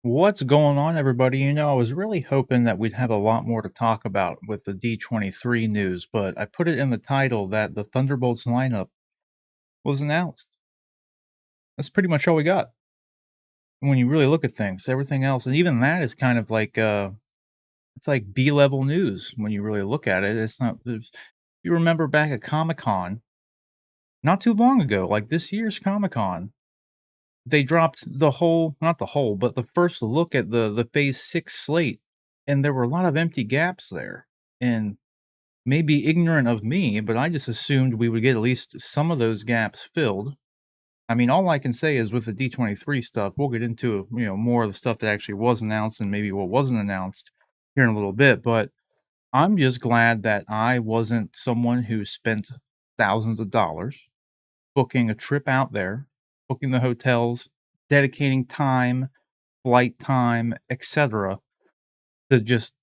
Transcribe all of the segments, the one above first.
What's going on, everybody? I was really hoping that we'd have a lot more to talk about with the D23 news, but I put it in the title that the Thunderbolts lineup was announced. That's pretty much all we got. When you really look at things, everything else, and even that is kind of like it's like B-level news when you really look at it. It's not. You remember back at Comic Con not too long ago, like this year's Comic Con, they dropped the whole, not the whole, but the first look at the Phase 6 slate, and there were a lot of empty gaps there, and maybe ignorant of me, but I just assumed we would get at least some of those gaps filled. I mean, all I can say is with the D23 stuff, we'll get into, more of the stuff that actually was announced and maybe what wasn't announced here in a little bit, but I'm just glad that I wasn't someone who spent thousands of dollars booking a trip out there, booking the hotels, dedicating time, flight time, etc., to just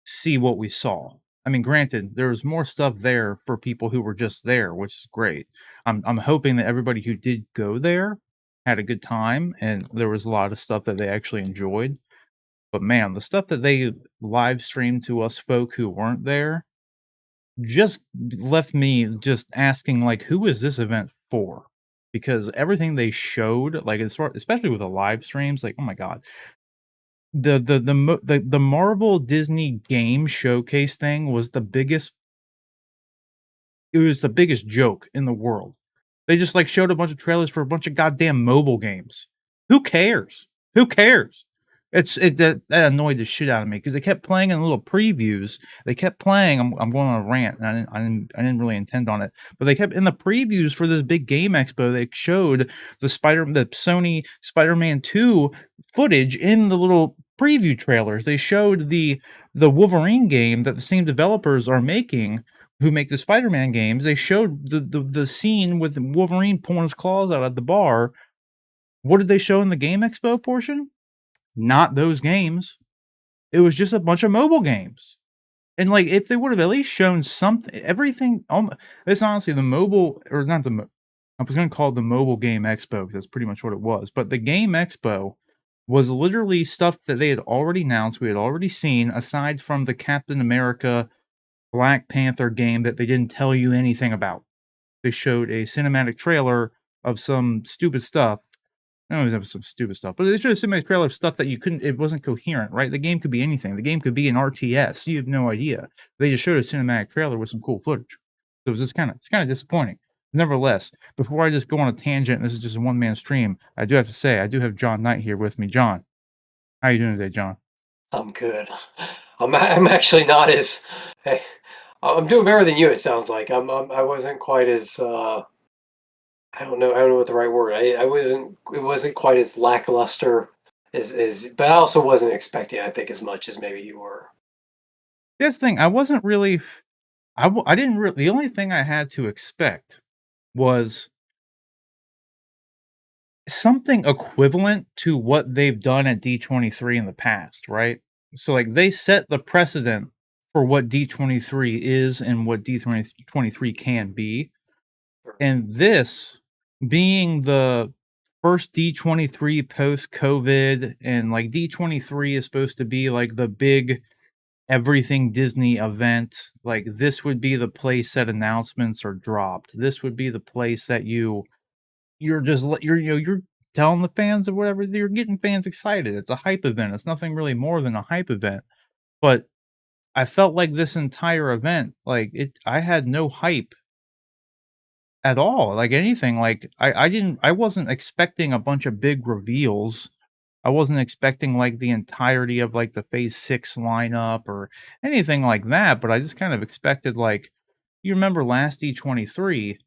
see what we saw. I mean, granted, there was more stuff there for people who were just there, which is great. I'm hoping that everybody who did go there had a good time and there was a lot of stuff that they actually enjoyed. But man, the stuff that they live streamed to us folk who weren't there just left me just asking, like, who is this event for? Because everything they showed, like, especially with the live streams, like, oh my god, the Marvel Disney game showcase thing was the biggest. It was the biggest joke in the world. They just, like, showed a bunch of trailers for a bunch of goddamn mobile games. Who cares? Who cares? That annoyed the shit out of me because they kept playing in little previews. They kept playing. I'm going on a rant, and I didn't really intend on it, but they kept in the previews for this big game expo. They showed the Sony Spider-Man 2 footage in the little preview trailers. They showed the Wolverine game that the same developers are making, who make the Spider-Man games. They showed the scene with Wolverine pulling his claws out at the bar. What did they show in the Game Expo portion? Not those games. It was just a bunch of mobile games. And, like, if they would have at least shown something, everything, it's honestly the mobile, or not I was gonna call it the Mobile Game Expo because that's pretty much what it was. But the Game Expo was literally stuff that they had already announced, we had already seen, aside from the Captain America Black Panther game that they didn't tell you anything about. They showed a cinematic trailer of some stupid stuff. I know it was some stupid stuff, but they showed a cinematic trailer of stuff that it wasn't coherent, right? The game could be anything. The game could be an RTS. You have no idea. They just showed a cinematic trailer with some cool footage. So it was just it's kind of disappointing. Nevertheless, before I just go on a tangent, and this is just a one-man stream, I do have to say, I do have John Knight here with me. John, how you doing today, John? I'm good. I'm actually not as hey, I'm doing better than you, it sounds like. I wasn't quite as I don't know what the right word. I wasn't it wasn't quite as lackluster as but I also wasn't expecting I think as much as maybe you were. This thing, I wasn't really. I didn't really. The only thing I had to expect was something equivalent to what they've done at D23 in the past, right? So, like, they set the precedent for what D23 is and what D23 can be. Sure. And this being the first D23 post COVID, and like D23 is supposed to be like the big everything Disney event. Like, this would be the place that announcements are dropped. This would be the place that you're just you're telling the fans or whatever, you're getting fans excited. It's a hype event. It's nothing really more than a hype event. But I felt like this entire event, like, I had no hype at all. Like, anything, like, I wasn't expecting a bunch of big reveals. I wasn't expecting like the entirety of like the Phase 6 lineup or anything like that, but I just kind of expected, like, you remember last D23,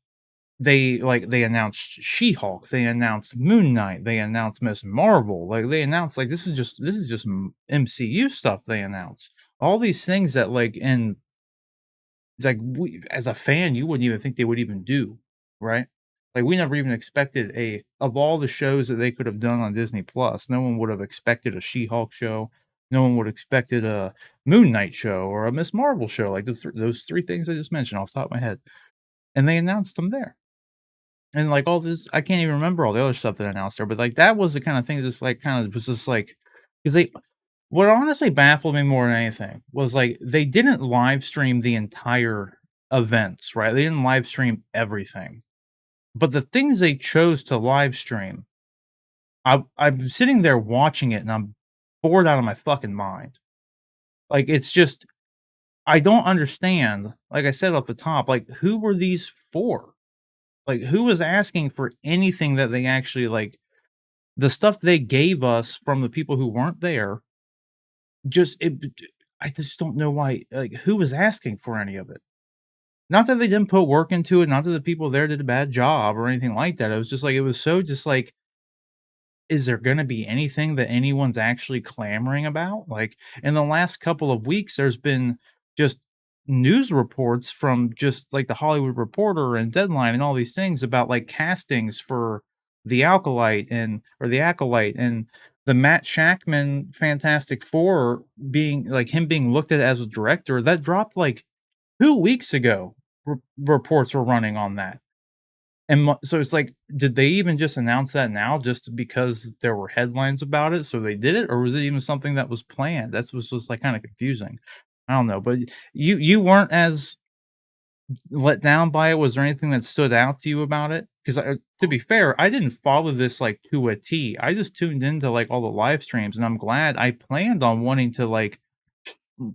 they announced She-Hulk, they announced Moon Knight, they announced Miss Marvel, like, they announced, like, this is just MCU stuff they announced. All these things that, like, and it's like, we as a fan, you wouldn't even think they would even do, right? Like, we never even expected a of all the shows that they could have done on Disney Plus, no one would have expected a She-Hulk show. No one would have expected a Moon Knight show or a Miss Marvel show, like those 3 things I just mentioned off the top of my head, and they announced them there. And, like, all this, I can't even remember all the other stuff that announced there, but, like, that was the kinda thing that just, like, kinda was just, like, 'Cause they what honestly baffled me more than anything was, like, they didn't live stream the entire events, right? They didn't live stream everything. But the things they chose to live stream, I'm sitting there watching it, and I'm bored out of my fucking mind. Like, it's just I don't understand, like I said at the top, like, who were these for? Like, who was asking for anything that they actually, like the stuff they gave us from the people who weren't there, just I just don't know why, like, who was asking for any of it? Not that they didn't put work into it, not that the people there did a bad job or anything like that. It was just like it was so just like is there gonna be anything that anyone's actually clamoring about? Like, in the last couple of weeks, there's been just news reports from just, like, The Hollywood Reporter and Deadline and all these things about, like, castings for The Acolyte and the Matt Shakman Fantastic Four being like, him being looked at as a director, that dropped, like, 2 weeks ago. Reports were running on that. And mo so it's like, did they even just announce that now just because there were headlines about it, so they did it, or was it even something that was planned? That's what's just, like, kinda confusing. I don't know, but you weren't as let down by it? Was there anything that stood out to you about it? 'Cause to be fair, I didn't follow this, like, to a T. I just tuned into, like, all the live streams, and I'm glad I planned on wanting to, like,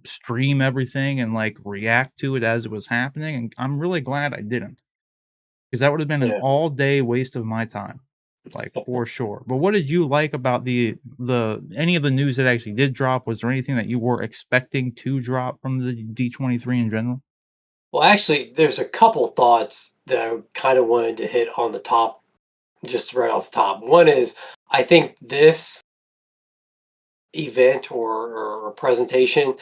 stream everything and, like, react to it as it was happening, and I'm really glad I didn't. 'Cause that would have been an Yeah. all day waste of my time, like, for sure. But what did you like about the any of the news that actually did drop? Was there anything that you were expecting to drop from the D23 in general? Well, actually, there's a couple thoughts that I kind of wanted to hit on the top, just right off the top. One is, I think this event or presentation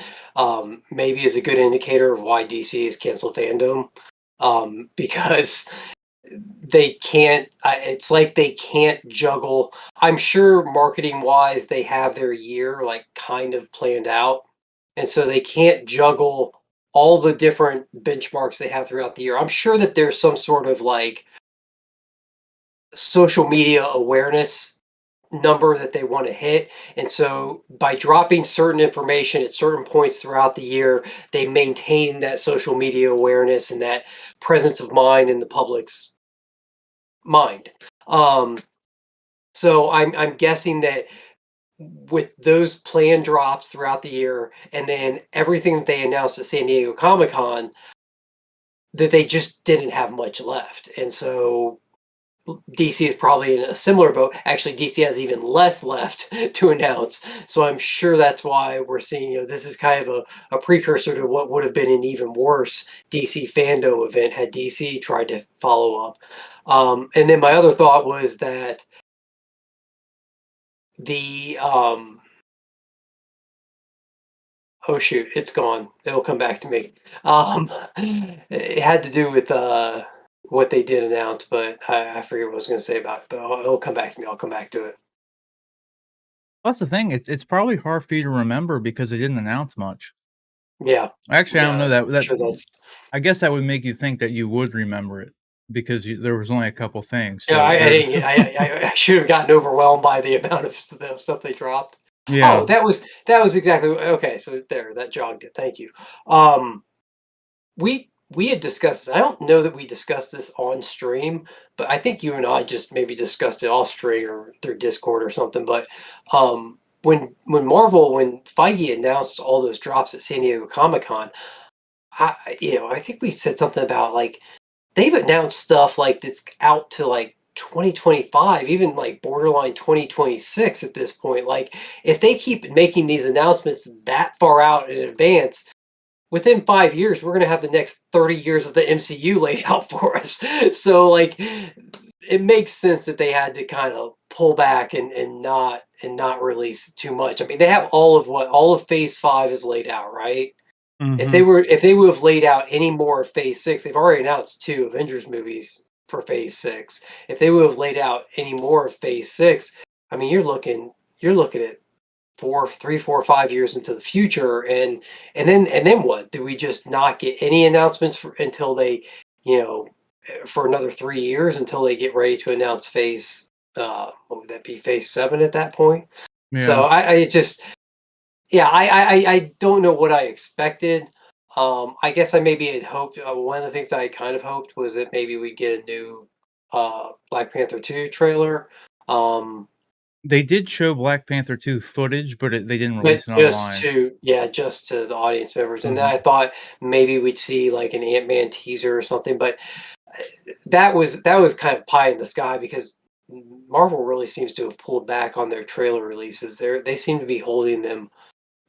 maybe is a good indicator of why DC has canceled fandom, because they can't it's like they can't juggle. I'm sure marketing wise they have their year like kind of planned out, and so they can't juggle all the different benchmarks they have throughout the year. I'm sure that there's some sort of like social media awareness number that they want to hit. And so by dropping certain information at certain points throughout the year, they maintain that social media awareness and that presence of mind in the public's mind. Um, so I'm guessing that with those planned drops throughout the year and then everything that they announced at San Diego Comic Con, that they just didn't have much left. And so DC is probably in a similar boat. Actually, DC has even less left to announce. So I'm sure that's why we're seeing, this is kind of a precursor to what would have been an even worse DC fandom event had DC tried to follow up. And then my other thought was that the oh shoot, it's gone. It'll come back to me. It had to do with what they did announce, but I forget what I was going to say about it. But it'll come back to me. I'll come back to it. That's the thing, it's probably hard for you to remember because they didn't announce much. Yeah, Actually, I don't yeah. know I'm that sure that's. I guess that would make you think that you would remember it because there was only a couple things, Yeah, so I there didn't. I should have gotten overwhelmed by the amount of the stuff they dropped. Oh, yeah. that was exactly okay. So there, that jogged it. Thank you. Um, we had discussed this. I don't know that we discussed this on stream, but I think you and I just maybe discussed it off stream or through Discord or something. But when Feige announced all those drops at San Diego Comic Con, I think we said something about like they've announced stuff like that's out to like 2025, even like borderline 2026 at this point. Like if they keep making these announcements that far out in advance, within 5 years, we're gonna have the next 30 years of the MCU laid out for us. So like it makes sense that they had to kind of pull back and not release too much. I mean, they have all of phase five is laid out, right? Mhm. If they would have laid out any more of phase six, they've already announced two Avengers movies for phase six. If they would have laid out any more of phase six, I mean you're looking at 4, 3, 4, 5 years into the future, and then what? Do we just not get any announcements until they, for another 3 years until they get ready to announce phase? What would that be? Phase seven at that point. So Yeah. I just yeah, I don't know what I expected. I guess I maybe had hoped one of the things I kind of hoped was that maybe we'd get a new Black Panther 2 trailer. Um, They did show Black Panther 2 footage, but they didn't but release it online. just to the audience members. And then Mhm. I thought maybe we'd see like an Ant-Man teaser or something, but that was kind of pie in the sky because Marvel really seems to have pulled back on their trailer releases. They seem to be holding them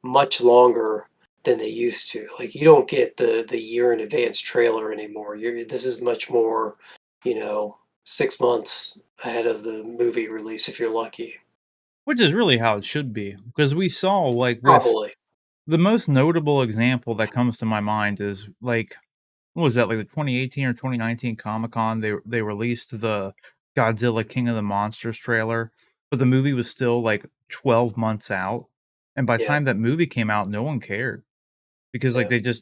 much longer than they used to. Like, you don't get the year in advance trailer anymore. This is much more, you know, 6 months ahead of the movie release if you're lucky. Which is really how it should be, because we saw, like, with Probably. the most notable example that comes to my mind is, like, what was that, like, the 2018 or 2019 Comic-Con, they released the Godzilla King of the Monsters trailer, but the movie was still, like, 12 months out, and by the Yeah, time that movie came out, no one cared. Because, like, yeah.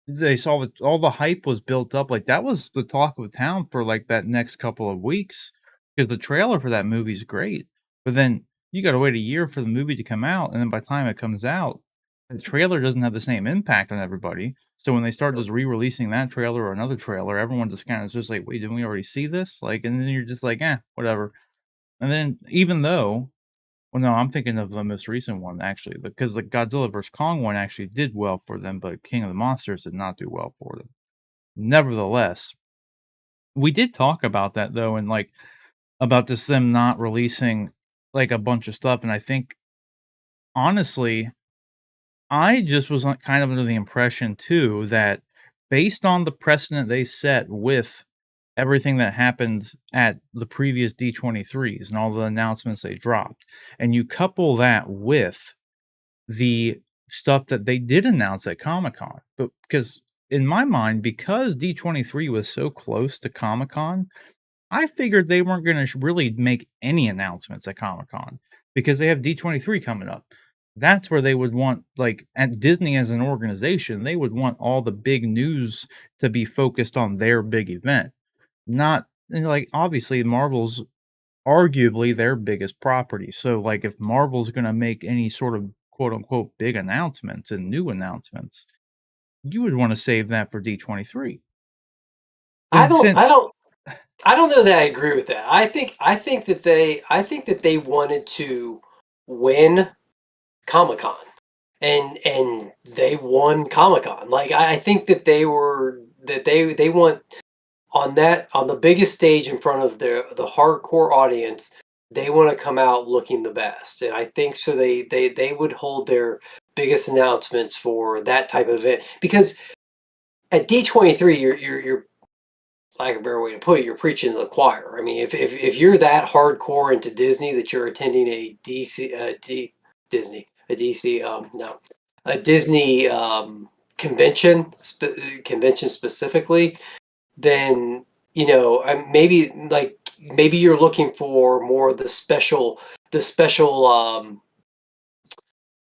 they saw that all the hype was built up, like, that was the talk of town for, like, that next couple of weeks, because the trailer for that movie's great, but then you gotta wait a year for the movie to come out, and then by the time it comes out, the trailer doesn't have the same impact on everybody, so when they start just re-releasing that trailer or another trailer, everyone just kinda is just like, "Wait, didn't we already see this?" Like, and then you're just like, "Eh, whatever." And then even though well, no, I'm thinking of the most recent one actually, because the Godzilla vs. Kong one actually did well for them, but King of the Monsters did not do well for them. Nevertheless, we did talk about that though, and like about this them not releasing like a bunch of stuff, and I think honestly, I just was kind of under the impression too that based on the precedent they set with everything that happened at the previous D23s and all the announcements they dropped, and you couple that with the stuff that they did announce at Comic-Con, but because in my mind, because D23 was so close to Comic-Con, I figured they weren't gonna really make any announcements at Comic-Con because they have D23 coming up. That's where they would want like, at Disney as an organization, they would want all the big news to be focused on their big event, not and, like, obviously, Marvel's arguably their biggest property. So, like, if Marvel's gonna make any sort of quote unquote big announcements and new announcements, you would wanna save that for D23. I And don't I since don't I don't know that I agree with that. I think that they wanted to win Comic-Con, and they won Comic-Con. Like, I think that they want on the biggest stage in front of the hardcore audience, they wanna come out looking the best, and I think so they would hold their biggest announcements for that type of event, because at D23, you're lack of a better way to put it, you're preaching to the choir. I mean, if you're that hardcore into Disney that you're attending a DC Disney a DC no a Disney convention specifically, then maybe you're looking for more of the special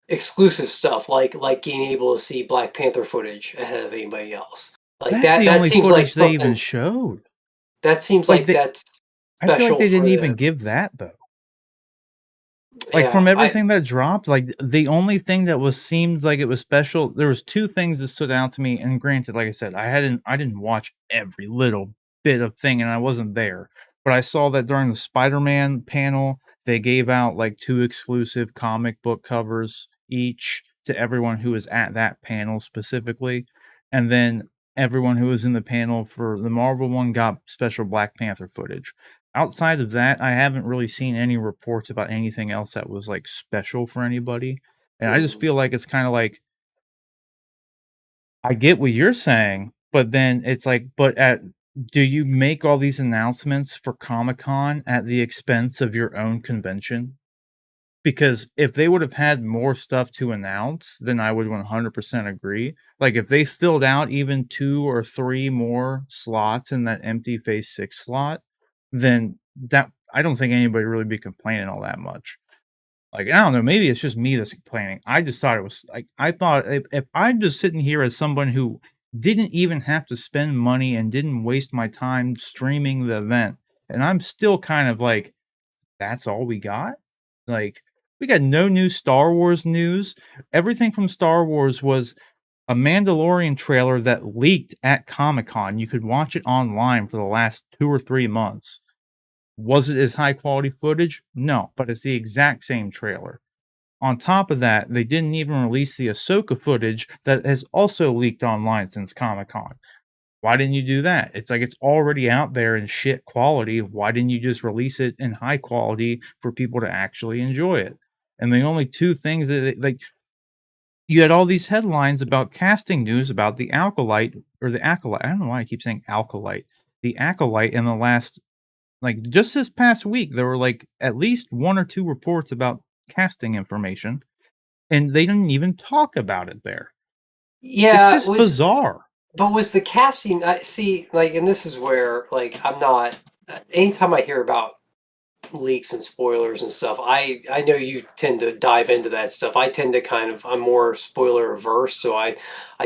exclusive stuff like being able to see Black Panther footage ahead of anybody else. Like that's that the that only seems like footage they even something showed. that seems Like, like they that's I feel like special they for didn't even the give that, though. Like, yeah, from I everything that dropped, like, the only thing that was seemed like it was special there was 2 things that stood out to me, and granted, like I said, I didn't watch every little bit of thing, and I wasn't there, but I saw that during the Spider-Man panel, they gave out, like, 2 exclusive comic book covers each to everyone who was at that panel specifically, and then everyone who was in the panel for the Marvel one got special Black Panther footage. Outside of that, I haven't really seen any reports about anything else that was, like, special for anybody, and I just mhm. feel like it's kinda like, I get what you're saying, but then it's like, but at do you make all these announcements for Comic-Con at the expense of your own convention? Because if they would have had more stuff to announce, then I would 100% agree. Like, if they filled out even 2 or 3 more slots in that empty Phase 6 slot, then that I don't think anybody really be complaining all that much. Like, I don't know, maybe it's just me that's complaining. I just thought it was like, I thought if I'm just sitting here as someone who didn't even have to spend money and didn't waste my time streaming the event, and I'm still kind of like, "That's all we got?" Like We got no new Star Wars news. Everything from Star Wars was a Mandalorian trailer that leaked at Comic-Con. You could watch it online for the last 2 or 3 months. Was it as high quality footage? No, but it's the exact same trailer. On top of that, they didn't even release the Ahsoka footage that has also leaked online since Comic-Con. Why didn't you do that? It's like it's already out there in shit quality. Why didn't you just release it in high quality for people to actually enjoy it? And the only two things that like you had all these headlines about casting news about the Alkalite or the Acolyte. I don't know why I keep saying Alkalite. The Acolyte in the last like just this past week, there were like at least one or two reports about casting information, and they didn't even talk about it there. It's Yeah, just bizarre. was the casting, I see, like, and this is where, like, I'm not, anytime I hear about leaks and spoilers and stuff, I know you tend to dive into that stuff. I tend to kind of, I'm more spoiler averse, so I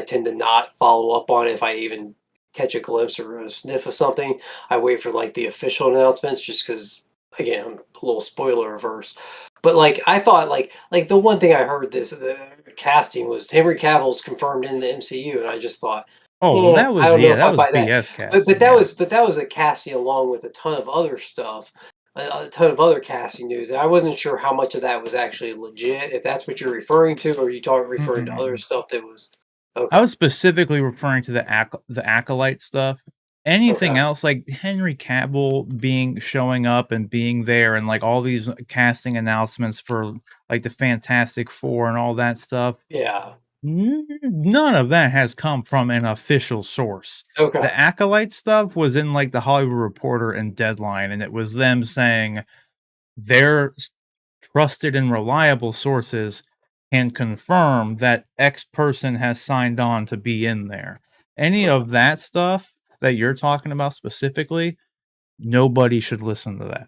tend to not follow up on it if I even catch a glimpse or a sniff of something. I wait for like the official announcements just because, again, I'm a little spoiler averse. But like I thought, like the one thing I heard, this the casting was Henry Cavill's confirmed in the MCU, and I just thought, Oh well, yeah, that I was don't know if that I was buy that. BS But casting. Yeah. that was a casting along with a ton of other stuff, a ton of other casting news. And I wasn't sure how much of that was actually legit, if that's what you're referring to, or you talk referring to other Mm-mm-mm. stuff that was I okay. was specifically referring to the acolyte stuff. Anything Okay. else, like Henry Cavill being showing up and being there, and like all these casting announcements for like the Fantastic Four and all that stuff. Yeah. None of that has come from an official source. Okay. The acolyte stuff was in like the Hollywood Reporter and Deadline, and it was them saying their trusted and reliable sources can confirm that X person has signed on to be in there. Any Okay. of that stuff that you're talking about specifically, nobody should listen to that.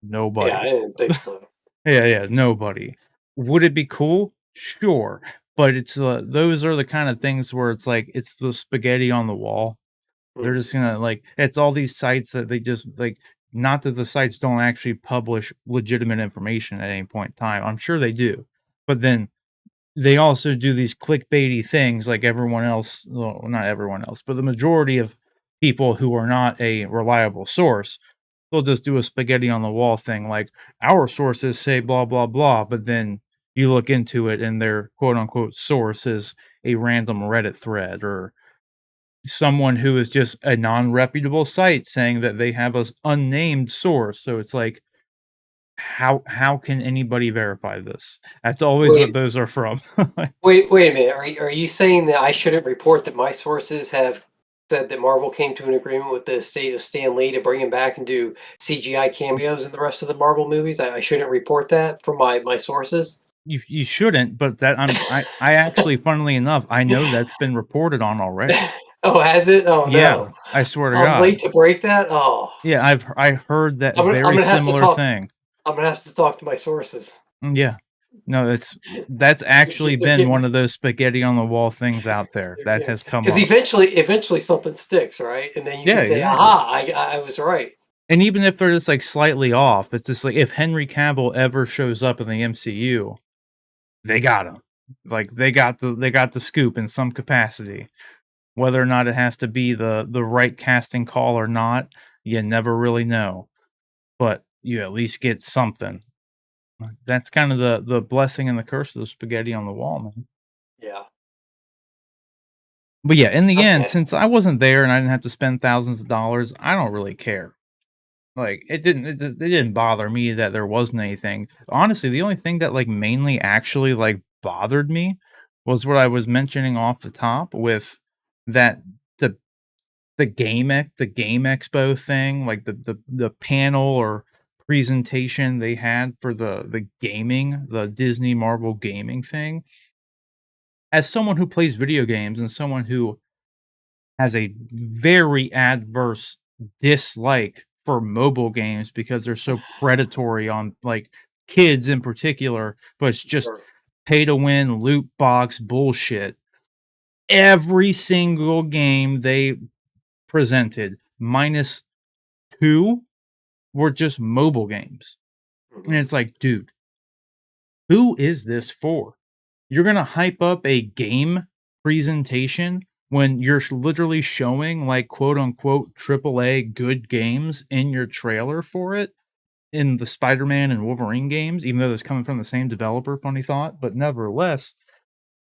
Yeah, I Nobody. didn't think so. Yeah, nobody. Would it be cool? Sure, but it's those are the kind of things where it's like it's the spaghetti on the wall. They're Mhm. just gonna like it's all these sites that they just like not that the sites don't actually publish legitimate information at any point in time. I'm sure they do. But then they also do these clickbaity things like everyone else, well, not everyone else, but the majority of people who are not a reliable source, they'll just do a spaghetti on the wall thing like our sources say blah blah blah, but then you look into it and their quote unquote source is a random Reddit thread or someone who is just a non-reputable site saying that they have a unnamed source. So it's like, how can anybody verify this? That's always what Wait, those are from. wait a minute. Are you saying that I shouldn't report that my sources have said that Marvel came to an agreement with the estate of Stan Lee to bring him back and do CGI cameos in the rest of the Marvel movies? I shouldn't report that from my sources? You shouldn't, but that I actually, funnily enough, I know that's been reported on already. Oh, has it? Oh, no. Yeah, I swear to I'm late God. to break that? Oh, Yeah, I heard that I'm very gonna have to similar talk. thing. I'm gonna have to talk to my sources. Yeah. No, that's actually They're been getting one of those spaghetti on the wall things out there they're that getting has come because up. eventually something sticks, right? And then you Yeah, can say, exactly. "Aha, I was right." And even if they're just, like, slightly off, it's just like if Henry Cavill ever shows up in the MCU, they got him. Like, they got the scoop in some capacity. Whether or not it has to be the right casting call or not, you never really know, but you at least get something. That's kind of the blessing and the curse of the spaghetti on the wall, man. Yeah. But, yeah, in the end, Okay. since I wasn't there and I didn't have to spend thousands of dollars, I don't really care. Like, it didn't bother me that there wasn't anything. Honestly, the only thing that, like, mainly actually, like, bothered me was what I was mentioning off the top with that the the Game Expo thing, like, the panel or presentation they had for the gaming, the Disney Marvel gaming thing. As someone who plays video games and someone who has a very adverse dislike for mobile games because they're so predatory on like kids in particular, but it's just Sure. pay to win loot box bullshit. Every single game they presented, minus two, were just mobile games. And Mhm. it's like, dude, Who is this for? You're gonna hype up a game presentation when you're literally showing like quote unquote AAA good games in your trailer for it in the Spider-Man and Wolverine games, even though it's coming from the same developer, funny thought, but nevertheless,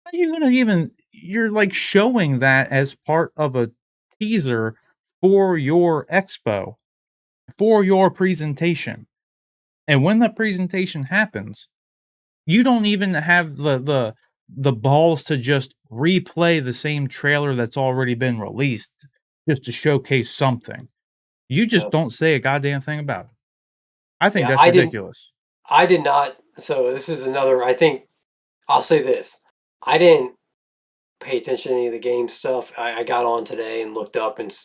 how are you gonna even you're like showing that as part of a teaser for your expo, for your presentation. And when that presentation happens, you don't even have the balls to just replay the same trailer that's already been released just to showcase something. You just Yeah, don't say a goddamn thing about it. I think yeah, that's ridiculous. I did not. So this is another. I think I'll say this: I didn't pay attention to any of the game stuff. I got on today and looked up and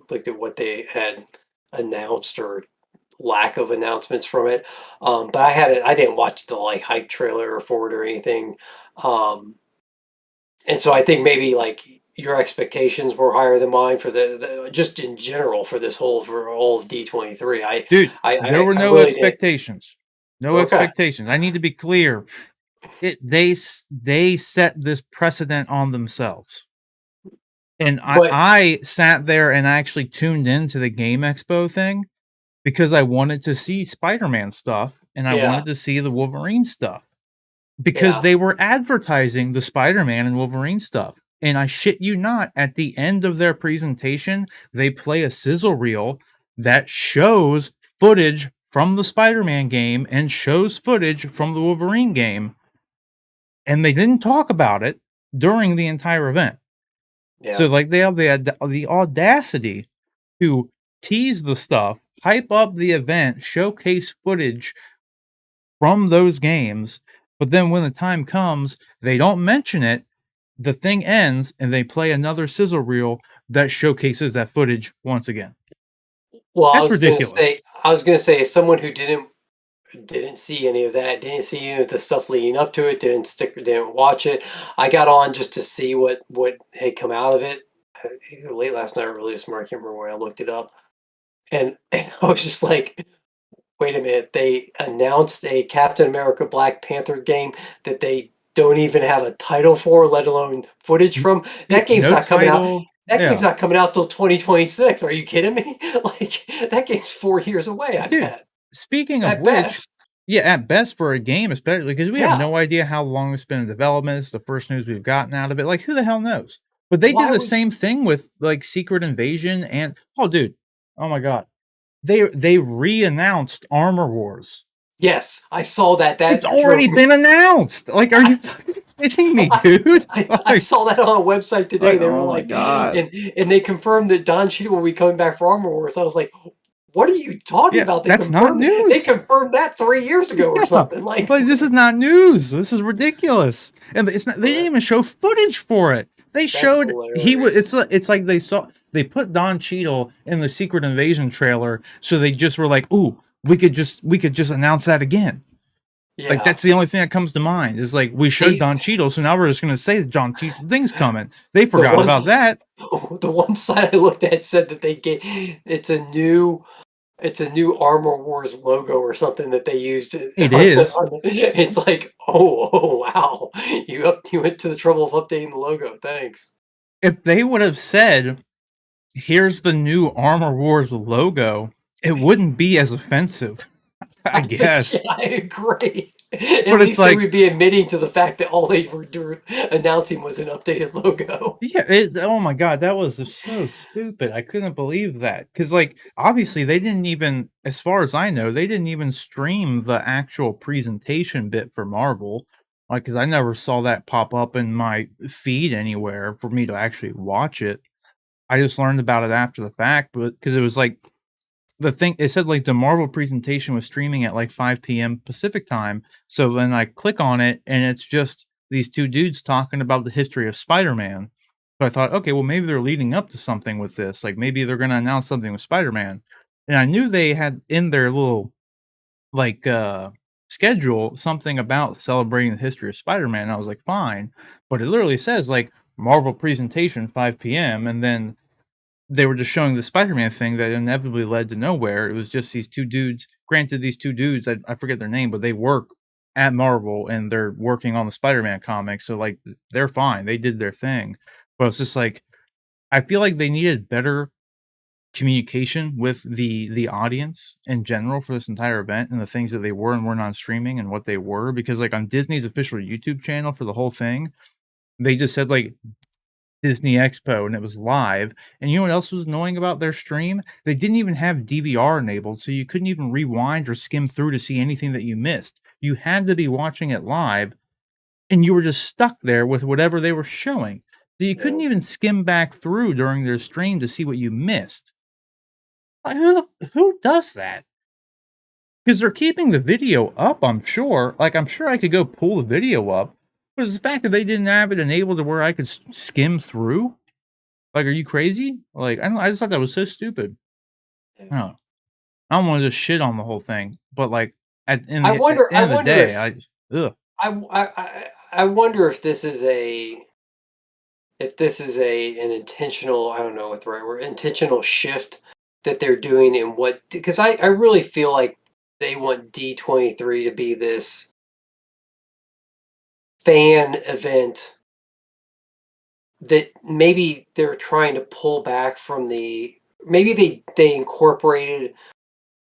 looked at what they had announced or lack of announcements from it. But I didn't watch the like hype trailer for it or anything. Um, and so I think maybe like your expectations were higher than mine for the just in general for this whole for all of D23. Dude, there were I no really did. expectations. No Okay, expectations. I need to be clear. They set this precedent on themselves. And but I sat there and actually tuned into the Game Expo thing because I wanted to see Spider-Man stuff and I yeah, wanted to see the Wolverine stuff because yeah, they were advertising the Spider-Man and Wolverine stuff. And I shit you not, at the end of their presentation, they play a sizzle reel that shows footage from the Spider-Man game and shows footage from the Wolverine game, and they didn't talk about it during the entire event. yeah. So like they have the audacity to tease the stuff, hype up the event, showcase footage from those games, but then when the time comes, they don't mention it. The thing ends, and they play another sizzle reel that showcases that footage once again. Well, That's ridiculous. I was gonna say, as someone who didn't see any of that, didn't see any of the stuff leading up to it, didn't watch it. I got on just to see what had come out of it. Either late last night or early this morning, I can't remember when I looked it up, and I was just like, "Wait a minute!" They announced a Captain America Black Panther game that they don't even have a title for, let alone footage N- from. yeah, That game's no not coming out. title. That game's Yeah, not coming out till 2026. Are you kidding me? Like that game's 4 years away. I dude. bet Speaking of at which, best. yeah, at best for a game, especially because we have Yeah. no idea how long it's been in development. It's the first news we've gotten out of it. Like, who the hell knows? But they did Why the would same thing with like Secret Invasion and oh, dude, oh my god, they re-announced Armor Wars. Yes, I saw that. It's That drove already me. been announced. Like, are I you kidding me, dude? I saw that on a website today. They were Oh my like, god. and they confirmed that Don Cheadle will be coming back for Armor Wars. I was like, what are you talking Yeah, about? that's not They news. confirmed that 3 years ago or Yeah, something. Like, like this is not news. This is ridiculous. And it's not. They didn't uh, even show footage for it. They that's showed he was. hilarious. It's like they saw they put Don Cheadle in the Secret Invasion trailer, so they just were like, "Ooh, we could just announce that again." Like Yeah, that's the only thing that comes to mind is like we showed they Don Cheadle, so now we're just gonna say that Don Cheadle thing's coming. They the forgot one about that. the one site I looked at said that they gave it's a new Armor Wars logo or something that they used It is. on the it's like, "Oh, wow. You went to the trouble of updating the logo, thanks." If they would have said, "Here's the new Armor Wars logo," it wouldn't be as offensive, I I think guess. yeah, I agree. At But it's least they like, would be admitting to the fact that all they were announcing was an updated logo. yeah, oh my god, that was just so stupid. I couldn't believe that. Because, like, obviously, they didn't even, as far as I know, they didn't even stream the actual presentation bit for Marvel. Like, because I never saw that pop up in my feed anywhere for me to actually watch it. I just learned about it after the fact, but because it was like the thing, it said like the Marvel presentation was streaming at like 5 p.m. Pacific time. So then I click on it and it's just these two dudes talking about the history of Spider-Man. So I thought, okay, well maybe they're leading up to something with this. Like maybe they're going to announce something with Spider-Man. And I knew they had in their little like schedule something about celebrating the history of Spider-Man. I was like, fine, but it literally says like Marvel presentation 5 p.m. and then they were just showing the Spider-Man thing that inevitably led to nowhere. It was just these two dudes. Granted, these two dudes, I forget their name, but they work at Marvel and they're working on the Spider-Man comics, so, like, they're fine, they did their thing, but it's just like, I feel like they needed better communication with the audience in general for this entire event and the things that they were and were not streaming and what they were, because, like, on Disney's official YouTube channel for the whole thing, they just said, like, Disney Expo, and it was live, and you know what else was annoying about their stream? They didn't even have DVR enabled, so you couldn't even rewind or skim through to see anything that you missed. You had to be watching it live, and you were just stuck there with whatever they were showing. So you couldn't Yeah. even skim back through during their stream to see what you missed. Like, who does that? Because 'Cause they're keeping the video up, I'm sure. Like, I'm sure I could go pull the video up, but it's the fact that they didn't have it enabled to where I could skim through. Like, are you crazy? Like, I just thought that was so stupid. Yeah. I don't know. I don't wanna just shit on the whole thing, but, like, I at wonder the I end of the wonder day, if ugh. I wonder if this is an intentional, I don't know what the right word, intentional shift that they're doing in what, because I really feel like they want D23 to be this fan event that maybe they're trying to pull back from maybe they incorporated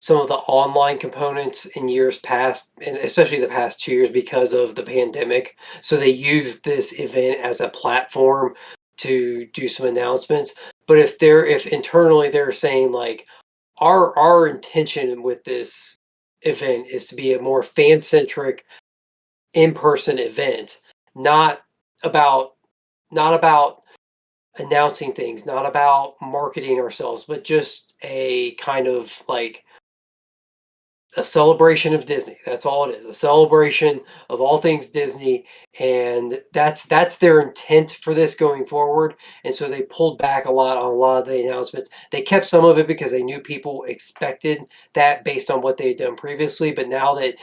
some of the online components in years past, and especially the past 2 years because of the pandemic. So they used this event as a platform to do some announcements. But if internally they're saying like our intention with this event is to be a more fan centric in-person event, not about not about announcing things, not about marketing ourselves, but just a kind of like a celebration of Disney. That's all it is. A celebration of all things Disney, and that's their intent for this going forward. And so they pulled back a lot on a lot of the announcements. They kept some of it because they knew people expected that based on what they had done previously. But now that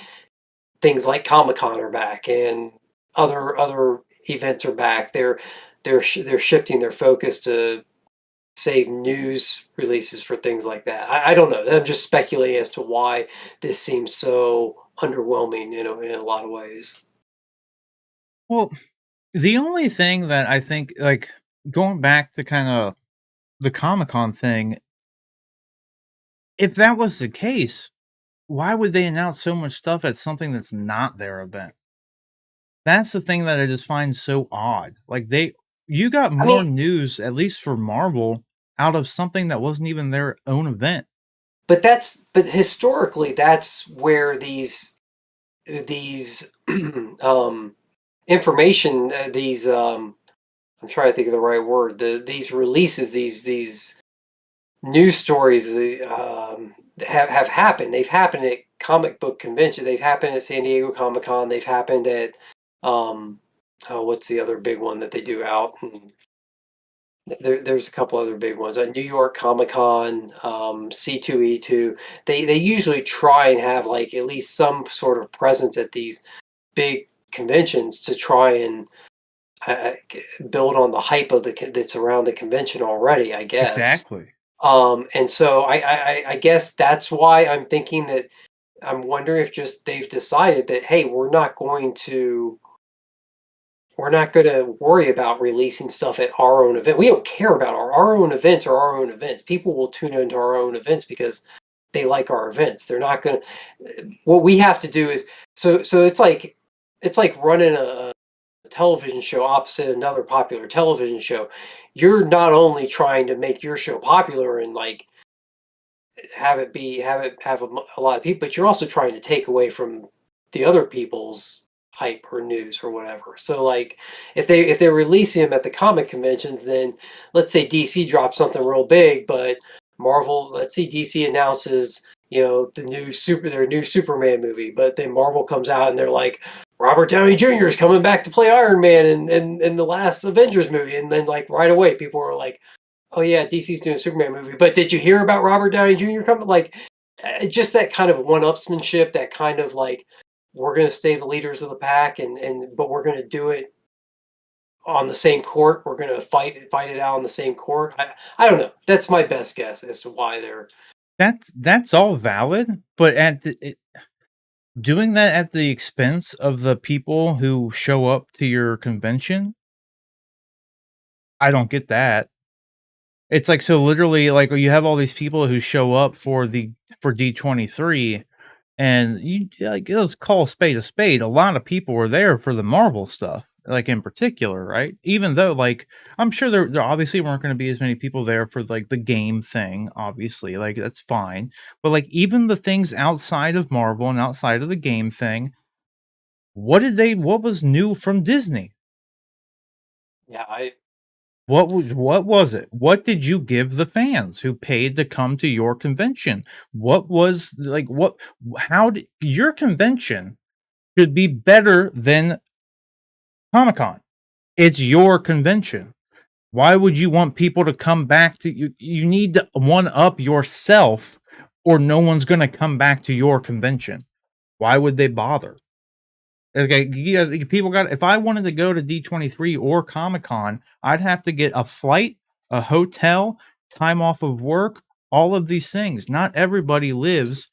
things like Comic-Con are back and other events are back, they're shifting their focus to save news releases for things like that. I don't know. I'm just speculating as to why this seems so underwhelming in a lot of ways. Well, the only thing that I think, like, going back to kinda the Comic-Con thing, if that was the case, why would they announce so much stuff at something that's not their event? That's the thing that I just find so odd. Like, you got I mean, more news, at least for Marvel, out of something that wasn't even their own event. but historically, that's where these information, I'm trying to think of the right word. These releases, these news stories, have happened. They've happened at comic book convention. They've happened at San Diego Comic Con. They've happened at oh, what's the other big one that they do out? There's a couple other big ones. New York Comic Con, C2E2. They usually try and have like at least some sort of presence at these big conventions to try and build on the hype of that's around the convention already, I guess. Exactly. And so I guess that's why I'm thinking that I'm wondering if just they've decided that, hey, we're not gonna worry about releasing stuff at our own event. We don't care about our own events or our own events. People will tune into our own events because they like our events. They're not gonna what we have to do is so it's like running a television show opposite another popular television show. You're not only trying to make your show popular and like have it have a lot of people, but you're also trying to take away from the other people's hype or news or whatever. So like if they're releasing them at the comic conventions, then let's say DC drops something real big, but Marvel, let's see DC announces, their new Superman movie, but then Marvel comes out and they're like Robert Downey Jr. is coming back to play Iron Man in the last Avengers movie, and then like right away people are like, oh yeah, DC's doing a Superman movie, but did you hear about Robert Downey Jr. coming? Like, just that kind of one-upsmanship, that kind of like, we're going to stay the leaders of the pack, and but we're going to do it on the same court. We're going to fight it out on the same court. I don't know. That's my best guess as to why they're That's all valid, but Doing that at the expense of the people who show up to your convention? I don't get that. It's like, so literally, like, you have all these people who show up for D23, and you like, let's call a spade a spade. A lot of people were there for the Marvel stuff, like, in particular, right? Even though, like, I'm sure there obviously weren't gonna be as many people there for, like, the game thing, obviously, like, that's fine. But, like, even the things outside of Marvel and outside of the game thing, what was new from Disney? Yeah, I What was it? What did you give the fans who paid to come to your convention? What was like what how did your convention should be better than Comic-Con? It's your convention. Why would you want people to come back to you? You need to one up yourself, or no one's going to come back to your convention. Why would they bother? Okay, yeah, people got. If I wanted to go to D23 or Comic Con, I'd have to get a flight, a hotel, time off of work, all of these things. Not everybody lives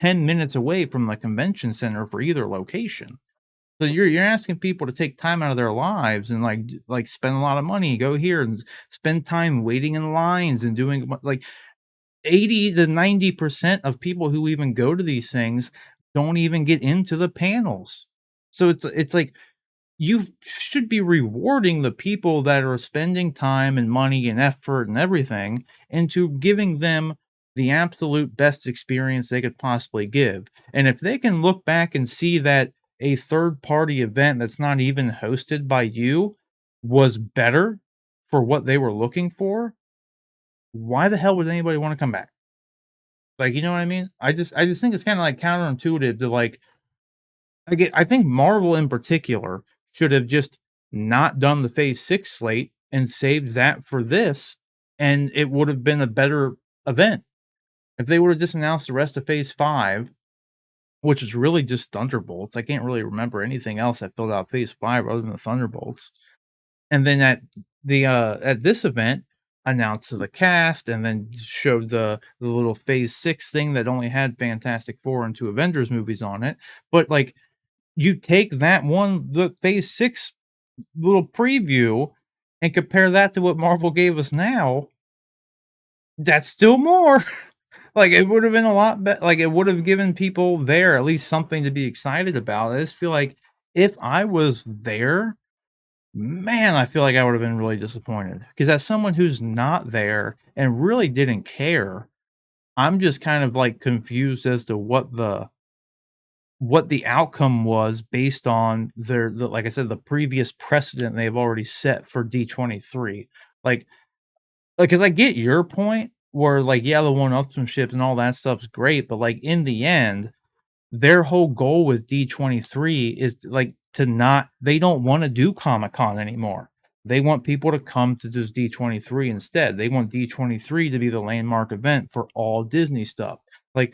10 minutes away from the convention center for either location. So you're asking people to take time out of their lives and like spend a lot of money, go here and spend time waiting in lines and doing like 80 to 90% of people who even go to these things don't even get into the panels. So it's like you should be rewarding the people that are spending time and money and effort and everything into giving them the absolute best experience they could possibly give. And if they can look back and see that a third party event that's not even hosted by you was better for what they were looking for, why the hell would anybody want to come back? Like, you know what I mean? I just think it's kinda, like, counterintuitive to, I think Marvel in particular should have just not done the Phase 6 slate and saved that for this, and it would have been a better event. If they would have just announced the rest of Phase 5, which is really just Thunderbolts, I can't really remember anything else that filled out Phase 5 other than the Thunderbolts. And then at this event, announced the cast and then showed the little Phase 6 thing that only had Fantastic Four and 2 Avengers movies on it. But, like, you take the Phase 6 little preview and compare that to what Marvel gave us now, that's still more. Like, it would have been a lot better. Like, it would have given people there at least something to be excited about. I just feel like if I was there, man, I feel like I would have been really disappointed. Because as someone who's not there and really didn't care, I'm just kind of, like, confused as to what the outcome was based on like I said, the previous precedent they've already set for D23. Like, because I get your point where, like, yeah, the one-upsmanship and all that stuff's great, but, like, in the end, their whole goal with D23 is like to not they don't wanna do Comic-Con anymore. They want people to come to just D23 instead. They want D23 to be the landmark event for all Disney stuff. Like,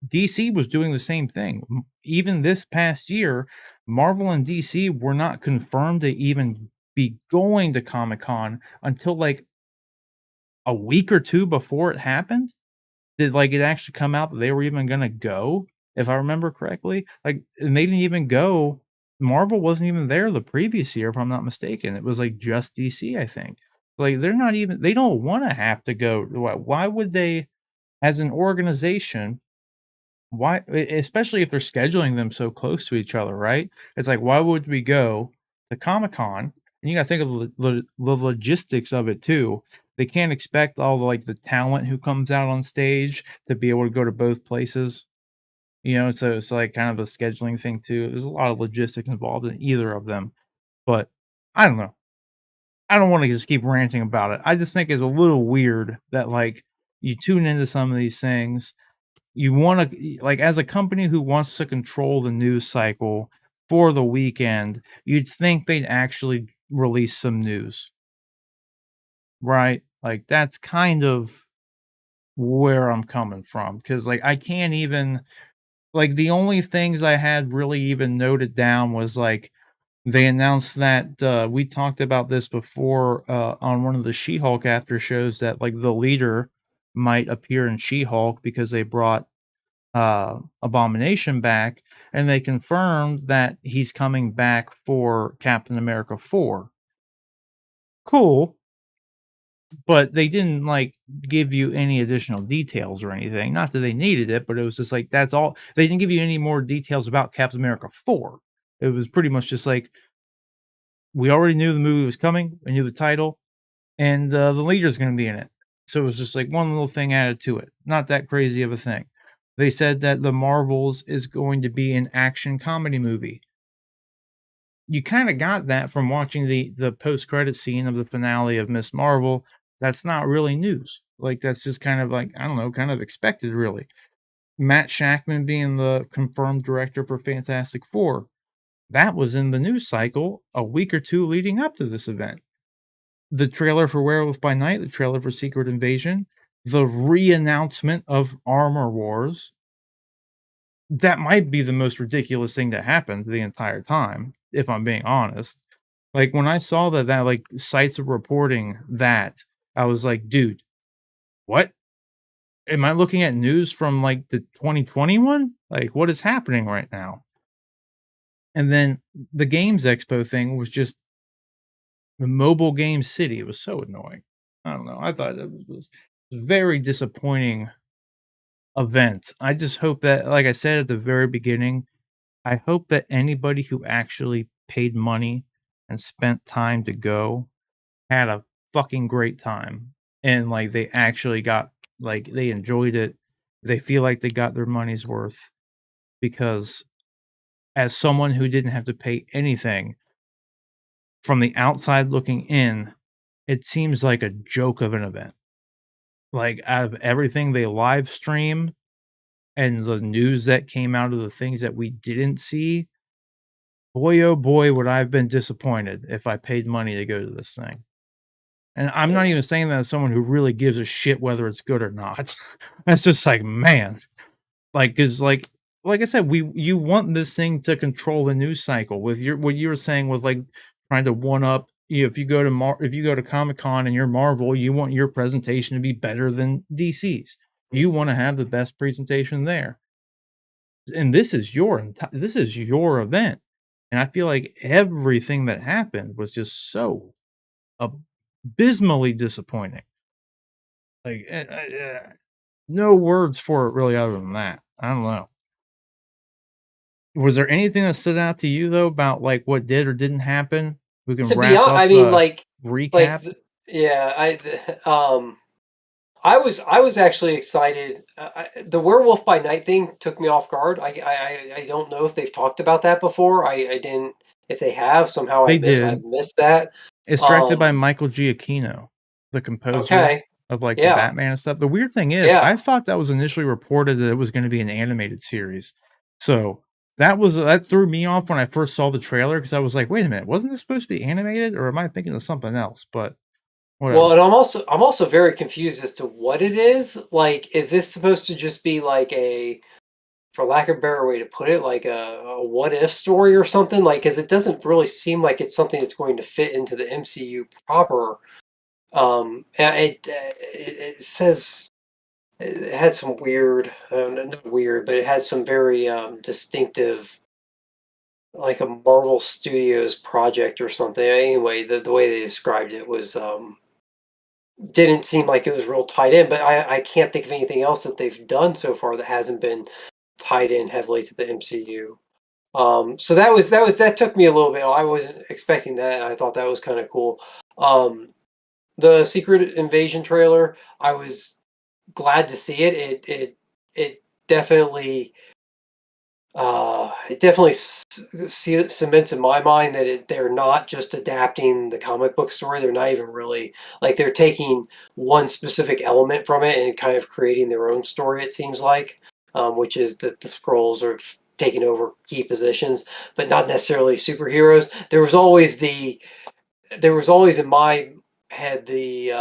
DC was doing the same thing. Even this past year, Marvel and DC were not confirmed to even be going to Comic-Con until, like, a week or 2 before it happened. Did, like, it actually come out that they were even gonna go, if I remember correctly? Like, and they didn't even go. Marvel wasn't even there the previous year, if I'm not mistaken. It was, like, just DC, I think. Like, they don't wanna have to go. Why would they, as an organization, especially if they're scheduling them so close to each other, right? It's like, why would we go to Comic-Con? And you gotta think of the logistics of it too. They can't expect all the talent who comes out on stage to be able to go to both places, so it's, like, kind of a scheduling thing too. There's a lot of logistics involved in either of them, but I don't know. I don't wanna just keep ranting about it. I just think it's a little weird that, like, you tune into some of these things, you wanna like, as a company who wants to control the news cycle for the weekend, you'd think they'd actually release some news, right? Like, that's kind of where I'm coming from, because like, I can't even like, the only things I had really even noted down was, like, they announced that, we talked about this before, on one of the She-Hulk after shows that, like, the leader might appear in She-Hulk because they brought Abomination back, and they confirmed that he's coming back for Captain America 4. Cool, but they didn't, like, give you any additional details or anything. Not that they needed it, but it was just like, that's all. They didn't give you any more details about Captain America 4. It was pretty much just like, we already knew the movie was coming, we knew the title, and the leader's gonna be in it. So it was just like one little thing added to it. Not that crazy of a thing. They said that The Marvels is going to be an action comedy movie. You kinda got that from watching the post-credit scene of the finale of Miss Marvel. That's not really news. Like, that's just kind of like, I don't know, kind of expected, really. Matt Shackman being the confirmed director for Fantastic Four, that was in the news cycle a week or 2 leading up to this event. The trailer for Werewolf by Night, the trailer for Secret Invasion, the re-announcement of Armor Wars. That might be the most ridiculous thing that happened the entire time, if I'm being honest. Like, when I saw that, like, sites are reporting that, I was like, "Dude, what? Am I looking at news from, like, the 2021? Like, what is happening right now?" And then the Games Expo thing was just the Mobile Game City. It was so annoying. I don't know. I thought it was very disappointing event. I just hope that, like I said at the very beginning, I hope that anybody who actually paid money and spent time to go had a fucking great time, and, like, they actually got, like, they enjoyed it. They feel like they got their money's worth, because as someone who didn't have to pay anything, from the outside looking in, it seems like a joke of an event. Like, out of everything they live stream and the news that came out of the things that we didn't see, boy, oh boy, would I have been disappointed if I paid money to go to this thing. And I'm not Yeah. even saying that as someone who really gives a shit whether it's good or not. That's just like, man, like, 'cause like I said, you want this thing to control the news cycle with your what you were saying with, like, trying to one up, if you go to if you go to Comic-Con and you're Marvel, you want your presentation to be better than DC's. You wanna have the best presentation there. And this is your event. And I feel like everything that happened was just so abysmally disappointing. Like, no words for it really other than that. I don't know. Was there anything that stood out to you though about, like, what did or didn't happen? We can To be wrap honest, up I mean, the like, recap. yeah, I was actually excited. The Werewolf by Night thing took me off guard. I don't know if they've talked about that before. I didn't. If they have, somehow They I've did. missed that. It's directed by Um, Michael Giacchino, the composer okay, of, like, the yeah, Batman and stuff. The weird thing is, yeah. I thought that was initially reported that it was gonna be an animated series. So, that threw me off when I first saw the trailer because I was like, "Wait a minute, wasn't this supposed to be animated, or am I thinking of something else?" But Well, whatever. and I'm also very confused as to what it is. Like, is this supposed to just be like a, for lack of a better way to put it, like a what if story or something? Like, because it doesn't really seem like it's something that's going to fit into the MCU proper. And it says it had some weird, not weird, but it had some very distinctive, like a Marvel Studios project or something. Anyway, the way they described it was didn't seem like it was real tied in. But I can't think of anything else that they've done so far that hasn't been tied in heavily to the MCU. So that took me a little bit. I wasn't expecting that. I thought that was kind of cool. Um, the Secret Invasion trailer, I was glad to see it. It definitely cements in my mind that they're not just adapting the comic book story. They're not even really, like, they're taking one specific element from it and kind of creating their own story. It seems like, which is that the scrolls are taking over key positions, but not necessarily superheroes. There was always in my head the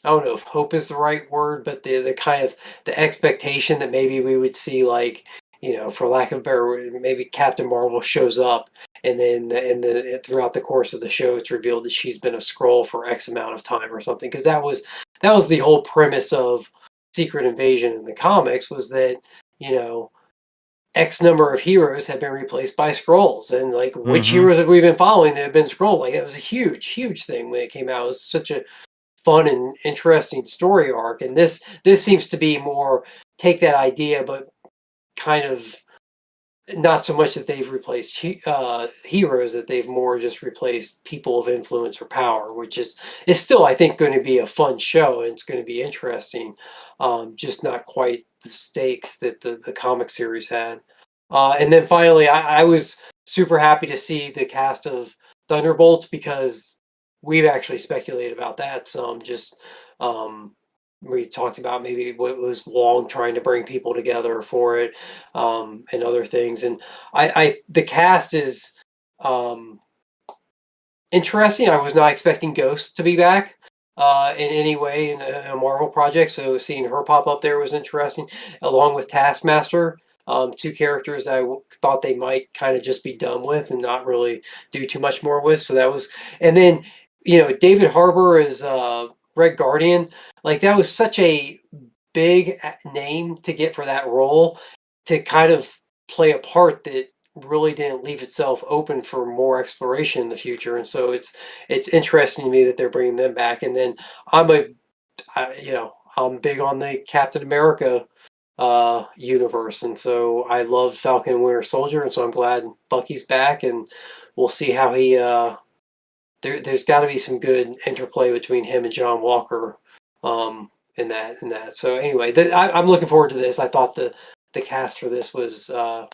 I don't know if hope is the right word, but the kind of the expectation that maybe we would see, like, for lack of a better word, maybe Captain Marvel shows up, and then throughout the course of the show, it's revealed that she's been a scroll for X amount of time or something. Because that was the whole premise of Secret Invasion in the comics, was that you know X number of heroes have been replaced by scrolls, and like which Mhm. heroes have we been following that have been scroll? Like it was a huge, huge thing when it came out. It was such a fun and interesting story arc, and this seems to be more take that idea, but kind of not so much that they've replaced heroes, that they've more just replaced people of influence or power, which is still, I think, going to be a fun show and it's going to be interesting. Just not quite the stakes that the comic series had. And then finally, I was super happy to see the cast of Thunderbolts because we've actually speculated about that some. Just um, we talked about maybe what was Wong trying to bring people together for it, and other things. And the cast is um, interesting. I was not expecting Ghost to be back in any way in a Marvel project, so seeing her pop up there was interesting, along with Taskmaster. Two characters that thought they might kind of just be done with and not really do too much more with. So that was, and then David Harbour is Red Guardian. Like that was such a big name to get for that role to kind of play a part that really didn't leave itself open for more exploration in the future. And so it's interesting to me that they're bringing them back. And then I'm a I'm big on the Captain America universe, and so I love Falcon and Winter Soldier, and so I'm glad Bucky's back, and we'll see how he there's got to be some good interplay between him and John Walker, in that. So anyway, I'm looking forward to this. I thought the cast for this was I'm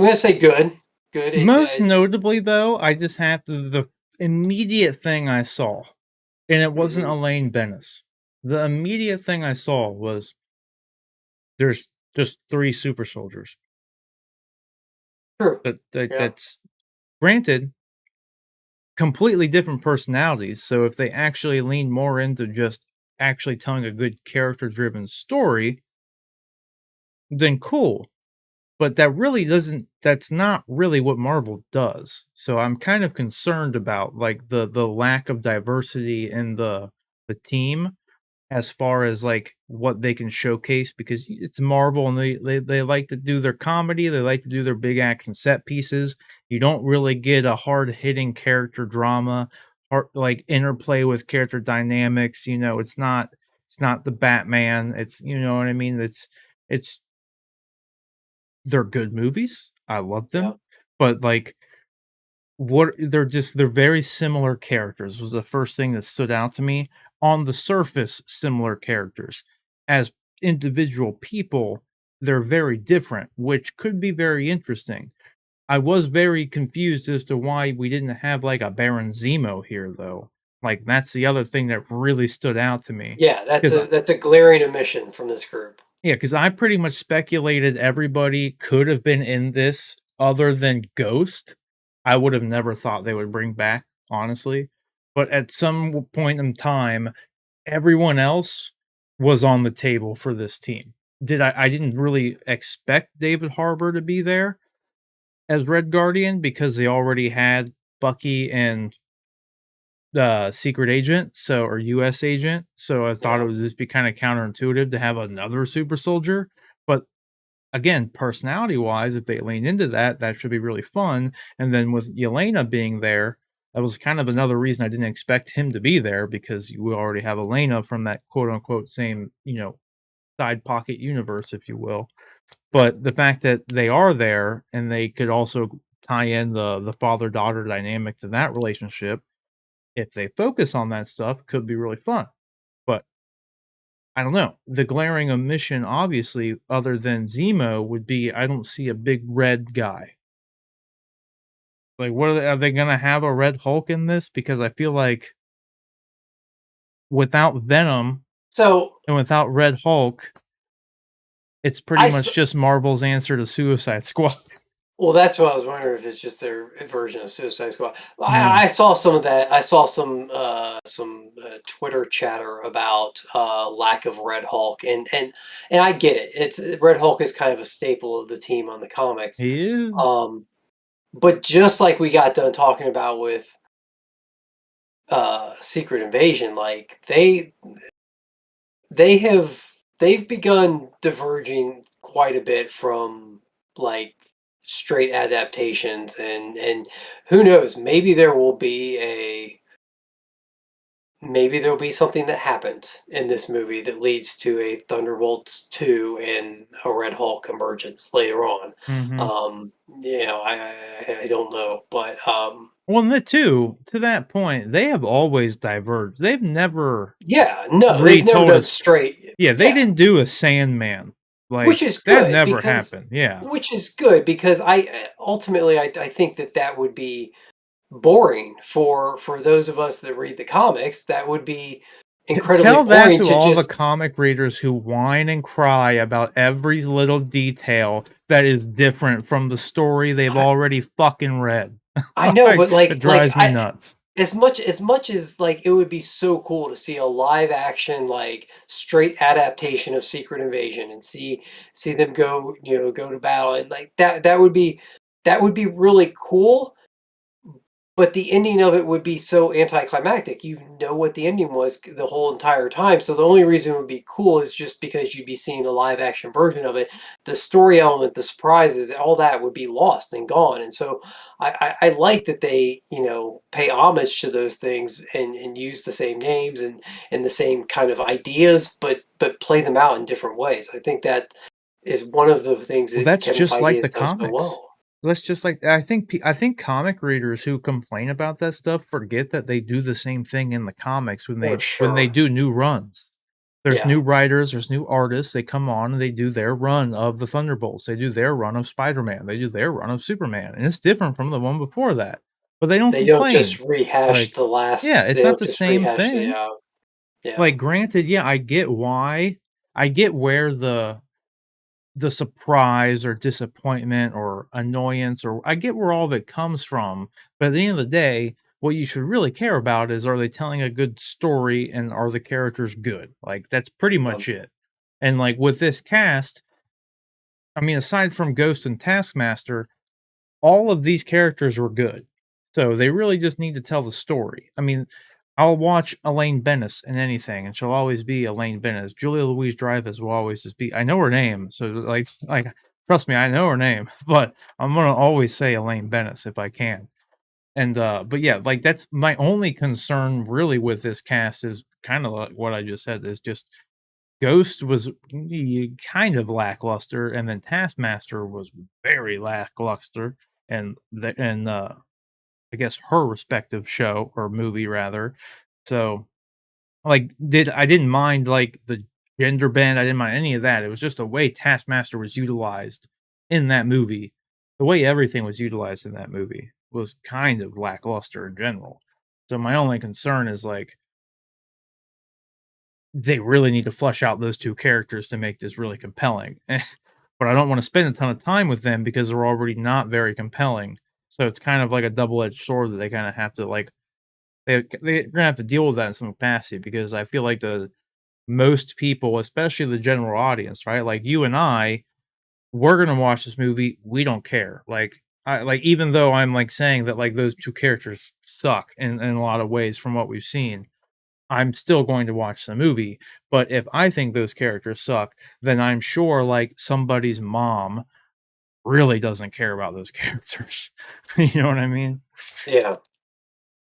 gonna say good, good. Most notably, though, I just have the immediate thing I saw, and it wasn't Mhm. Elaine Bennis. The immediate thing I saw was there's just 3 super soldiers. True. Yeah. That's granted completely different personalities, so if they actually lean more into just actually telling a good character-driven story, then cool. But that's not really what Marvel does. So I'm kind of concerned about, like, the lack of diversity in the team as far as, like, what they can showcase because it's Marvel and they like to do their comedy, they like to do their big action set pieces. You don't really get a hard-hitting character drama or, like, interplay with character dynamics, it's not the Batman, you know what I mean? It's they're good movies, I love Yeah. them, but, like, they're very similar characters was the first thing that stood out to me. On the surface, similar characters. As individual people, they're very different, which could be very interesting. I was very confused as to why we didn't have, like, a Baron Zemo here, though. Like, that's the other thing that really stood out to me Yeah. That's 'cause a glaring omission from this group. yeah, because I pretty much speculated everybody could have been in this other than Ghost. I would have never thought they would bring back, honestly. But at some point in time, everyone else was on the table for this team. I didn't really expect David Harbour to be there as Red Guardian because they already had Bucky and Secret Agent, or US Agent, so I thought it Yeah. would just be kinda counterintuitive to have another super soldier, but again, personality wise, if they lean into that, that should be really fun. And then with Yelena being there, that was kind of another reason I didn't expect him to be there because you already have Elena from that quote unquote same, side pocket universe, if you will. But the fact that they are there and they could also tie in the father daughter dynamic to that relationship, if they focus on that stuff, could be really fun. But I don't know. The glaring omission, obviously, other than Zemo, would be I don't see a big red guy. Like, what are they gonna have a Red Hulk in this? Because I feel like without Venom So and without Red Hulk, it's pretty I s- much just Marvel's answer to Suicide Squad. Well, that's what I was wondering if it's just their version of Suicide Squad. Yeah, I saw some of that. I saw some Twitter chatter about lack of Red Hulk, and I get it. It's Red Hulk is kind of a staple of the team on the comics. he is. Um, but just like we got done talking about with Secret Invasion, like they have they've begun diverging quite a bit from like straight adaptations, and who knows, maybe there'll be something that happens in this movie that leads to a Thunderbolts 2 and a Red Hulk emergence later on. Mhm. You know, I don't know, but Well, and the 2, to that point, they have always diverged. They've never yeah, no, they've never retold done us. straight. Yeah, they Yeah, didn't do a Sandman. which Like, is that good never because happened. Yeah. ultimately I think that would be boring for those of us that read the comics. That would be incredibly Tell that boring to to all the just comic readers who whine and cry about every little detail that is different from the story they've I, already fucking read. I know, Like, but it drives me nuts. as much as like it would be so cool to see a live action like straight adaptation of Secret Invasion and see them go to battle, and like that would be really cool. But the ending of it would be so anticlimactic. You know what the ending was the whole entire time, so the only reason it would be cool is just because you'd be seeing a live action version of it. The story element, the surprises, all that would be lost and gone, and so I like that they, pay homage to those things and use the same names and the same kind of ideas, but play them out in different ways. I think that is one of the things Well, that that's Kevin just like Feige the has done so comics. well. That's just like I think comic readers who complain about that stuff forget that they do the same thing in the comics For when they sure. do new runs. There's Yeah. new writers, there's new artists, they come on and they do their run of the Thunderbolts, they do their run of Spider-Man, they do their run of Superman, and it's different from the one before that. But they don't They don't just complain. rehash Like, the yeah, last it's they not don't the just same rehash the thing. yeah. Like, granted, yeah, I get where the surprise or disappointment or annoyance, or I get where all of it comes from, but at the end of the day, what you should really care about is, are they telling a good story and are the characters good? Like, that's pretty Um, much it. And, like, with this cast, I mean, aside from Ghost and Taskmaster, all of these characters were good. So they really just need to tell the story. I mean, I'll watch Elaine Bennis in anything, and she'll always be Elaine Bennis. Julia Louise Dreyfus will always just be. I know her name, so like trust me, I know her name, but I'm gonna always say Elaine Bennis if I can. And but yeah, like that's my only concern really with this cast is kind of like what I just said is just Ghost was kind of lackluster, and then Taskmaster was very lackluster, and I guess her respective show or movie rather. So like I didn't mind like the gender bend, I didn't mind any of that. It was just the way Taskmaster was utilized in that movie. The way everything was utilized in that movie was kind of lackluster in general. So my only concern is like they really need to flesh out those 2 characters to make this really compelling. But I don't wanna spend a ton of time with them because they're already not very compelling. So it's kind of like a double-edged sword that they kinda have to, like they're gonna have to deal with that in some capacity because I feel like the most people, especially the general audience, right? Like you and I, we're gonna watch this movie, we don't care. Like even though I'm, like, saying that, like, those 2 characters suck in a lot of ways from what we've seen, I'm still going to watch the movie, but if I think those characters suck, then I'm sure, like, somebody's mom really doesn't care about those characters. You know what I mean? yeah.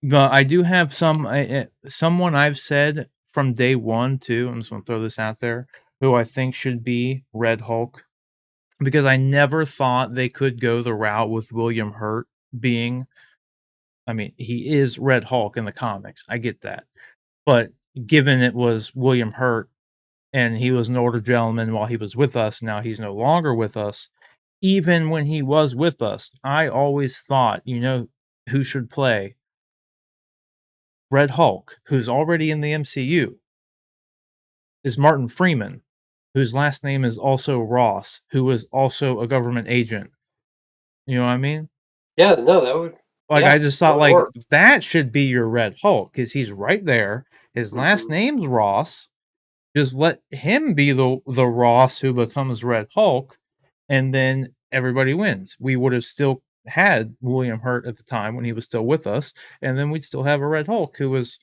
But I do have someone I've said from day 1 too, I'm just gonna throw this out there, who I think should be Red Hulk, because I never thought they could go the route with William Hurt being. I mean, he is Red Hulk in the comics, I get that, but given it was William Hurt and he was an older gentleman while he was with us. Now he's no longer with us. Even when he was with us, I always thought, who should play Red Hulk, who's already in the MCU, is Martin Freeman, whose last name is also Ross, who was also a government agent. You know what I mean? Yeah, no, that would Like, I yeah, just that thought, would like, work. that should be your Red Hulk because he's right there. His last Mhm. name's Ross. Just let him be the Ross who becomes Red Hulk, and then everybody wins. We would have still had William Hurt at the time when he was still with us, and then we'd still have a Red Hulk who was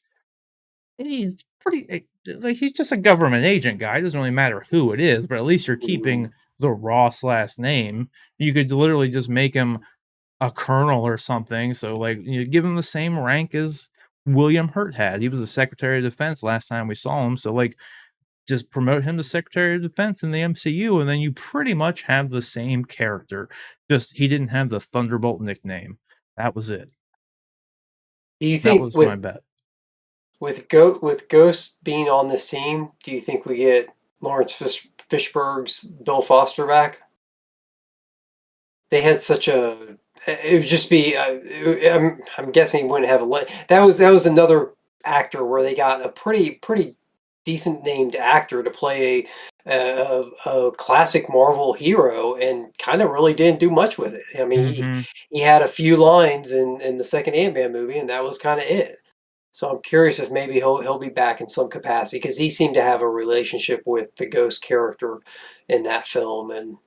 he's pretty like he's just a government agent guy. It doesn't really matter who it is, but at least you're keeping Mhm. the Ross last name. You could literally just make him a colonel or something. So, like, you give him the same rank as William Hurt had. He was the Secretary of Defense last time we saw him. So, like, just promote him to Secretary of Defense in the MCU, and then you pretty much have the same character. Just he didn't have the Thunderbolt nickname. That was it. Do you That think was my bet. with Ghost being on this team, do you think we get Lawrence Fishburne's Bill Foster back? They had such a it would just be, I'm guessing he wouldn't have that was another actor where they got a pretty decent named actor to play a classic Marvel hero and kinda really didn't do much with it. I mean, Mhm. he had a few lines in the second Ant-Man movie, and that was kinda it. So I'm curious if maybe he'll be back in some capacity because he seemed to have a relationship with the Ghost character in that film, and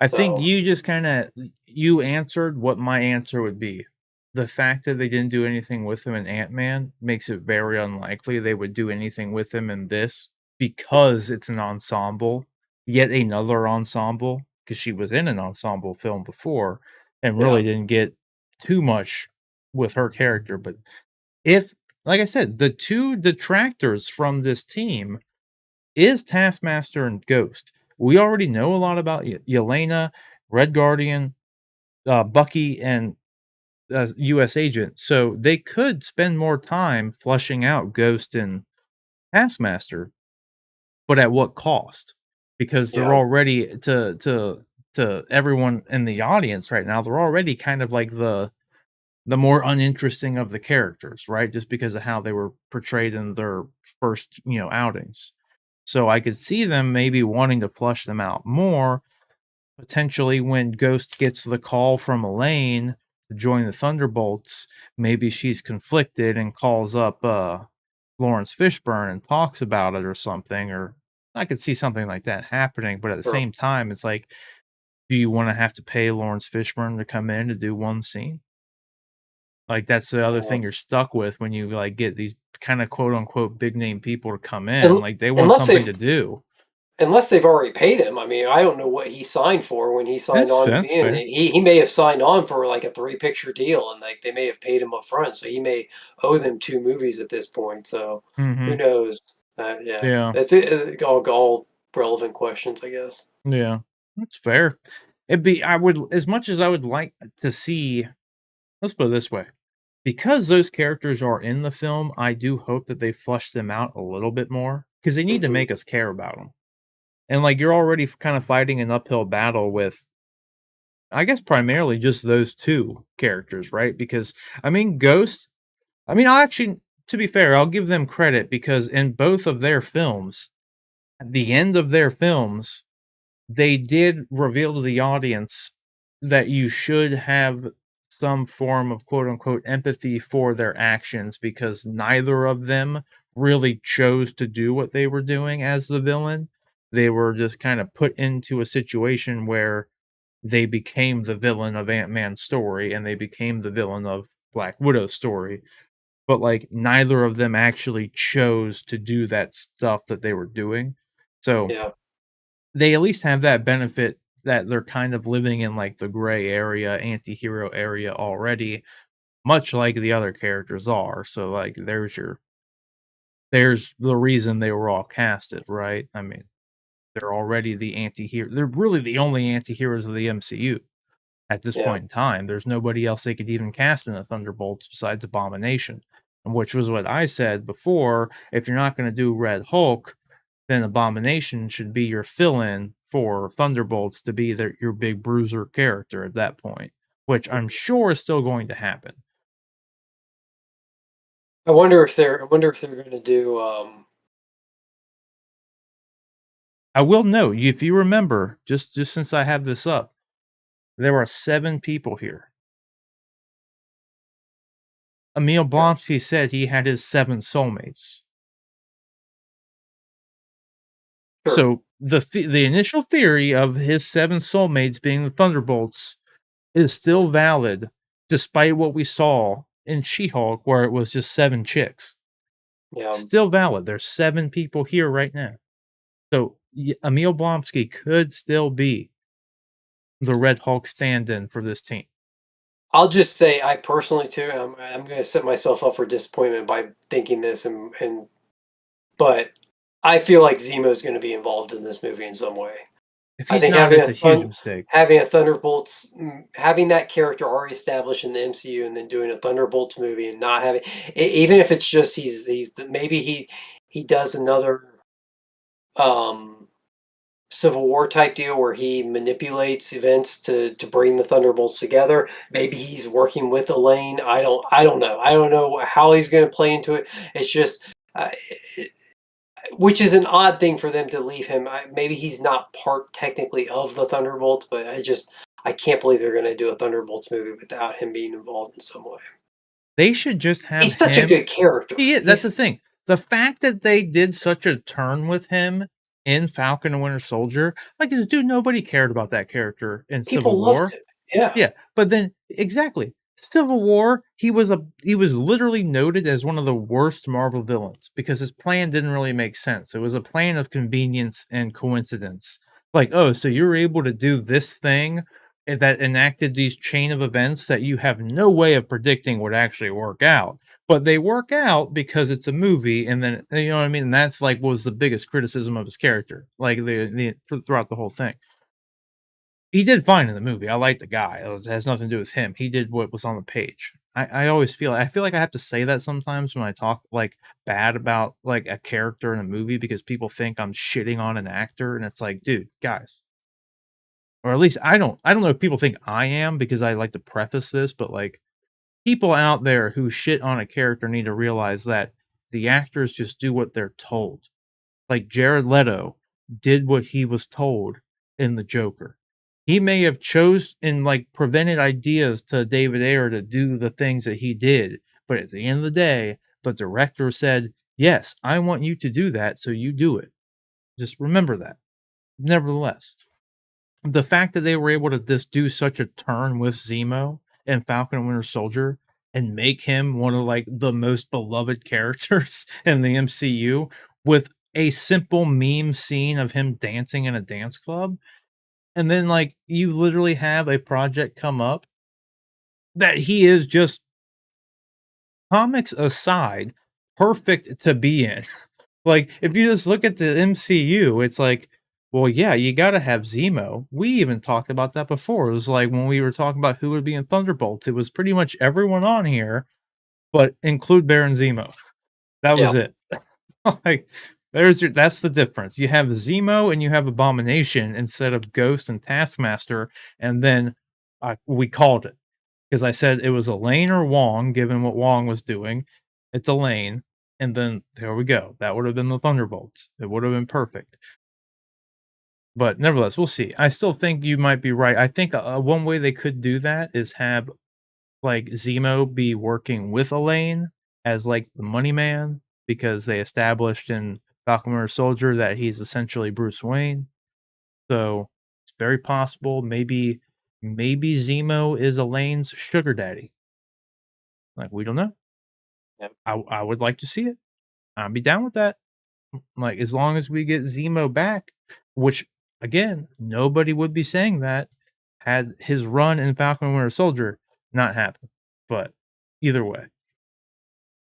I think so you just kinda you answered what my answer would be. The fact that they didn't do anything with him in Ant-Man makes it very unlikely they would do anything with him in this because it's an ensemble, yet another ensemble. Because she was in an ensemble film before and yeah, really didn't get too much with her character, but if like I said, the 2 detractors from this team is Taskmaster and Ghost. We already know a lot about Yelena, Red Guardian, Bucky, and U.S. Agent, so they could spend more time flushing out Ghost and Taskmaster, but at what cost? Because they're yeah, already to everyone in the audience right now, they're already kind of like the more uninteresting of the characters, right? Just because of how they were portrayed in their first, outings. So I could see them maybe wanting to flush them out more, potentially when Ghost gets the call from Elaine to join the Thunderbolts, maybe she's conflicted and calls up Lawrence Fishburne and talks about it or something, or I could see something like that happening, but at the sure. same time, it's like, do you want to have to pay Lawrence Fishburne to come in to do one scene? Like, that's the other Uh, thing you're stuck with when you, like, get these kinda quote unquote "big name people" to come in, un like, they want unless something they've to do. unless they've already paid him. I mean, I don't know what he signed for when he signed on to be That's in fair. it. He may have signed on for, like, a 3-picture deal, and, like, they may have paid him upfront, so he may owe them 2 movies at this point, so who Mhm. knows? Yeah, Yeah. that's it, all relevant questions, I guess. Yeah. That's fair. It'd be I would as much as I would like to see let's put it this way, because those characters are in the film, I do hope that they flush them out a little bit more because they need to Mhm, make us care about them. And, like, you're already kind of fighting an uphill battle with, I guess, primarily just those 2 characters, right? Because, I mean, Ghost I'll actually to be fair, I'll give them credit because in both of their films, at the end of their films, they did reveal to the audience that you should have some form of quote unquote empathy for their actions because neither of them really chose to do what they were doing as the villain. They were just kind of put into a situation where they became the villain of Ant-Man's story and they became the villain of Black Widow's story, but, like, neither of them actually chose to do that stuff that they were doing. So, yeah, they at least have that benefit that they're kind of living in, like, the gray area, anti-hero area already, much like the other characters are. So, like, there's the reason they were all casted, right? I mean, they're already the anti-hero they're really the only anti-heroes of the MCU. At this yeah. point in time, there's nobody else they could even cast in the Thunderbolts besides Abomination, and which was what I said before, if you're not gonna do Red Hulk, then Abomination should be your fill-in for Thunderbolts to be your big bruiser character at that point, which I'm sure is still going to happen. I wonder if they're gonna do, I will note, if you remember, just since I have this up, there are 7 people here. Emil yeah, Blonsky said he had his 7 soulmates. sure, So the initial theory of his 7 soulmates being the Thunderbolts is still valid despite what we saw in She-Hulk where it was just 7 chicks. yeah. Still valid. There's 7 people here right now. So Emil Blonsky could still be the Red Hulk stand-in for this team. I'll just say I personally too, and I'm gonna set myself up for disappointment by thinking this and but I feel like Zemo's gonna be involved in this movie in some way. If I he's think not, it's a huge mistake. having a Thunderbolts having that character already established in the MCU and then doing a Thunderbolts movie and not having even if it's just maybe he does another um Civil War type deal where he manipulates events to bring the Thunderbolts together. Maybe he's working with Elaine. I don't know. I don't know how he's going to play into it. It's just uh, which is an odd thing for them to leave him. Maybe he's not part technically of the Thunderbolts, but I can't believe they're going to do a Thunderbolts movie without him being involved in some way. They should just have He's such a him. good character. That's the He's thing. The fact that they did such a turn with him in Falcon and Winter Soldier, like, dude, nobody cared about that character in Civil people loved War. it. Yeah. Yeah, but then exactly. Civil War, he was literally noted as one of the worst Marvel villains because his plan didn't really make sense. It was a plan of convenience and coincidence. Like, oh, so you're able to do this thing that enacted these chain of events that you have no way of predicting would actually work out. But they work out because it's a movie, and then you know what I mean. And that's like was the biggest criticism of his character, like throughout the whole thing. He did fine in the movie. I like the guy. It has nothing to do with him. He did what was on the page. I always I feel like I have to say that sometimes when I talk like bad about like a character in a movie because people think I'm shitting on an actor and it's like, dude, guys. Or at least I don't know if people think I am because I like to preface this, but like people out there who shit on a character need to realize that the actors just do what they're told. Like Jared Leto did what he was told in The Joker. He may have chose and like prevented ideas to David Ayer to do the things that he did, but at the end of the day, the director said, "Yes, I want you to do that, so you do it." Just remember that. Nevertheless, the fact that they were able to just do such a turn with Zemo and Falcon and Winter Soldier and make him one of like the most beloved characters in the MCU with a simple meme scene of him dancing in a dance club. And then like you literally have a project come up that he is just comics aside perfect to be in. Like, if you just look at the MCU, it's like, well, yeah, you gotta have Zemo. We even talked about that before. It was like when we were talking about who would be in Thunderbolts, it was pretty much everyone on here, but include Baron Zemo. That was Yeah. it. Like, that's the difference. You have Zemo and you have Abomination instead of Ghost and Taskmaster, and then we called it because I said it was Elaine or Wong, given what Wong was doing. It's Elaine, and then there we go. That would have been the Thunderbolts. It would have been perfect. But nevertheless, we'll see. I still think you might be right. I think one way they could do that is have like Zemo be working with Elaine as like the money man because they established in Falcon Winter Soldier that he's essentially Bruce Wayne. So it's very possible maybe Zemo is Elaine's sugar daddy. Like we don't know. Yeah. I would like to see it. I'd be down with that. Like as long as we get Zemo back, which again, nobody would be saying that had his run in Falcon and Winter Soldier not happened. But either way,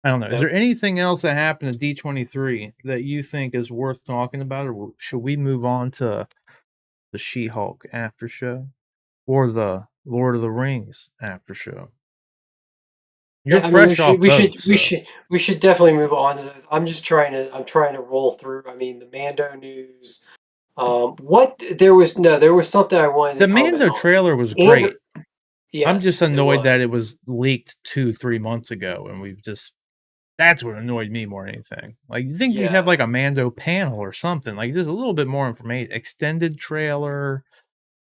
I don't know. Is Yep. there anything else that happened at D23 that you think is worth talking about, or should we move on to the She-Hulk after show or the Lord of the Rings after show? You're Yeah, I mean, fresh off both, so we should definitely move on to those. I'm trying to roll through. I mean, the Mando news. What there was something I wanted to the comment Mando on. trailer was And great. I'm just yes, it annoyed was. that it was leaked 2-3 months ago, and we've just that's what annoyed me more than anything. Like, you think you'd have, Yeah, like, a Mando panel or something, like, just a little bit more information, extended trailer, yeah.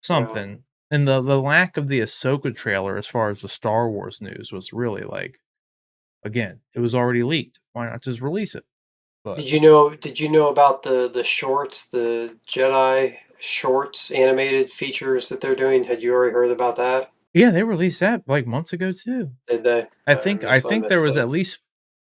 something. And the lack of the Ahsoka trailer as far as the Star Wars news was really, like again, it was already leaked. Why not just release it? But Did you know about the shorts, the Jedi shorts animated features that they're doing? Had you already heard about that? yeah, they released that, like, months ago too. Did they? I I guess I think there missed was that. at least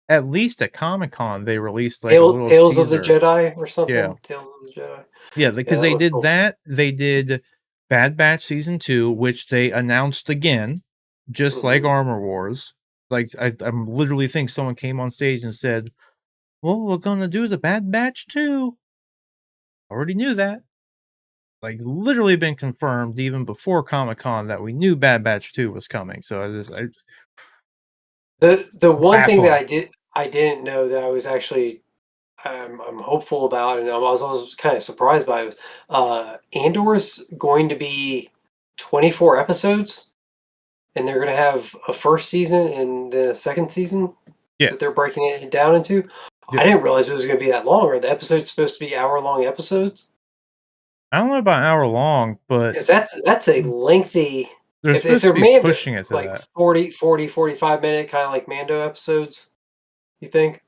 at least at Comic-Con, they released, like, a little Tales of the teaser. Jedi or Yeah. something? Tales of the Jedi. Yeah, Yeah, because that they was did cool. that, they did Bad Batch Season 2, which they announced again, just like Mhm. Armor Wars. Like, I'm literally think someone came on stage and said, "Well, we're gonna do the Bad Batch 2." Already knew that. Like, literally been confirmed even before Comic-Con that we knew Bad Batch 2 was coming, so I The one thing that baffling. I didn't know that I was actually I'm hopeful about, and I was also kind of surprised by it. Andor's going to be 24 episodes, and they're going to have a first season and then a second season Yeah, that they're breaking it down into. yeah. I didn't realize it was going to be that long. Are the episodes supposed to be hour-long episodes? I don't know about hour long, but Because that's a lengthy. they're If supposed to they're be Mando, pushing it to like that. 45 minute, kind of like Mando episodes, you think?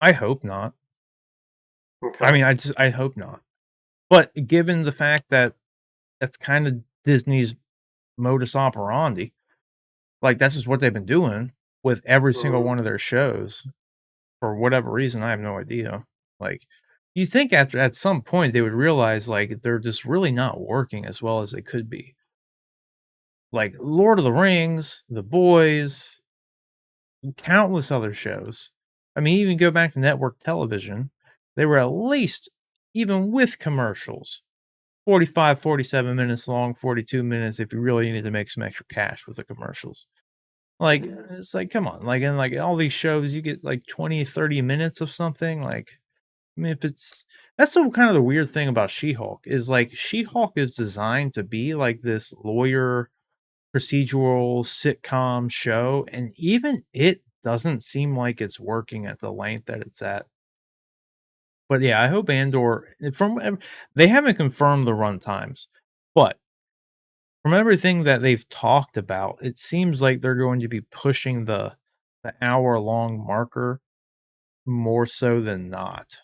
I hope not. I Okay. mean, I hope not. But given the fact that that's kinda Disney's modus operandi, like, this is what they've been doing with every single Mm. one of their shows for whatever reason, I have no idea. Like, you think after at some point they would realize, like, they're just really not working as well as they could be. Like, Lord of the Rings, The Boys, countless other shows. I mean, even go back to network television, they were at least, even with commercials, 45, 47 minutes long, 42 minutes if you really needed to make some extra cash with the commercials. Like, it's like, come on, like, in, like, all these shows, you get, like, 20, 30 minutes of something, like, I mean, if it's that's the kind of the weird thing about She-Hulk is, like, She-Hulk is designed to be, like, this lawyer, procedural, sitcom show, and even it doesn't seem like it's working at the length that it's at. But, yeah, I hope Andor from ev they haven't confirmed the run times, but from everything that they've talked about, it seems like they're going to be pushing the hour-long marker more so than not,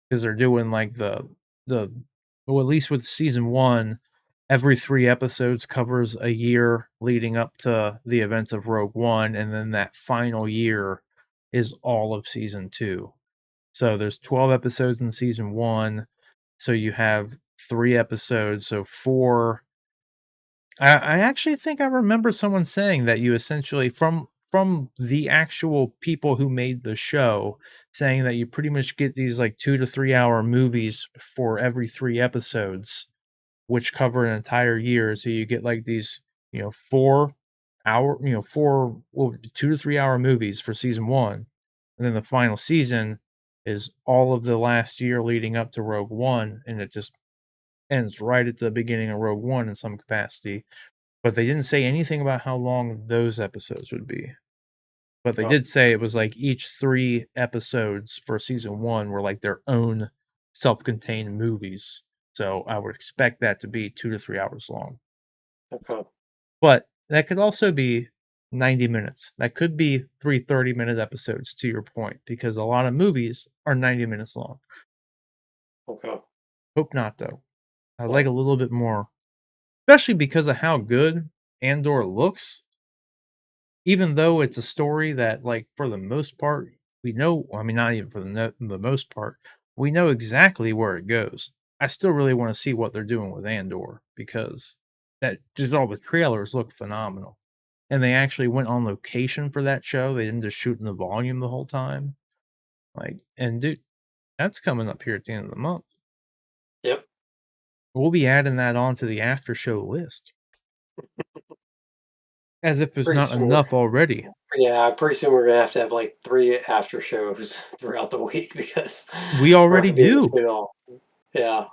because 'cause they're doing, like, the well, at least with season 1, every 3 episodes covers a year leading up to the events of Rogue One, and then that final year is all of season 2. So, there's 12 episodes in season 1, so you have 3 episodes, so 4. I actually think I remember someone saying that you essentially from the actual people who made the show, saying that you pretty much get these, like, 2 to 3 hour movies for every 3 episodes, which cover an entire year, so you get, like, these, 4 hour 4 well, 2 to 3 hour movies for season 1, and then the final season is all of the last year leading up to Rogue One, and it just ends right at the beginning of Rogue One in some capacity. But they didn't say anything about how long those episodes would be. But they Oh, did say it was, like, each 3 episodes for season 1 were, like, their own self-contained movies. So, I would expect that to be 2 to 3 hours long. okay. But that could also be 90 minutes. That could be 3 30-minute episodes, to your point, because a lot of movies are 90 minutes long. Okay. Hope not, though. I'd Yeah. like a little bit more, especially because of how good Andor looks. Even though it's a story that, like, for the most part, we know, I mean, not even for the most part, we know exactly where it goes. I still really wanna see what they're doing with Andor because that just all the trailers look phenomenal, and they actually went on location for that show, they didn't just shoot in the volume the whole time, like, and dude, that's coming up here at the end of the month. Yep. We'll be adding that on to the after show list, as if there's Pretty not soon we're enough already. Yeah, pretty soon we're gonna have, like, 3 after shows throughout the week because We we're not already gonna be able to do. fit it all. Yeah.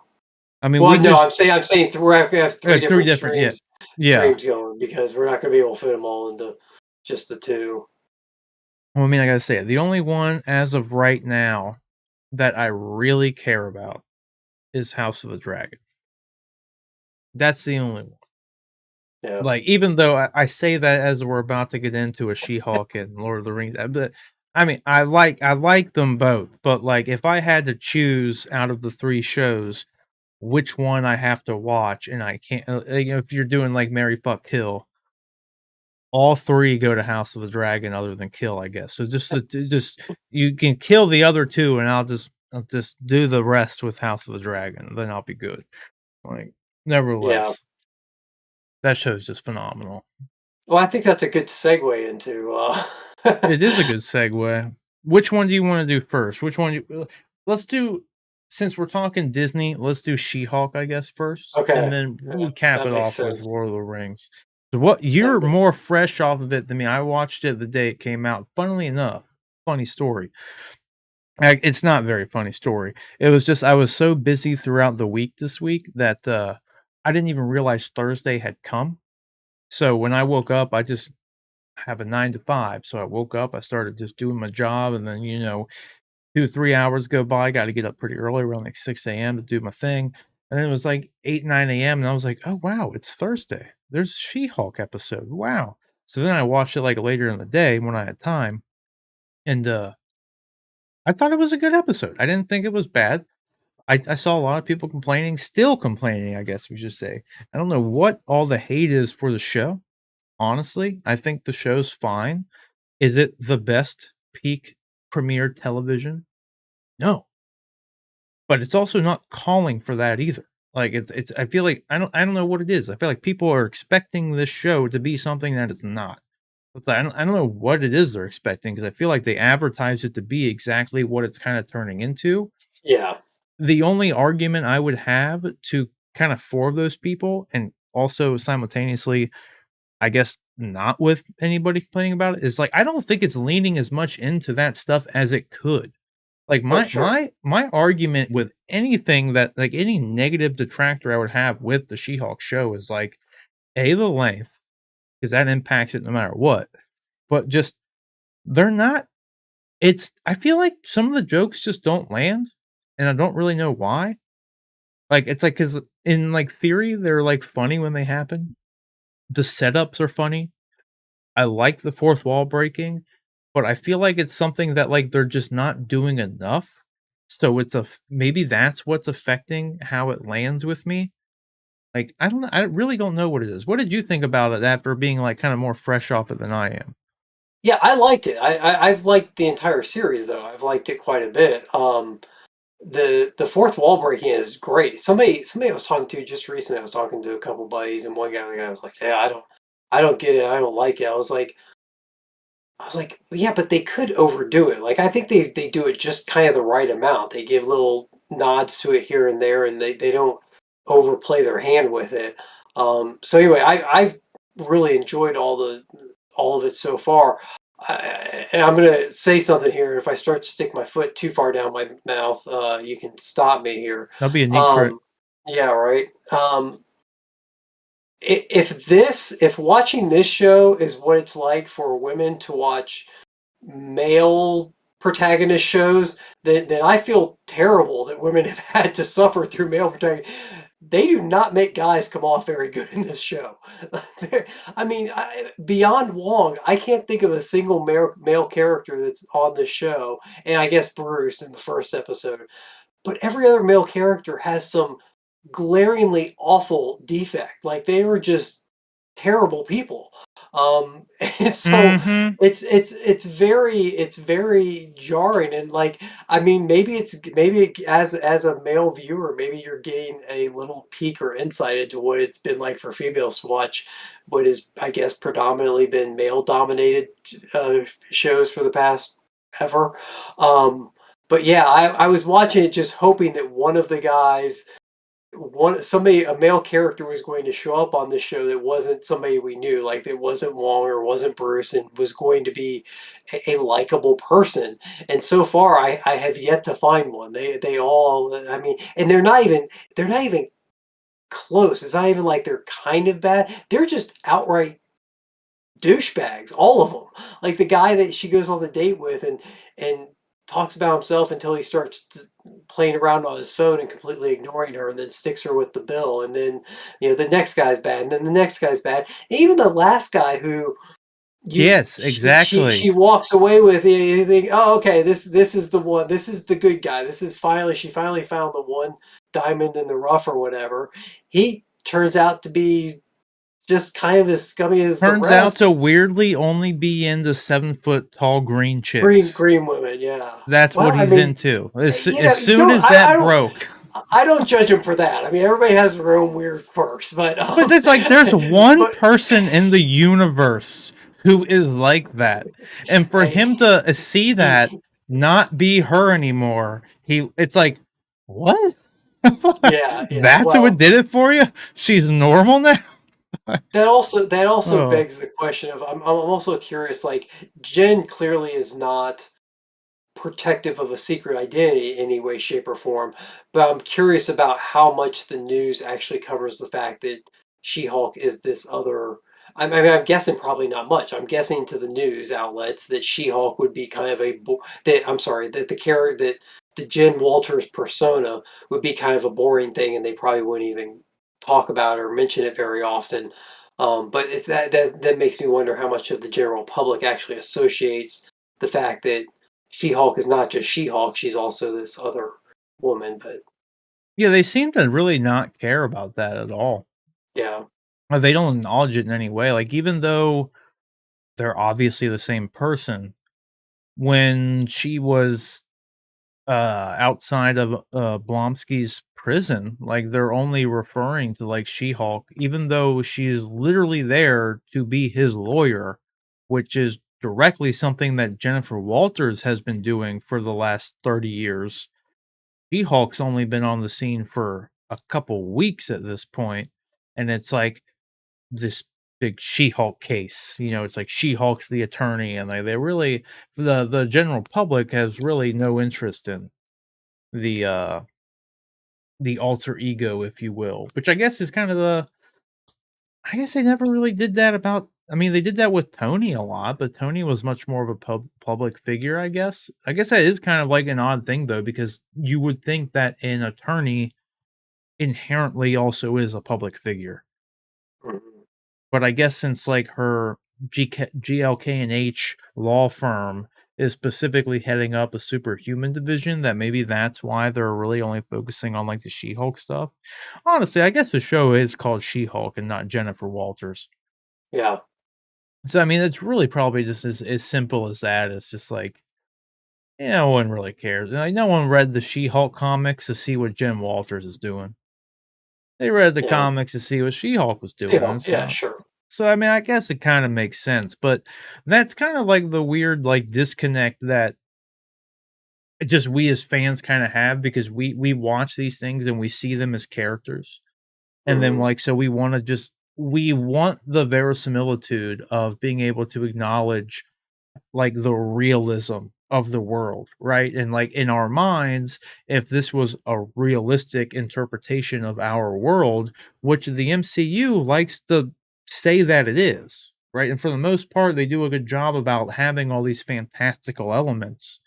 I mean, we Well, no, just I'm saying we're gonna have 3 3 different different, yeah. Yeah. streams going because we're not gonna be able to fit them all into just the 2. Well, I mean, I gotta say, the only one as of right now that I really care about is House of the Dragon. That's the only one. Yeah. Like, even though I say that as we're about to get into a She-Hulk and Lord of the Rings, but I mean, I like them both, but, like, if I had to choose out of the 3 shows which one I have to watch and I can't, if you're doing, like, Mary Fuck Kill, all 3 go to House of the Dragon other than Kill, I guess. So just you can kill the other 2, and I'll just do the rest with House of the Dragon, then I'll be good. Like, Yeah. nevertheless, that show's just phenomenal. Well, I think that's a good segue into, It is a good segue. Which one do you wanna do first? Which one you let's do since we're talking Disney, let's do She-Hulk, I guess, first, and Okay. then Yeah, we'll cap that it makes off with sense. Lord of the Rings. So what That you're ma more fresh off of it than me. I watched it the day it came out. Funnily enough, funny story. It's not a very funny story. It was just I was so busy throughout the week this week that, I didn't even realize Thursday had come. So when I woke up, I just have a 9 to 5. So I woke up, I started just doing my job, and then, 2, 3 hours go by, gotta get up pretty early, around, like, 6 AM to do my thing, and then it was, like, 8, 9 AM, and I was like, "Oh, wow, it's Thursday. There's a She-Hulk episode. Wow." So then I watched it, like, later in the day when I had time, and, I thought it was a good episode. I didn't think it was bad. I saw a lot of people complaining, still complaining, I guess we should say. I don't know what all the hate is for the show, honestly. I think the show's fine. Is it the best peak premiere television? No, but it's also not calling for that either. Like, it's I feel like I don't know what it is. I feel like people are expecting this show to be something that it's not. It's like, I don't know what it is they're expecting because I feel like they advertised it to be exactly what it's kinda turning into. Yeah. The only argument I would have to kind of for those people and also simultaneously, I guess, not with anybody complaining about it is, like, I don't think it's leaning as much into that stuff as it could. Like, Oh, my sure. my my argument with anything that like, any negative detractor I would have with the She-Hulk show is, like, A, the length, because that impacts it no matter what, but just they're not I feel like some of the jokes just don't land, and I don't really know why. Like, it's like because in, like, theory, they're, like, funny when they happen. The setups are funny. I like the fourth wall breaking, but I feel like it's something that, like, they're just not doing enough. So it's a maybe that's what's affecting how it lands with me. Like, I don't know, I really don't know what it is. What did you think about it after being, like, kinda more fresh off it than I am? Yeah, I liked it. I've liked the entire series, though. I've liked it quite a bit. The fourth wall breaking is great. Somebody I was talking to just recently, I was talking to a couple buddies, and one guy the guy was like, "Yeah, I don't get it. I don't like it." I was like, "Well, yeah, but they could overdo it." Like, I think they do it just kind of the right amount. They give little nods to it here and there, and they don't overplay their hand with it. So anyway, I really enjoyed all of it so far. And I'm gonna say something here. If I start to stick my foot too far down my mouth, you can stop me here. That'll be a neat trick. Um, yeah, right. If watching this show is what it's like for women to watch male protagonist shows, then I feel terrible that women have had to suffer through male protagonists. They do not make guys come off very good in this show. I mean, beyond Wong, I can't think of a single male character that's on this show, and I guess Bruce in the first episode. But every other male character has some glaringly awful defect. Like, they were just terrible people. And so Mhm. it's very jarring, and, like, I mean, as a male viewer, maybe you're getting a little peek or insight into what it's been like for females to watch what is, I guess, predominantly been male-dominated, shows for the past ever. But yeah, I was watching it just hoping that one of the guys one somebody a male character was going to show up on this show that wasn't somebody we knew, like that wasn't Wong or wasn't Bruce, and was going to be a likable person. And so far, I have yet to find one. They all, I mean, and they're not even close. It's not even like they're kind of bad. They're just outright douchebags, all of them. Like the guy that she goes on the date with and talks about himself until he starts playing around on his phone and completely ignoring her, and then sticks her with the bill. And then, the next guy's bad, and then the next guy's bad. And even the last guy who Yes, exactly. she walks away with, you think, oh, okay, this is the one, this is the good guy. She finally found the one diamond in the rough or whatever. He turns out to be just kind of as scummy as the Turns out rest. to weirdly only be into 7-foot tall green Green chicks. green women, yeah. That's what Well, I he's mean, into. you As know, you soon don't. as that broke. I don't judge him for that. I mean, everybody has their own weird quirks, but But it's like there's one but person in the universe who is like that. And for I, him to see that he not be her anymore, it's like, what? yeah, yeah. That's what Well, did it for you? She's normal now? that also Oh. begs the question of I'm also curious. Like Jen clearly is not protective of a secret identity in any way, shape, or form. But I'm curious about how much the news actually covers the fact that She-Hulk is this other. I mean, I'm guessing probably not much. I'm guessing to the news outlets that She-Hulk would be kind of that I'm sorry that the character that the Jen Walters persona would be kind of a boring thing, and they probably wouldn't even talk about it or mention it very often. But it's that makes me wonder how much of the general public actually associates the fact that She-Hulk is not just She-Hulk, she's also this other woman, but Yeah, they seem to really not care about that at all. yeah. They don't acknowledge it in any way. Like, even though they're obviously the same person, when she was outside of Blonsky's prison, like they're only referring to like She-Hulk, even though she's literally there to be his lawyer, which is directly something that Jennifer Walters has been doing for the last 30 years. She-Hulk's only been on the scene for a couple weeks at this point, and it's like this big She-Hulk case. You know, it's like She-Hulk's the attorney, and they really the general public has really no interest in the uh the alter ego, if you will, which I guess is kind of I guess they never really did that about. I mean, they did that with Tony a lot, but Tony was much more of a public figure, I guess. I guess that is kind of like an odd thing though, because you would think that an attorney inherently also is a public figure. Mhm. But I guess since like her GLK and H law firm is specifically heading up a superhuman division, that maybe that's why they're really only focusing on like the She-Hulk stuff. Honestly, I guess the show is called She-Hulk and not Jennifer Walters. Yeah, So I mean, it's really probably just as simple as that. It's just like, yeah, no one really cares. Like, no one read the She-Hulk comics to see what Jen Walters is doing. They read the yeah. comics to see what She-Hulk was doing, She-Hulk, and yeah, so sure. I mean, I guess it kinda makes sense, but that's kinda like the weird, like, disconnect that just we as fans kinda have because we watch these things and we see them as characters, and then, Mhm. like, so we want the verisimilitude of being able to acknowledge like the realism of the world, right? And like in our minds, if this was a realistic interpretation of our world, which the MCU likes to say that it is, right? And for the most part, they do a good job about having all these fantastical elements,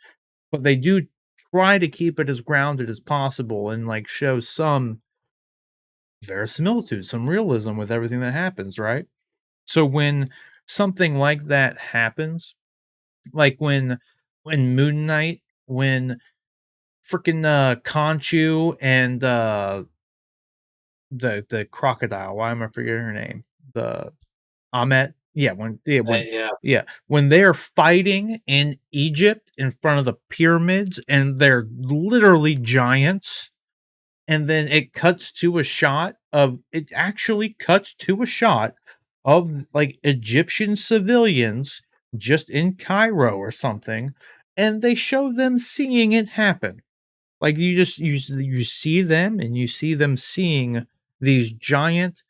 but they do try to keep it as grounded as possible and like show some verisimilitude, some realism with everything that happens, right? So when something like that happens, like when Moon Knight, when freaking, Khonshu and, the crocodile, why am I forgetting her name? The Amet? Yeah, when they're fighting in Egypt in front of the pyramids, and they're literally giants, and then it actually cuts to a shot of like Egyptian civilians just in Cairo or something, and they show them seeing it happen. Like you see them and you see them seeing these giant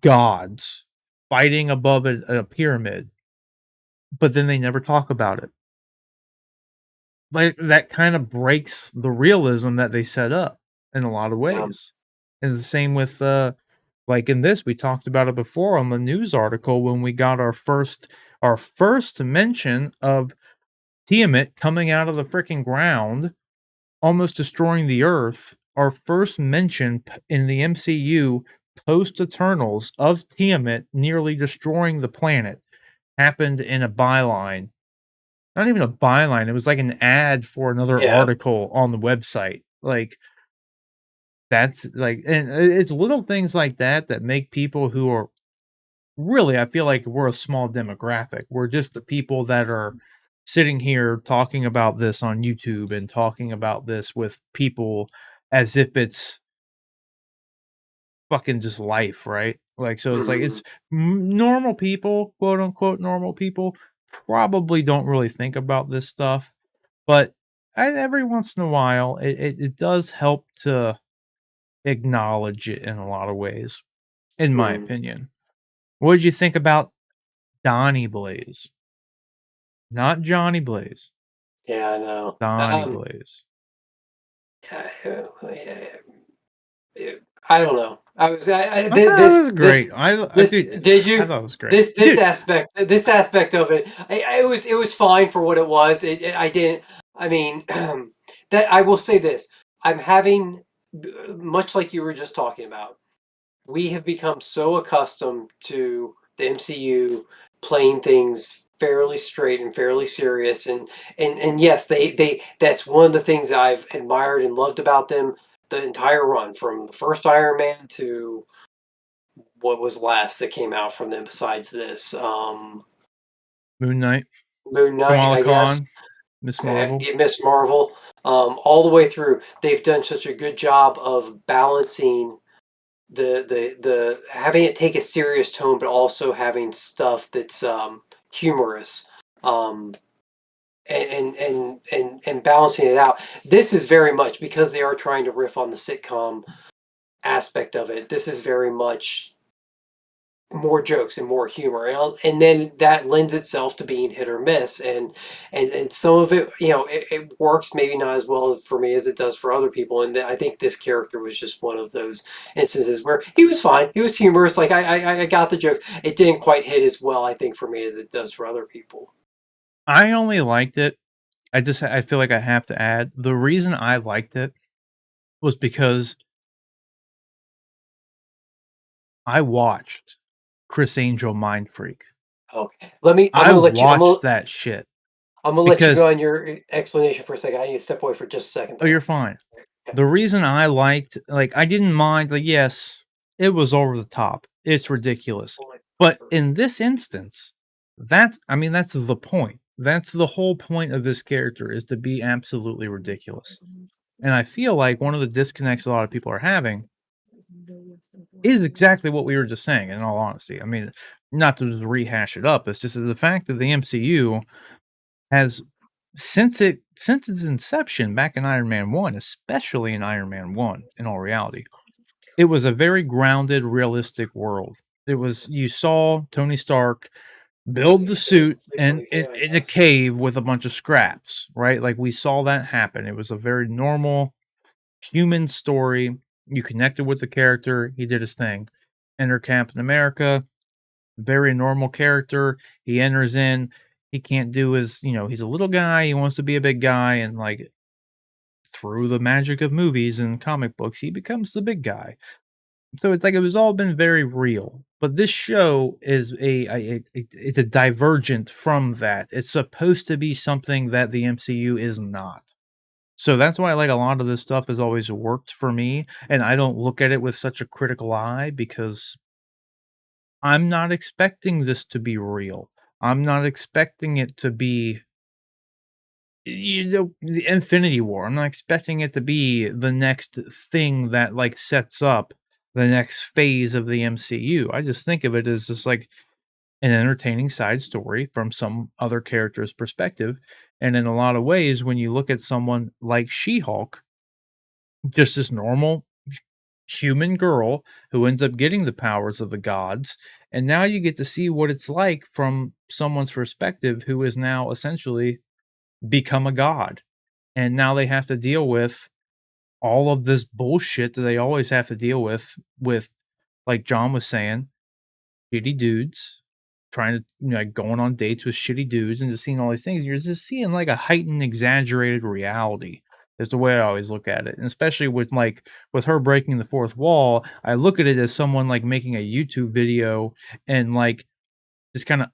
gods fighting above a pyramid, but then they never talk about it. Like, that kinda breaks the realism that they set up in a lot of yeah, ways. And the same with, like in this, we talked about it before on the news article when we got our first mention of Tiamat coming out of the freaking ground, almost destroying the Earth. Our first mention in the MCU post Eternals of Tiamat nearly destroying the planet happened in a byline, not even a byline, it was like an ad for another yeah. article on the website. Like, that's like and it's little things like that that make people who are really, I feel like we're a small demographic. We're just the people that are sitting here talking about this on YouTube and talking about this with people as if it's fucking just life, right? Like, so it's like Mhm. it's normal people, quote unquote, normal people probably don't really think about this stuff, but every once in a while, it does help to acknowledge it in a lot of ways, in my Mhm. opinion. What did you think about Donnie Blaze? Not Johnny Blaze, Yeah, I know. Donnie Blaze. Yeah, yeah, yeah, I don't know. I thought it was great. I this did. did I you thought it was great, dude. this aspect of it, it was fine for what it was. I didn't. I mean, that I will say this. I'm having much like you were just talking about. We have become so accustomed to the MCU playing things fairly straight and fairly serious, and yes, they that's one of the things I've admired and loved about them the entire run, from the first Iron Man to what was last that came out from them besides this, Moon Knight, Moon Knight, Kamala I guess, Khan, Miss Marvel. yeah, Miss Marvel, all the way through. They've done such a good job of balancing the having it take a serious tone, but also having stuff that's humorous, um, and balancing it out. This is very much because they are trying to riff on the sitcom aspect of it. This is very much more jokes and more humor, and then that lends itself to being hit or miss, and some of it, it works maybe not as well for me as it does for other people, and I think this character was just one of those instances where he was fine, he was humorous, like I got the joke. It didn't quite hit as well, I think, for me as it does for other people. I only liked it. I feel like I have to add the reason I liked it was because I watched Chris Angel Mind Freak. Okay, let me I'm I gonna let you watched that shit I'm gonna let you because go on your explanation for a second. I need to step away for just a second oh, though. you're fine. Okay. The reason I liked like, I didn't mind, like, yes, it was over the top. It's ridiculous. But in this instance, that's the point. That's the whole point of this character is to be absolutely ridiculous. And I feel like one of the disconnects a lot of people are having is exactly what we were just saying, in all honesty. I mean, not to just rehash it up, it's just the fact that the MCU has since its inception back in Iron Man 1, especially in Iron Man 1, in all reality, it was a very grounded, realistic world. It was you saw Tony Stark build the suit and in a cave with a bunch of scraps, right? Like, we saw that happen. It was a very normal human story. You connected with the character, he did his thing. Enter Captain America, very normal character. He enters in, he can't do his, he's a little guy, he wants to be a big guy, and like through the magic of movies and comic books, he becomes the big guy. So it's like it was all been very real. But this show is it's a divergent from that. It's supposed to be something that the MCU is not. So that's why like a lot of this stuff has always worked for me, and I don't look at it with such a critical eye because I'm not expecting this to be real. I'm not expecting it to be the Infinity War. I'm not expecting it to be the next thing that like sets up the next phase of the MCU. I just think of it as just like an entertaining side story from some other character's perspective. And in a lot of ways, when you look at someone like She-Hulk, just this normal human girl who ends up getting the powers of the gods, and now you get to see what it's like from someone's perspective who is now essentially become a god. And now they have to deal with all of this bullshit that they always have to deal with like John was saying, shitty dudes trying to like going on dates with shitty dudes and just seeing all these things. You're just seeing like a heightened, exaggerated reality. Is the way I always look at it, and especially with her breaking the fourth wall, I look at it as someone like making a YouTube video and like just kind of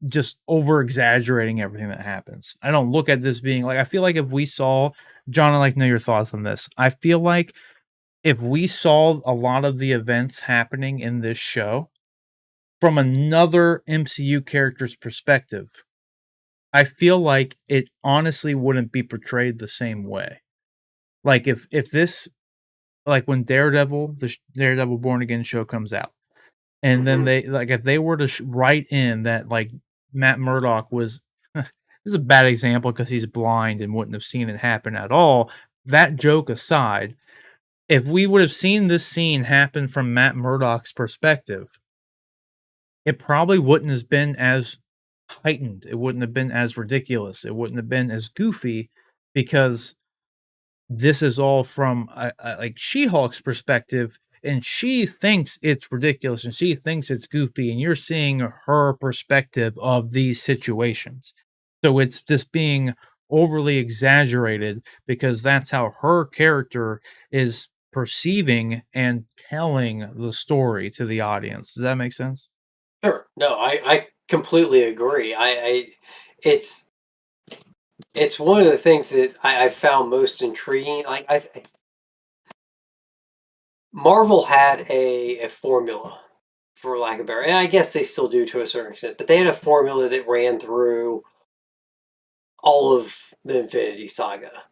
just over exaggerating everything that happens. I don't look at this being like I feel like if we saw John, I like know your thoughts on this. I feel like if we saw a lot of the events happening in this show, from another MCU character's perspective, I feel like it honestly wouldn't be portrayed the same way. Like if this like when Daredevil, Daredevil Born Again show comes out, and then Mhm. they like if they were to write in that like Matt Murdock was this is a bad example because he's blind and wouldn't have seen it happen at all. That joke aside, if we would have seen this scene happen from Matt Murdock's perspective, it probably wouldn't have been as heightened. It wouldn't have been as ridiculous. It wouldn't have been as goofy because this is all from like She-Hulk's perspective, and she thinks it's ridiculous and she thinks it's goofy, and you're seeing her perspective of these situations. So it's just being overly exaggerated because that's how her character is perceiving and telling the story to the audience. Does that make sense? Sure. No, I completely agree. It's it's one of the things that I found most intriguing. Marvel had a formula, for lack of better, and I guess they still do to a certain extent, but they had a formula that ran through all of the Infinity Saga.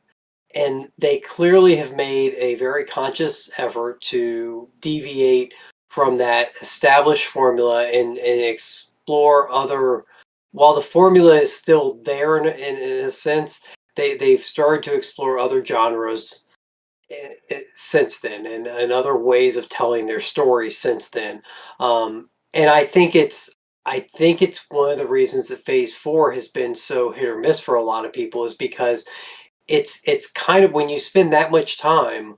And they clearly have made a very conscious effort to deviate from that established formula and explore other. While the formula is still there in a sense, they've started to explore other genres since then, and other ways of telling their stories since then. And I think it's one of the reasons that Phase Four has been so hit or miss for a lot of people is because it's kind of when you spend that much time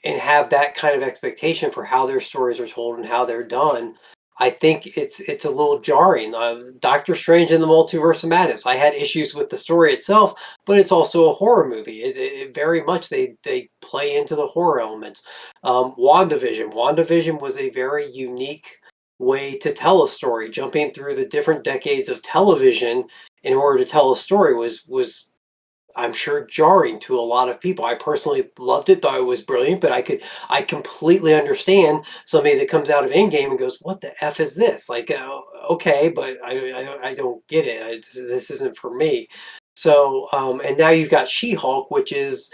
and have that kind of expectation for how their stories are told and how they're done, I think it's a little jarring. Doctor Strange and the Multiverse of Madness. I had issues with the story itself, but it's also a horror movie. It very much they play into the horror elements. WandaVision. WandaVision was a very unique way to tell a story. Jumping through the different decades of television in order to tell a story was I'm sure jarring to a lot of people. I personally loved it, thought it was brilliant, but I completely understand somebody that comes out of Endgame and goes, "What the f is this?" Like, okay, but I don't get it. This isn't for me. So, and now you've got She-Hulk, which is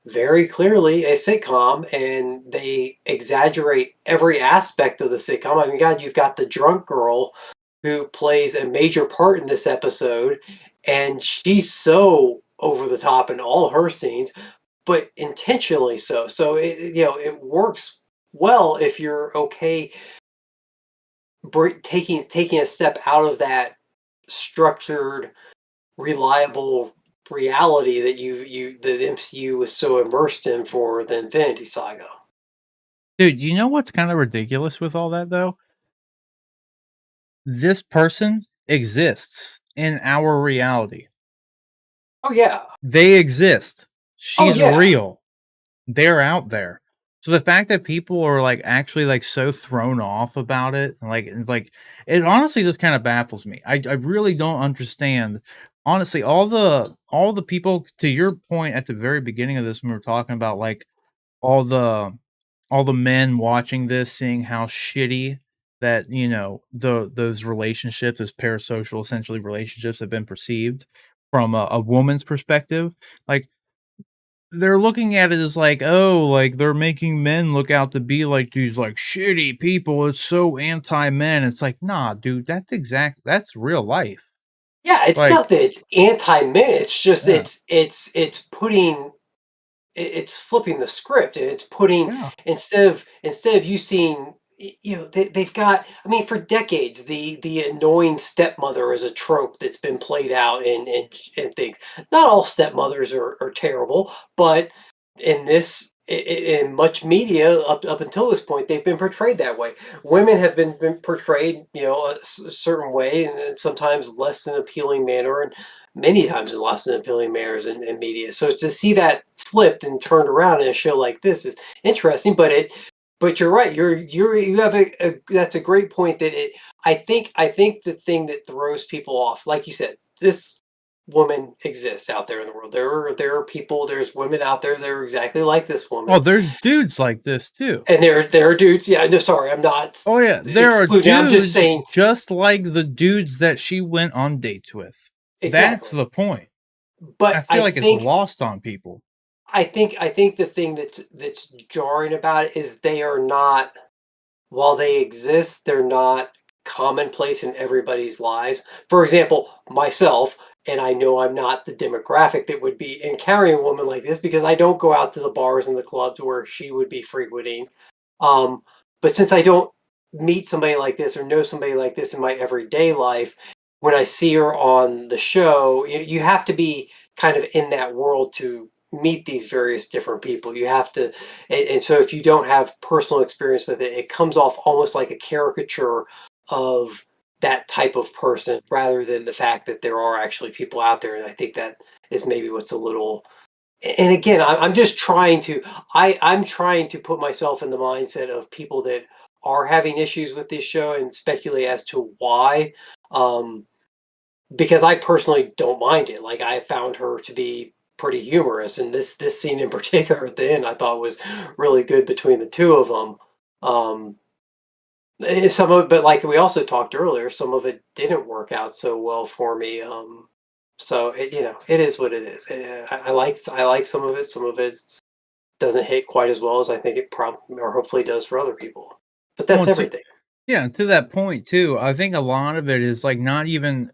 very clearly a sitcom, and they exaggerate every aspect of the sitcom. I mean, God, you've got the drunk girl who plays a major part in this episode, and she's so over the top in all her scenes, but intentionally so. So it works well if you're okay taking a step out of that structured, reliable reality that the MCU was so immersed in for the Infinity Saga. Dude, you know what's kind of ridiculous with all that though? This person exists in our reality. Oh yeah. They exist. Oh She's yeah. real. They're out there. So the fact that people are like actually like so thrown off about it, and like it honestly just kind of baffles me. I really don't understand. Honestly, all the people to your point at the very beginning of this when we were talking about like all the all the men watching this, seeing how shitty that, those relationships, those parasocial essentially relationships have been perceived from a woman's perspective. Like they're looking at it as like, oh, like they're making men look out to be like these like shitty people. It's so anti-men. It's like, nah, dude, that's real life. Yeah, it's Like, not that it's anti-men, it's just yeah, it's putting it's flipping the script, and it's putting yeah. instead of you seeing they've got, I mean, for decades the annoying stepmother is a trope that's been played out in things. Not all stepmothers are terrible, but in this in much media up until this point they've been portrayed that way. Women have been portrayed a certain way, and then sometimes less than appealing manner, and many times in less than appealing manners in media. So to see that flipped and turned around in a show like this is interesting. But you're right. You have a that's a great point. That it I think the thing that throws people off, like you said, woman exists out there in the world. There are people, there's women out there that are exactly like this Oh, woman, there's dudes like this too. and there are dudes. Yeah, no, sorry, I'm not Oh yeah, there are excluding. I'm just dudes saying just like the dudes that she went on dates with. That's exactly. the point. I But feel like it's lost on people. I think the thing that's jarring about it is they are not, while they exist, they're not commonplace in everybody's lives. For example, myself, and I know I'm not the demographic that would be encountering a woman like this because I don't go out to the bars and the clubs where she would be frequenting. Um, but since I don't meet somebody like this or know somebody like this in my everyday life, when I see her on the show, you have to be kind of in that world to meet these various different people. You have to, and so if you don't have personal experience with it, it comes off almost like a caricature of that type of person rather than the fact that there are actually people out there. And I think that is maybe what's a little, and again, I'm just trying to, I'm trying to put myself in the mindset of people that are having issues with this show and speculate as to why. Um, because I personally don't mind it. Like I found her to be pretty humorous, and this scene in particular at the end I thought was really good between the two of them. Some of it, but like we also talked earlier, some of it didn't work out so well for me. So it, it is what it is. I like some of it. Some of it doesn't hit quite as well as I think it probably or hopefully does for other people. But that's Well, to everything. yeah, to that point too, I think a lot of it is like not even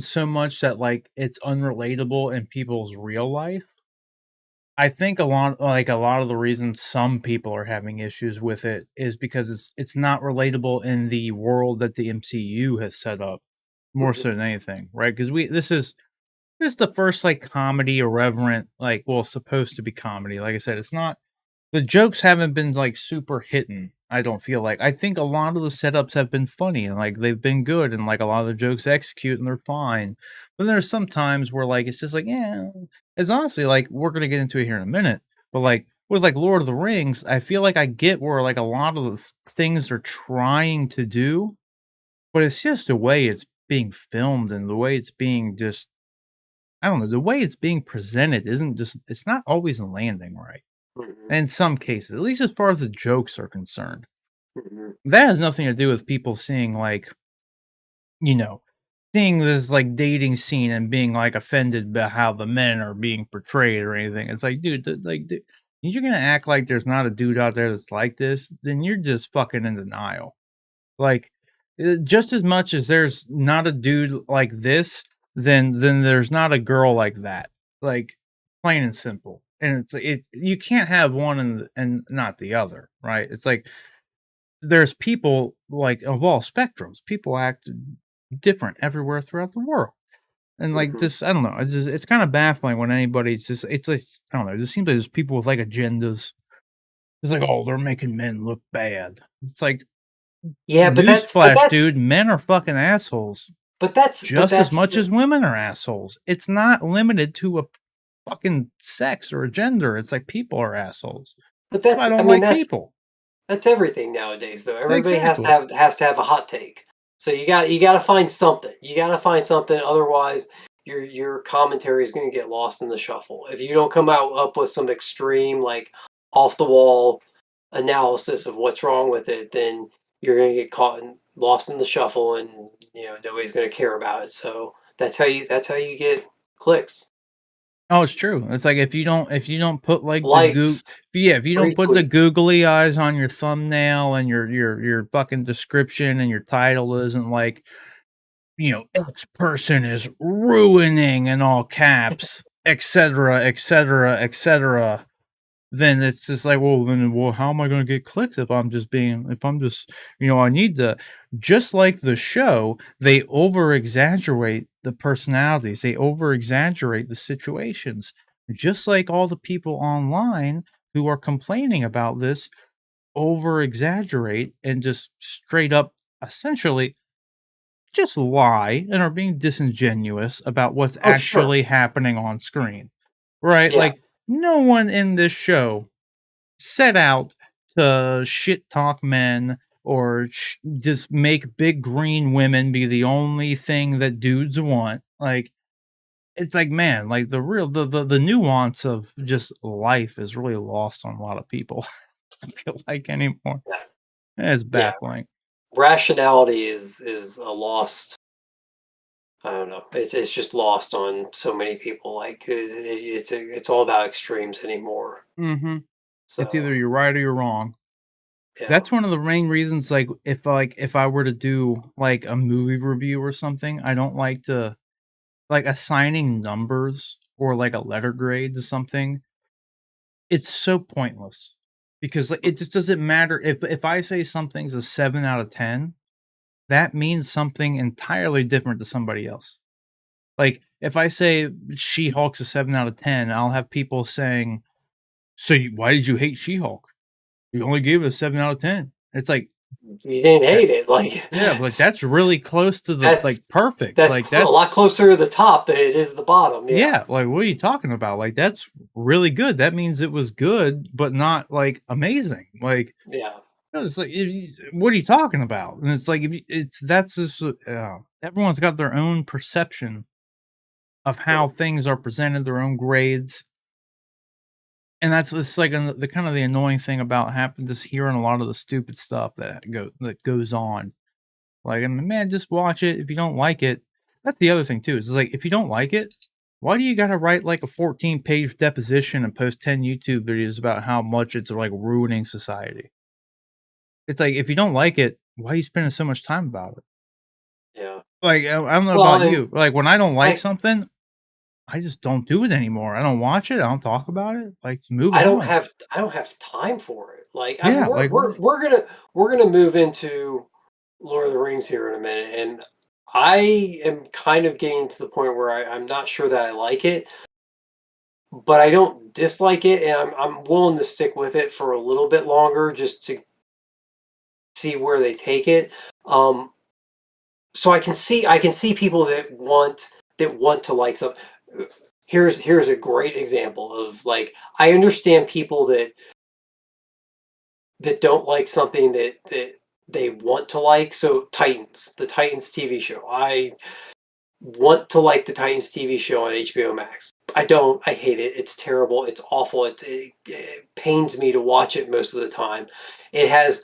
so much that like it's unrelatable in people's real life. I think a lot of the reasons some people are having issues with it is because it's not relatable in the world that the MCU has set up more Mhm, so than anything, right? Because we this is the first like comedy irreverent like well supposed to be comedy. Like I said, it's not the jokes haven't been, like, super hitting, I don't feel like. I think a lot of the setups have been funny and, like, they've been good and, like, a lot of the jokes execute and they're fine. But there's some times where, like, it's just like, yeah, it's honestly like we're gonna get into it here in a minute, but, like, with, like, Lord of the Rings, I feel like I get where, like, a lot of the things they're trying to do, but it's just the way it's being filmed and the way it's being just I don't know, the way it's being presented isn't just it's not always landing right. mhm, In some cases, at least as far as the jokes are concerned. mhm. That has nothing to do with people seeing, like, you know, seeing this, like, dating scene and being, like, offended by how the men are being portrayed or anything. It's like, dude, you're gonna act like there's not a dude out there that's like this, then you're just fucking in denial. Like, just as much as there's not a dude like this, then there's not a girl like that. Like, plain and simple. And you can't have one and not the other, right? It's like there's people like of all spectrums. People act different everywhere throughout the world. And like Mhm. this, I don't know. It's kind of baffling when anybody's just it's like I don't know. It just seems like there's people with like agendas. It's like, oh, they're making men look bad. It's like Yeah, newsflash, dude, men are fucking assholes but just as that's much as women are assholes. It's not limited to a fucking sex or a gender. It's like people are assholes. but That's why I that's I don't mean like people. that's everything nowadays though. Everybody Exactly. has to have a hot take. So you got to find something. You got to find something otherwise your commentary is going to get lost in the shuffle. If you don't come out up with some extreme like off the wall analysis of what's wrong with it, then you're going to get caught and lost in the shuffle and nobody's going to care about it. So that's how you get clicks, Oh, it's true. It's like if you don't put like the likes, if you don't put the retweets. googly eyes on your thumbnail and your fucking description and your title isn't like, X person is ruining in all caps, etc., etc., etc. Then it's just like, well, how am I gonna get clicks if I'm just I need to just like the show, they over exaggerate the personalities, they over exaggerate the situations. Just like all the people online who are complaining about this over exaggerate and just straight up essentially just lie and are being disingenuous about what's Oh, sure. actually happening on screen. Right? Yeah. Like no one in this show set out to shit talk men or just make big green women be the only thing that dudes want. Like it's like, man, like the real the nuance of just life is really lost on a lot of people. I feel like anymore. Yeah, It's yeah. baffling. Rationality is a lost. I don't know. It's just lost on so many people. Like it's all about extremes anymore. Mhm. It's So either you're right or you're wrong. yeah. That's one of the main reasons, like, if I were to do, like, a movie review or something, I don't like to like, assigning numbers or, like, a letter grade to something, it's so pointless because, like, it just doesn't matter if I say something's a 7 out of 10, that means something entirely different to somebody else. Like, if I say She-Hulk's a 7 out of 10, I'll have people saying, "So you why did you hate She-Hulk? You only gave it a 7 out of 10." It's like, You didn't that hate it. Like yeah, but, like, that's really close to the that's like, perfect. that's Like, a lot that's closer to the top than it is the bottom. Yeah. yeah, like, what are you talking about? Like, that's really good. That means it was good, but not, like, amazing. Like, Yeah. no, it's like, if you what are you talking about? And it's like, if you it's that's just, everyone's got their own perception of Yeah. how things are presented, their own grades, and that's it's like the kind of the annoying thing about having just hearing a lot of the stupid stuff that goes on. Like, and man, just watch it. If you don't like it, that's the other thing too. Is like if you don't like it, why do you got to write like a 14-page deposition and post 10 YouTube videos about how much it's like ruining society? It's like if you don't like it, why are you spending so much time about it? Yeah. Like I don't know Well, about and you. Like when I don't like I something, I just don't do it anymore. I don't watch it. I don't talk about it. Like just move I don't on. have I don't have time for it. Like I mean, Yeah. Like what? we're gonna move into Lord of the Rings here in a minute, and I am kind of getting to the point where I'm not sure that I like it, but I don't dislike it, and I'm willing to stick with it for a little bit longer just to see where they take it. Um, so I can see people that want to like something. Here's a great example of like I understand people that don't like something that they want to like. So Titans, the Titans TV show. I want to like the Titans TV show on HBO Max. I don't. I hate it. It's terrible. It's awful. It pains me to watch it most of the time. It has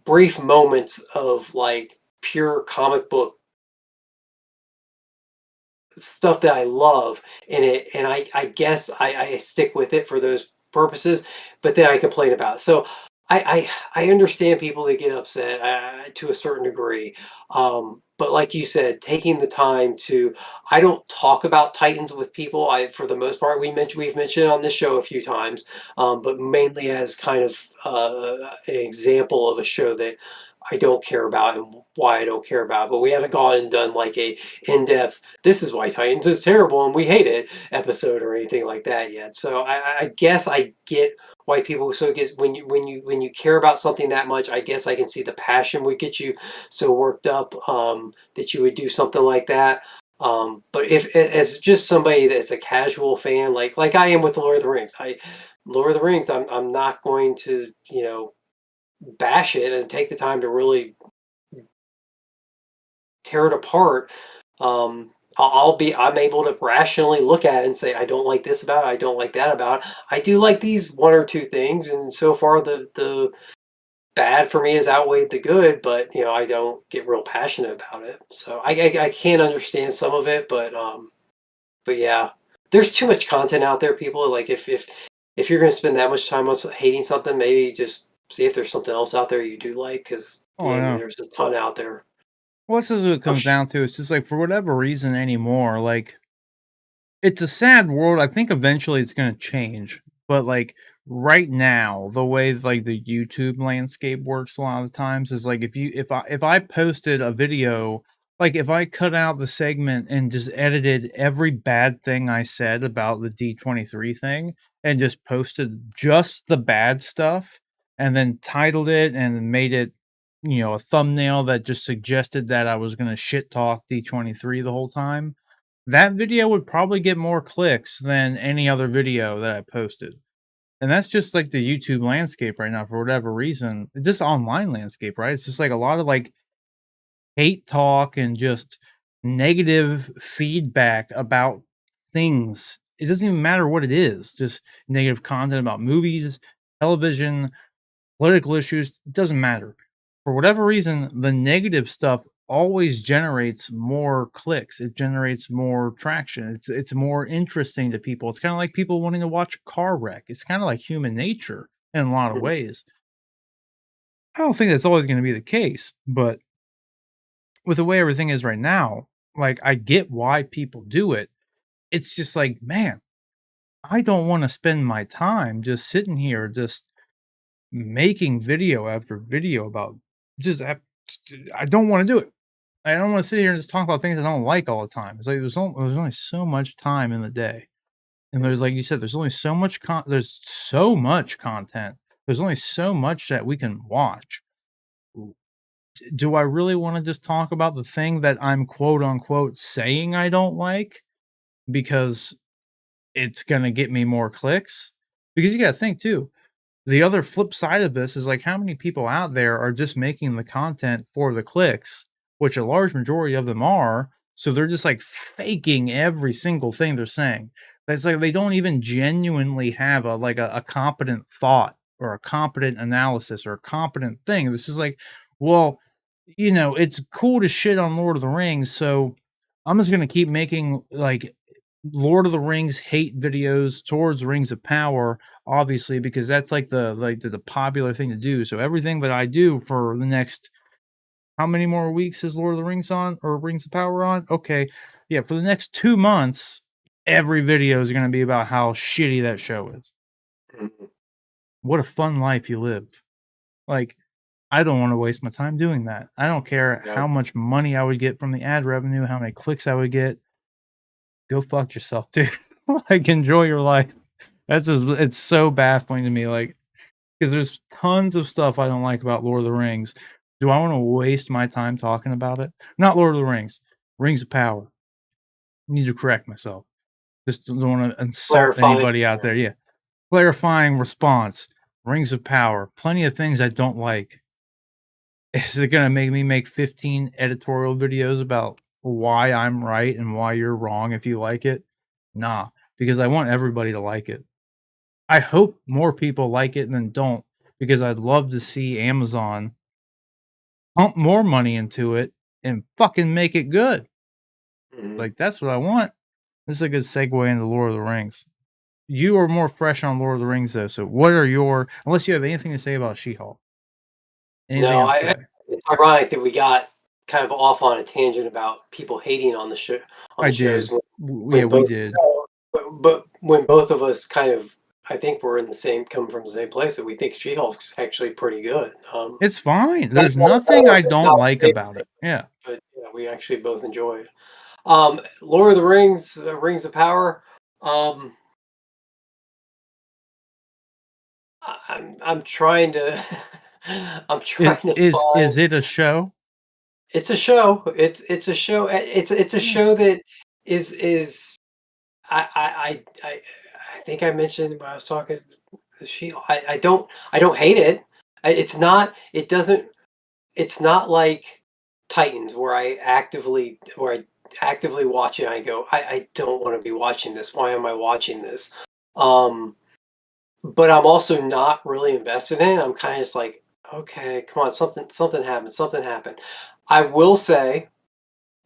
brief moments of like pure comic book stuff that I love in it, and I guess I stick with it for those purposes, but then I complain about it. So I understand people that get upset to a certain degree, but like you said, taking the time to I don't talk about Titans with people. I for the most part we've mentioned it on this show a few times, but mainly as kind of an example of a show that I don't care about and why I don't care about. But we haven't gone and done like a in-depth this is why Titans is terrible and we hate it episode or anything like that yet. So I guess I get why people so it gets when you care about something that much. I guess I can see the passion would get you so worked up that you would do something like that. But if as just somebody that's a casual fan, like I am with Lord of the Rings, Lord of the Rings, I'm not going to bash it and take the time to really tear it apart. I'm able to rationally look at it and say, I don't like this about it. I don't like that about it. I do like these one or two things. And so far the bad for me has outweighed the good, but I don't get real passionate about it. So I can understand some of it, but yeah, there's too much content out there. People like if you're going to spend that much time on hating something, maybe just see if there's something else out there you do like, because Oh, I know. there's a ton out there. Well, this is what it I'm comes down to. It's just like for whatever reason anymore, like it's a sad world. I think eventually it's gonna change, but, like, right now, the way, like, the YouTube landscape works a lot of the times is, like, if I posted a video like, if I cut out the segment and just edited every bad thing I said about the D23 thing and just posted just the bad stuff and then titled it and made it, a thumbnail that just suggested that I was gonna shit talk D23 the whole time, that video would probably get more clicks than any other video that I posted. And that's just like the YouTube landscape right now for whatever reason. This online landscape, right? It's just like a lot of like hate talk and just negative feedback about things. It doesn't even matter what it is, just negative content about movies, television, political issues, it doesn't matter. For whatever reason, the negative stuff always generates more clicks. It generates more traction. It's more interesting to people. It's kind of like people wanting to watch a car wreck. It's kind of like human nature in a lot of Mhm. ways. I don't think that's always going to be the case, but with the way everything is right now, like I get why people do it. It's just like, man, I don't want to spend my time just sitting here just making video after video about just I don't want to do it. I don't want to sit here and just talk about things I don't like all the time. It's like there's only so much time in the day, and there's Mhm. like you said, there's only so much there's so much content. There's only so much that we can watch. Do I really want to just talk about the thing that I'm quote unquote saying I don't like because it's gonna get me more clicks? Because you got to think too. The other flip side of this is like how many people out there are just making the content for the clicks, which a large majority of them are. So they're just like faking every single thing they're saying. That's like they don't even genuinely have a competent thought or a competent analysis or a competent thing. This is like, well, it's cool to shit on Lord of the Rings, so I'm just gonna keep making like Lord of the Rings hate videos towards Rings of Power, obviously, because that's like the popular thing to do. So everything that I do for the next how many more weeks is Lord of the Rings on or Rings of Power on? Okay. Yeah, for the next 2 months, every video is gonna be about how shitty that show is. Mhm. What a fun life you live. Like, I don't wanna waste my time doing that. I don't care Yeah. how much money I would get from the ad revenue, how many clicks I would get. Go fuck yourself, dude. Like, enjoy your life. It's so baffling to me, like, because there's tons of stuff I don't like about Lord of the Rings. Do I wanna waste my time talking about it? Not Lord of the Rings, Rings of Power. Need to correct myself. Just don't wanna insult Clarifying. anybody out there, yeah. Clarifying response, Rings of Power, plenty of things I don't like. Is it gonna make me make 15 editorial videos about why I'm right and why you're wrong if you like it? Nah, because I want everybody to like it. I hope more people like it than don't, because I'd love to see Amazon pump more money into it and fucking make it good. Mhm. Like, that's what I want. This is a good segue into Lord of the Rings. You are more fresh on Lord of the Rings, though, so what are your unless you have anything to say about She-Hulk? Anything No, else to I say? it's ironic that we got kind of off on a tangent about people hating on I the shows did. when Yeah, we both did. but when both of us kind of I think we're in the same come from the same place that we think She-Hulk's actually pretty good. It's fine. Not There's not nothing I don't not my like favorite about thing, it. Yeah. but yeah, we actually both enjoy it. Lord of the Rings, Rings of Power. Um, I'm trying to I'm trying to Is find. it a show? It's a show. It's a show. It's a Yeah. show that is I I think I mentioned when I was talking to she. I don't hate it. It's not. It doesn't. It's not like Titans where I actively watch it. And I go. I don't want to be watching this. Why am I watching this? Um, but I'm also not really invested in it. I'm kind of just like, okay, come on, something happened. Something happened. I will say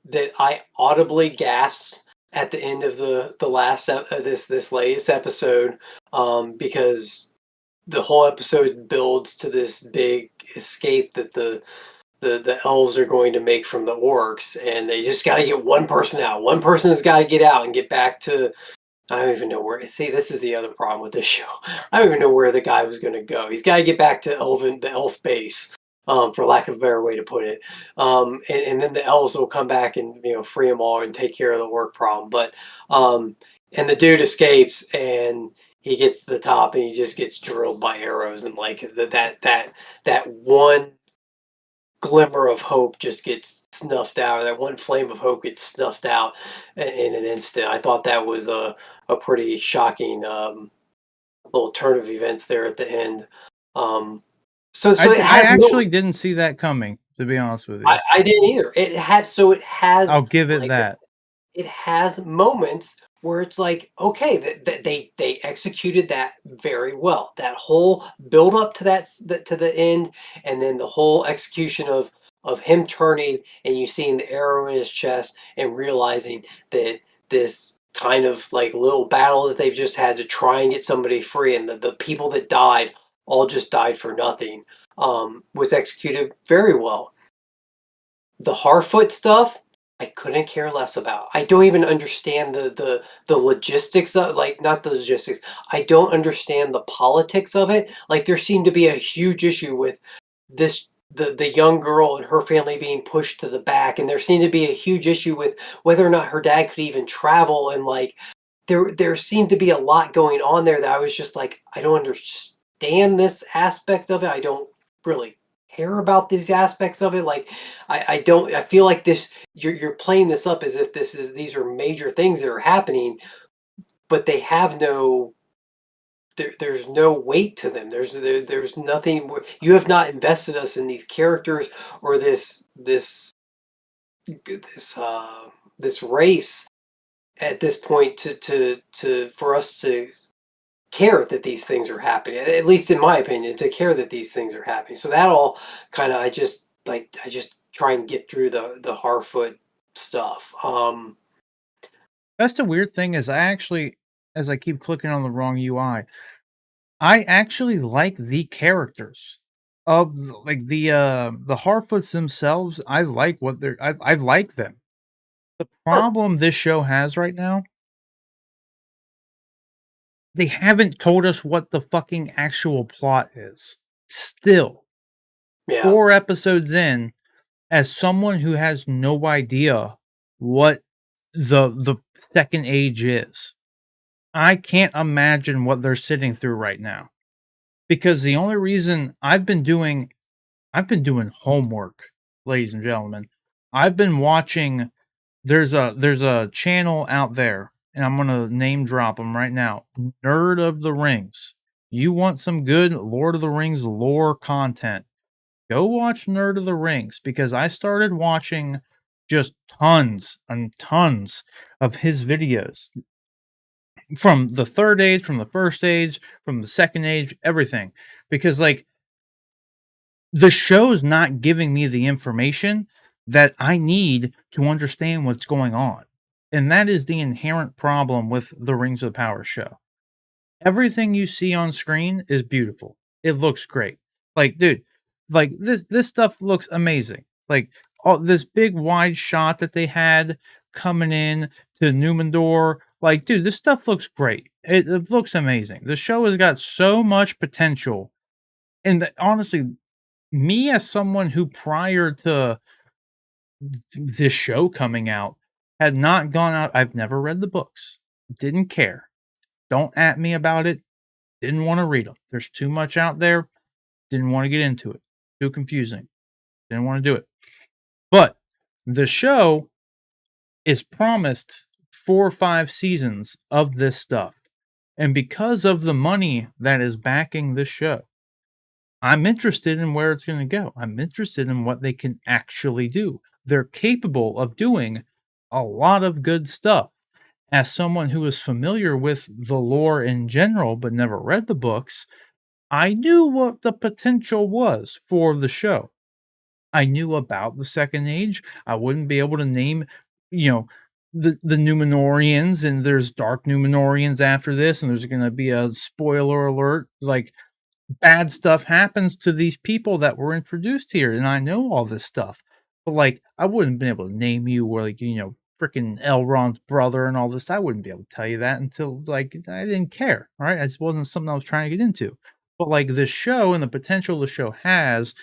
that I audibly gasped at the end of the last this latest episode, because the whole episode builds to this big escape that the elves are going to make from the orcs, and they just got to get one person out. One person has got to get out and get back to. I don't even know where. See, this is the other problem with this show. I don't even know where the guy was going to go. He's got to get back to the elf base, for lack of a better way to put it. And then the elves will come back and free them all and take care of the work problem. But and the dude escapes and he gets to the top and he just gets drilled by arrows, and like that one glimmer of hope just gets snuffed out. That one flame of hope gets snuffed out in an instant. I thought that was a pretty shocking, little turn of events there at the end. Um, so it I has actually moments. didn't see that coming, to be honest with you. I didn't either. It has I'll give it like I said, that. it has moments where it's like, okay, that they executed that very well. That whole build up to to the end, and then the whole execution of him turning and you seeing the arrow in his chest and realizing that this kind of like little battle that they've just had to try and get somebody free, and the people that died all just died for nothing, was executed very well. The Harfoot stuff, I couldn't care less about. I don't even understand the logistics of, like, not the logistics. I don't understand the politics of it. Like, there seemed to be a huge issue with this the young girl and her family being pushed to the back, and there seemed to be a huge issue with whether or not her dad could even travel, and like there seemed to be a lot going on there that I was just like, I don't understand this aspect of it. I don't really care about these aspects of it. Like, I don't. I feel like this. You're playing this up as if these are major things that are happening, but they have no. There's no weight to them. There's nothing. You have not invested us in these characters or this this race at this point to for us to care that these things are happening, at least in my opinion, to care that these things are happening. So that all kind of, I just try and get through the Harfoot stuff. That's the weird thing is I actually, as I keep clicking on the wrong I actually like the characters of like the Harfoots themselves. I like what I like them. The Huh, problem this show has right now, they haven't told us what the fucking actual plot is. Still, yeah. 4 episodes in, as someone who has no idea what the second age is, I can't imagine what they're sitting through right now. Because the only reason I've been doing homework, ladies and gentlemen. I've been watching there's a channel out there, and I'm gonna name drop them right now. Nerd of the Rings. You want some good Lord of the Rings lore content, go watch Nerd of the Rings because I started watching just tons and tons of his videos from the third age, from the first age, from the second age, everything. Because like the show's not giving me the information that I need to understand what's going on. And that is the inherent problem with the Rings of Power show. Everything you see on screen is beautiful. It looks great. Like, dude, like this stuff looks amazing. Like all this big wide shot that they had coming in to Numendor. Like, dude, this stuff looks great. It looks amazing. The show has got so much potential. And honestly, me as someone who prior to this show coming out had not gone out, I've never read the books, didn't care, don't at me about it, didn't want to read them. There's too much out there, didn't want to get into it, too confusing, didn't want to do it. But the show is promised 4 or 5 seasons of this stuff, and because of the money that is backing this show, I'm interested in where it's going to go. I'm interested in what they can actually do. They're capable of doing a lot of good stuff. As someone who is familiar with the lore in general but never read the books, I knew what the potential was for the show. I knew about the Second Age. I wouldn't be able to name, you know, the Numenorians, and there's Dark Numenorians after this, and there's going to be a spoiler alert. Like, bad stuff happens to these people that were introduced here, and I know all this stuff. But like, I wouldn't have been able to name you or like, freaking Elrond's brother and all this. I wouldn't be able to tell you that until like I didn't care. All right. It just wasn't something I was trying to get into. But like this show and the potential the show has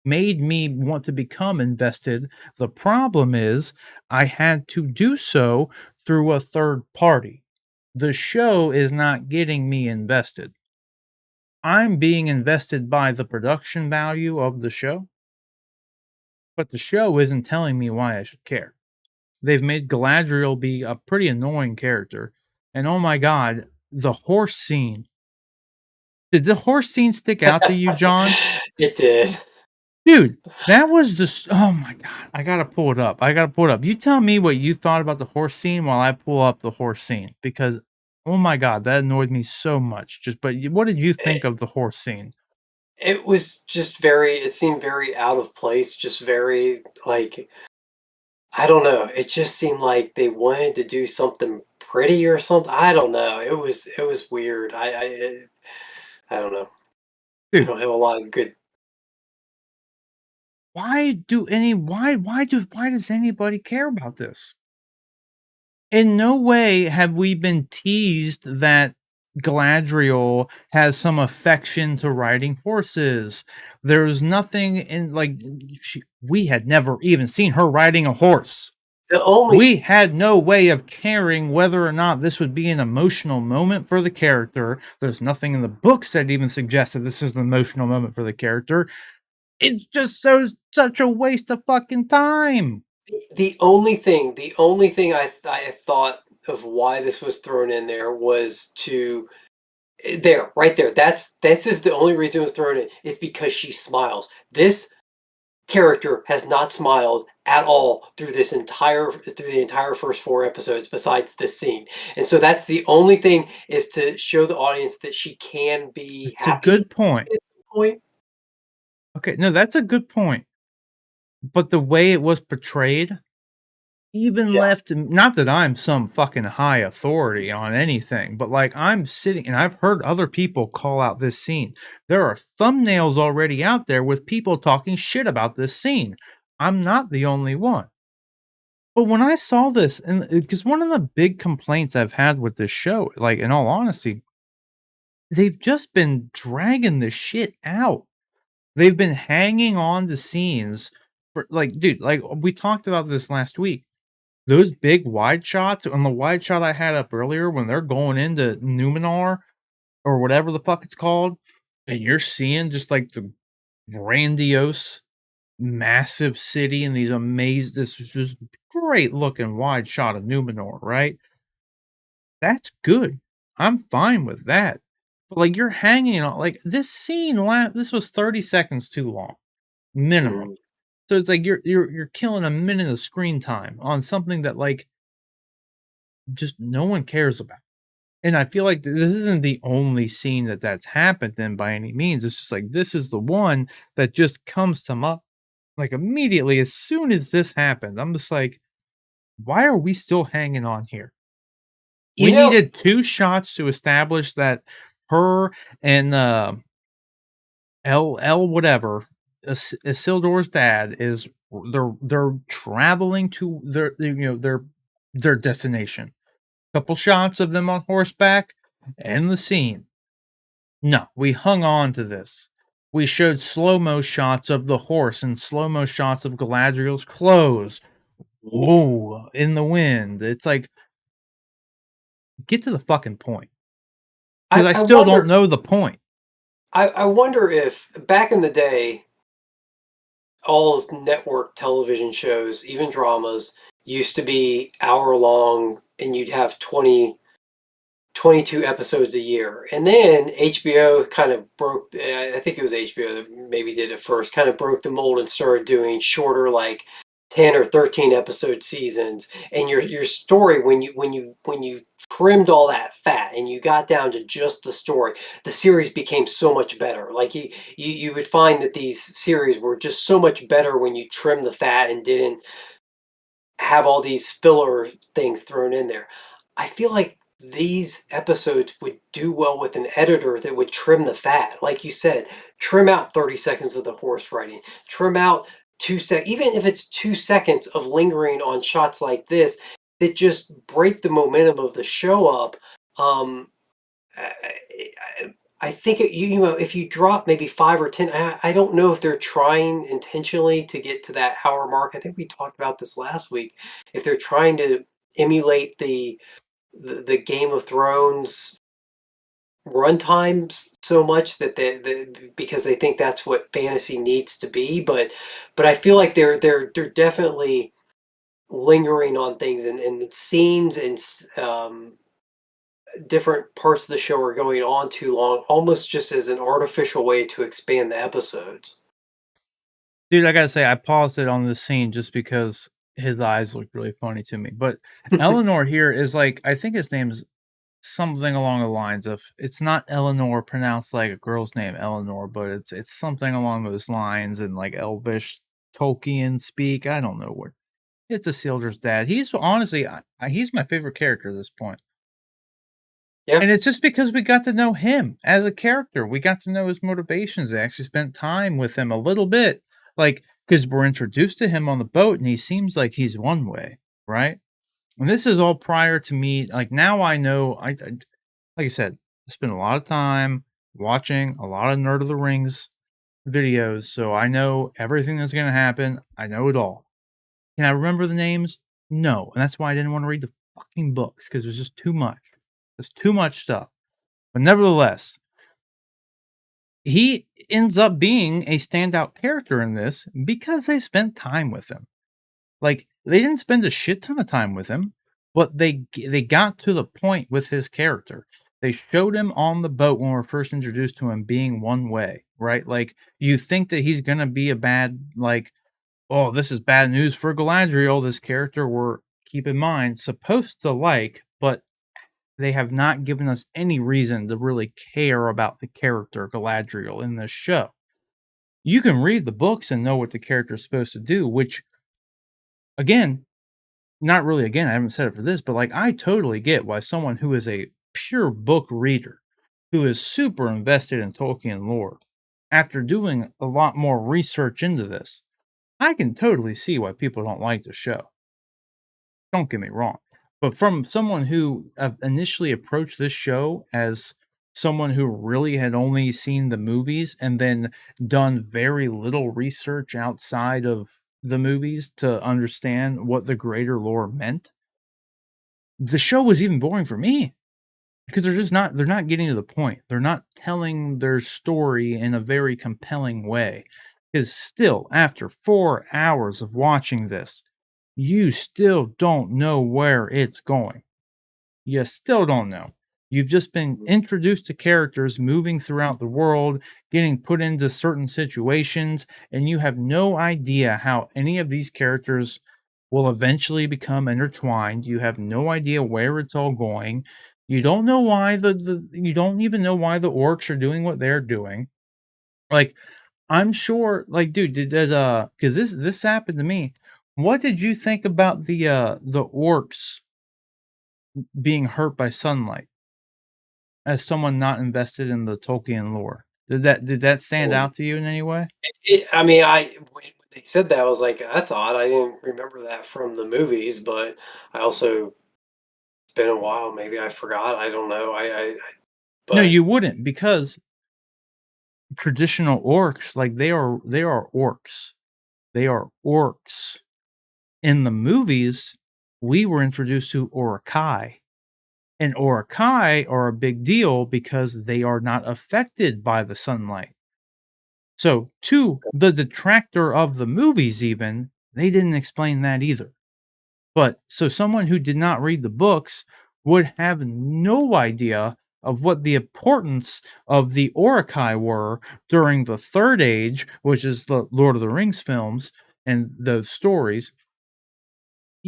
made me want to become invested. The problem is I had to do so through a third party. The show is not getting me invested. I'm being invested by the production value of the show, but the show isn't telling me why I should care. They've made Galadriel be a pretty annoying character, and oh my god, the horse scene. Did the horse scene stick out to you, John? It did. Dude, that was just oh my god, I gotta pull it up, I gotta pull it up. You tell me what you thought about the horse scene while I pull up the horse scene, because, oh my god, that annoyed me so much. Just but you what did you think It of the horse scene? it was just very it seemed very out of place, just very, like, I don't know, it just seemed like they wanted to do something pretty or something, I don't know, it was weird, I don't know. I Dude, don't have a lot of good. why does anybody care about this? In no way have we been teased that Galadriel has some affection to riding horses. There's nothing in like we had never even seen her riding a horse. The only We had no way of caring whether or not this would be an emotional moment for the character. There's nothing in the books that even suggests that this is an emotional moment for the character. It's just such a waste of fucking time. the only thing I thought of why this was thrown in there was to there, right there, this is the only reason it was thrown in, is because she smiles. This character has not smiled at all through the entire first 4 episodes besides this scene, and so that's the only thing, is to show the audience that she can be It's a happy good point. at some point. Okay, no, that's a good point. But the way it was portrayed, even Yeah. left not that I'm some fucking high authority on anything, but, like, I'm sitting and I've heard other people call out this scene. There are thumbnails already out there with people talking shit about this scene. I'm not the only one. But when I saw this and because one of the big complaints I've had with this show, like, in all honesty, they've just been dragging the shit out. They've been hanging on to scenes for like, dude, like, we talked about this last week. Those big wide shots on the wide shot I had up earlier when they're going into Numenor or whatever the fuck it's called, and you're seeing just like the grandiose, massive city and these amazing this is just great looking wide shot of Numenor, right? That's good. I'm fine with that. But like you're hanging on like this scene this was 30 seconds too long, minimum. Mhm. So it's like you're killing a minute of screen time on something that like just no one cares about. And I feel like this isn't the only scene that that's happened in by any means. It's just like this is the one that just comes to my like immediately as soon as this happened. I'm just like, why are we still hanging on here? You We know, needed two shots to establish that her and L whatever Isildur's dad is they're traveling to their destination. Couple shots of them on horseback, and the scene. No, we hung on to this. We showed slow-mo shots of the horse and slow-mo shots of Galadriel's clothes. Whoa, in the wind. It's like, get to the fucking point. Because I I I still don't wonder know the point. I wonder if back in the day, all network television shows, even dramas, used to be hour long, and you'd have 22 episodes a year. And then HBO kind of broke, I think it was HBO that maybe did it first, kind of broke the mold and started doing shorter, like 10 or 13 episode seasons. And your story, when you trimmed all that fat and you got down to just the story, the series became so much better. Like you would find that these series were just so much better when you trimmed the fat and didn't have all these filler things thrown in there. I feel like these episodes would do well with an editor that would trim the fat. Like you said, trim out 30 seconds of the horse riding, trim out even if it's 2 seconds of lingering on shots like this that just break the momentum of the show up. Um, I think you know, if you drop maybe 5 or 10, I don't know if they're trying intentionally to get to that hour mark. I think we talked about this last week. If they're trying to emulate the Game of Thrones run times so much that because they think that's what fantasy needs to be, but I feel like they're definitely lingering on things, and scenes and different parts of the show are going on too long, almost just as an artificial way to expand the episodes. Dude, I gotta say, I paused it on this scene just because his eyes looked really funny to me, but Eleanor here is like I think his name's something along the lines of it's not Eleanor pronounced like a girl's name, Eleanor, but it's something along those lines in, like, Elvish Tolkien speak, I don't know what it's Isildur's dad. He's honestly, he's my favorite character at this point. Yeah. And it's just because we got to know him as a character. We got to know his motivations. I actually spent time with him a little bit, like because we're introduced to him on the boat, and he seems like he's one way, right? And this is all prior to me. Like now, I know. Like I said, I spent a lot of time watching a lot of Nerd of the Rings videos, so I know everything that's going to happen. I know it all. Can I remember the names? No, and that's why I didn't want to read the fucking books because there's just too much. There's too much stuff. But nevertheless, he ends up being a standout character in this because they spent time with him. Like, they didn't spend a shit ton of time with him, but they got to the point with his character. They showed him on the boat when we're first introduced to him being one way, right? Like, you think that he's gonna be a bad, like, "Oh, this is bad news for Galadriel," this character we're, keep in mind, supposed to like, but they have not given us any reason to really care about the character Galadriel in this show. You can read the books and know what the character is supposed to do, which again, not really again, I haven't said it for this, but like I totally get why someone who is a pure book reader, who is super invested in Tolkien lore, after doing a lot more research into this, I can totally see why people don't like the show. Don't get me wrong. But from someone who initially approached this show as someone who really had only seen the movies and then done very little research outside of the movies to understand what the greater lore meant, the show was even boring for me because they're not getting to the point. They're not telling their story in a very compelling way. Because still, after 4 hours of watching this, you still don't know where it's going. You still don't know. You've just been introduced to characters moving throughout the world, getting put into certain situations, and you have no idea how any of these characters will eventually become intertwined. You have no idea where it's all going. You don't know why the you don't even know why the orcs are doing what they're doing. Like I'm sure like dude did that cuz this happened to me. What did you think about the orcs being hurt by sunlight as someone not invested in the Tolkien lore? Did that stand Um, out to you in any way? I mean, when they said that, I was like, "That's odd." I didn't remember that from the movies, but I also it's been a while. Maybe I forgot. I don't know. No, But you wouldn't because traditional orcs, like they are orcs. They are orcs. In the movies, we were introduced to Uruk-hai, and Uruk-hai are a big deal because they are not affected by the sunlight. So, to the detractor of the movies even, they didn't explain that either. But so someone who did not read the books would have no idea of what the importance of the Uruk-hai were during the Third Age, which is the Lord of the Rings films and those stories,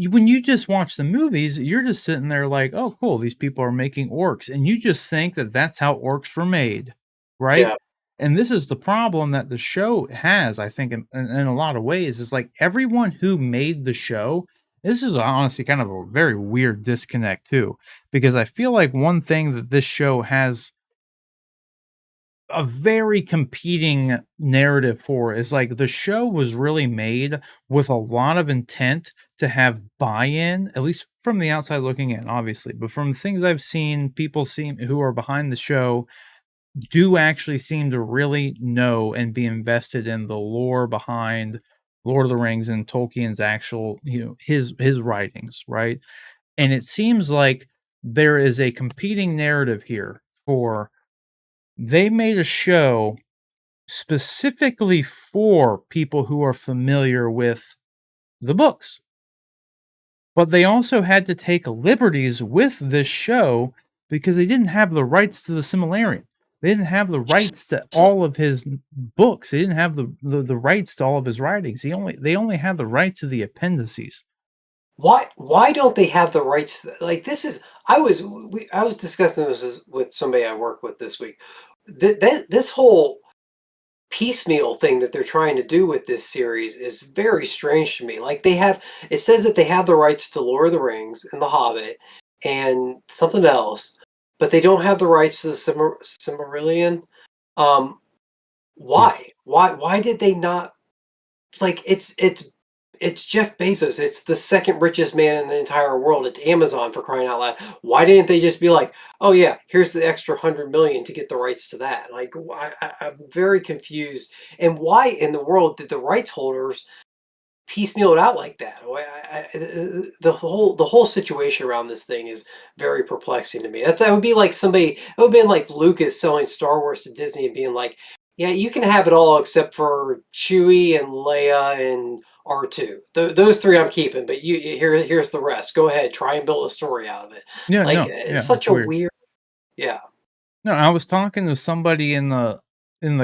when you just watch the movies, you're just sitting there like, "Oh, cool, these people are making orcs," and you just think that that's how orcs were made, right? yeah, And this is the problem that the show has, I think, in a lot of ways, is like everyone who made the show. This is honestly kind of a very weird disconnect too, because I feel like one thing that this show has a very competing narrative for is like the show was really made with a lot of intent to have buy-in, at least from the outside looking in, obviously. But from things I've seen, people seem who are behind the show do actually seem to really know and be invested in the lore behind Lord of the Rings and Tolkien's actual, his writings, right? And it seems like there is a competing narrative here for they made a show specifically for people who are familiar with the books. But they also had to take liberties with this show because they didn't have the rights to the Silmarillion. They didn't have the rights to all of his books. They didn't have the rights to all of his writings. They only had the rights to the appendices. Why don't they have the rights like, this is I was discussing with somebody I work with this week. This whole piecemeal thing that they're trying to do with this series is very strange to me. Like, it says that they have the rights to Lord of the Rings and The Hobbit and something else, but they don't have the rights to the Silmarillion. Um, Yeah. why? Why did they not, like, it's Jeff Bezos. It's the second richest man in the entire world. It's Amazon, for crying out loud. Why didn't they just be like, "Oh yeah, here's the extra 100 million to get the rights to that"? Like, I'm very confused. And why in the world did the rights holders piecemeal it out like that? The whole situation around this thing is very perplexing to me. That would be like somebody. It would have been like Lucas selling Star Wars to Disney and being like, "Yeah, you can have it all except for Chewie and Leia and R2. Those three I'm keeping, but here's the rest. Go ahead, try and build a story out of it." Yeah, Like, no, it's yeah, such it's a weird. weird. Yeah. No, I was talking to somebody in the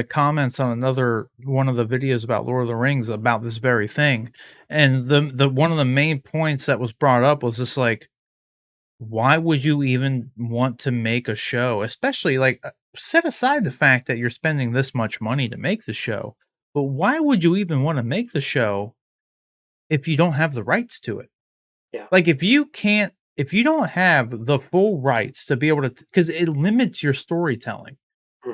comments on another one of the videos about Lord of the Rings about this very thing, and the one of the main points that was brought up was just like, why would you even want to make a show? Especially like set aside the fact that you're spending this much money to make the show, but why would you even want to make the show if you don't have the rights to it? Yeah. Like if you don't have the full rights to be able to, because it limits your storytelling.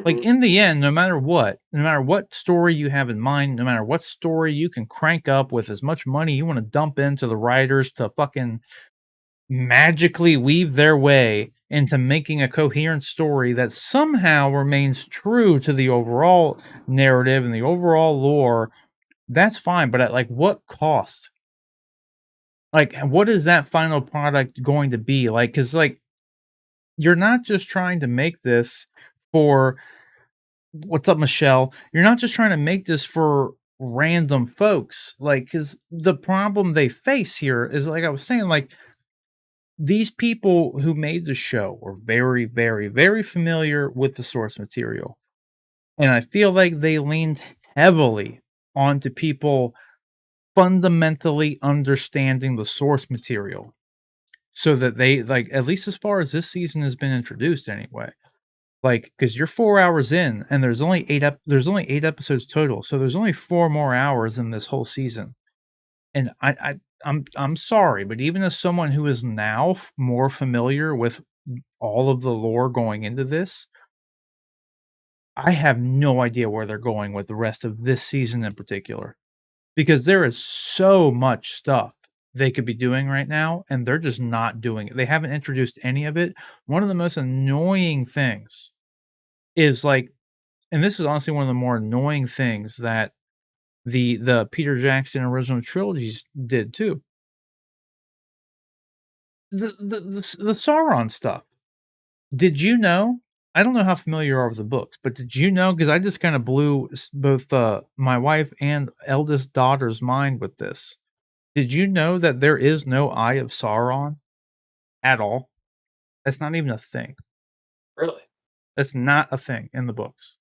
Like, Hmm. in the end, no matter what story you have in mind, no matter what story you can crank up with as much money you wanna dump into the writers to fucking magically weave their way into making a coherent story that somehow remains true to the overall narrative and the overall lore, that's fine, but at, like, what cost? Like, what is that final product going to be? Like, because like, you're not just trying to make this for what's up, Michelle? You're not just trying to make this for random folks, like, because the problem they face here is, like I was saying, like, these people who made the show were very, very, very familiar with the source material, and I feel like they leaned heavily onto people fundamentally understanding the source material so that they like, at least as far as this season has been introduced anyway. Like, because 'cause you're 4 hours in and there's only 8 episodes total, so there's only 4 more hours in this whole season, and I'm sorry, but even as someone who is now more familiar with all of the lore going into this, I have no idea where they're going with the rest of this season in particular, because there is so much stuff they could be doing right now, and they're just not doing it. They haven't introduced any of it. One of the most annoying things is, like, and this is honestly one of the more annoying things that the Peter Jackson original trilogies did too. The Sauron stuff. Did you know? I don't know how familiar you are with the books, but did you know? Because I just kind of blew both my wife and eldest daughter's mind with this. Did you know that there is no Eye of Sauron at all? That's not even a thing. Really? That's not a thing in the books.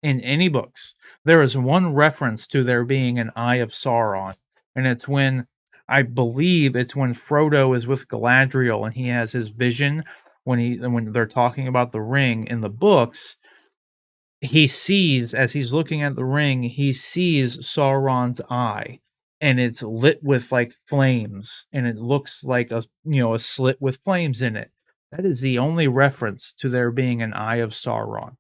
In any books. There is one reference to there being an Eye of Sauron, and it's when I believe it's when Frodo is with Galadriel and he has his vision when they're talking about the ring in the books, he sees as he's looking at the ring, he sees Sauron's eye, and it's lit with like flames, and it looks like a slit with flames in it. That is the only reference to there being an Eye of Sauron.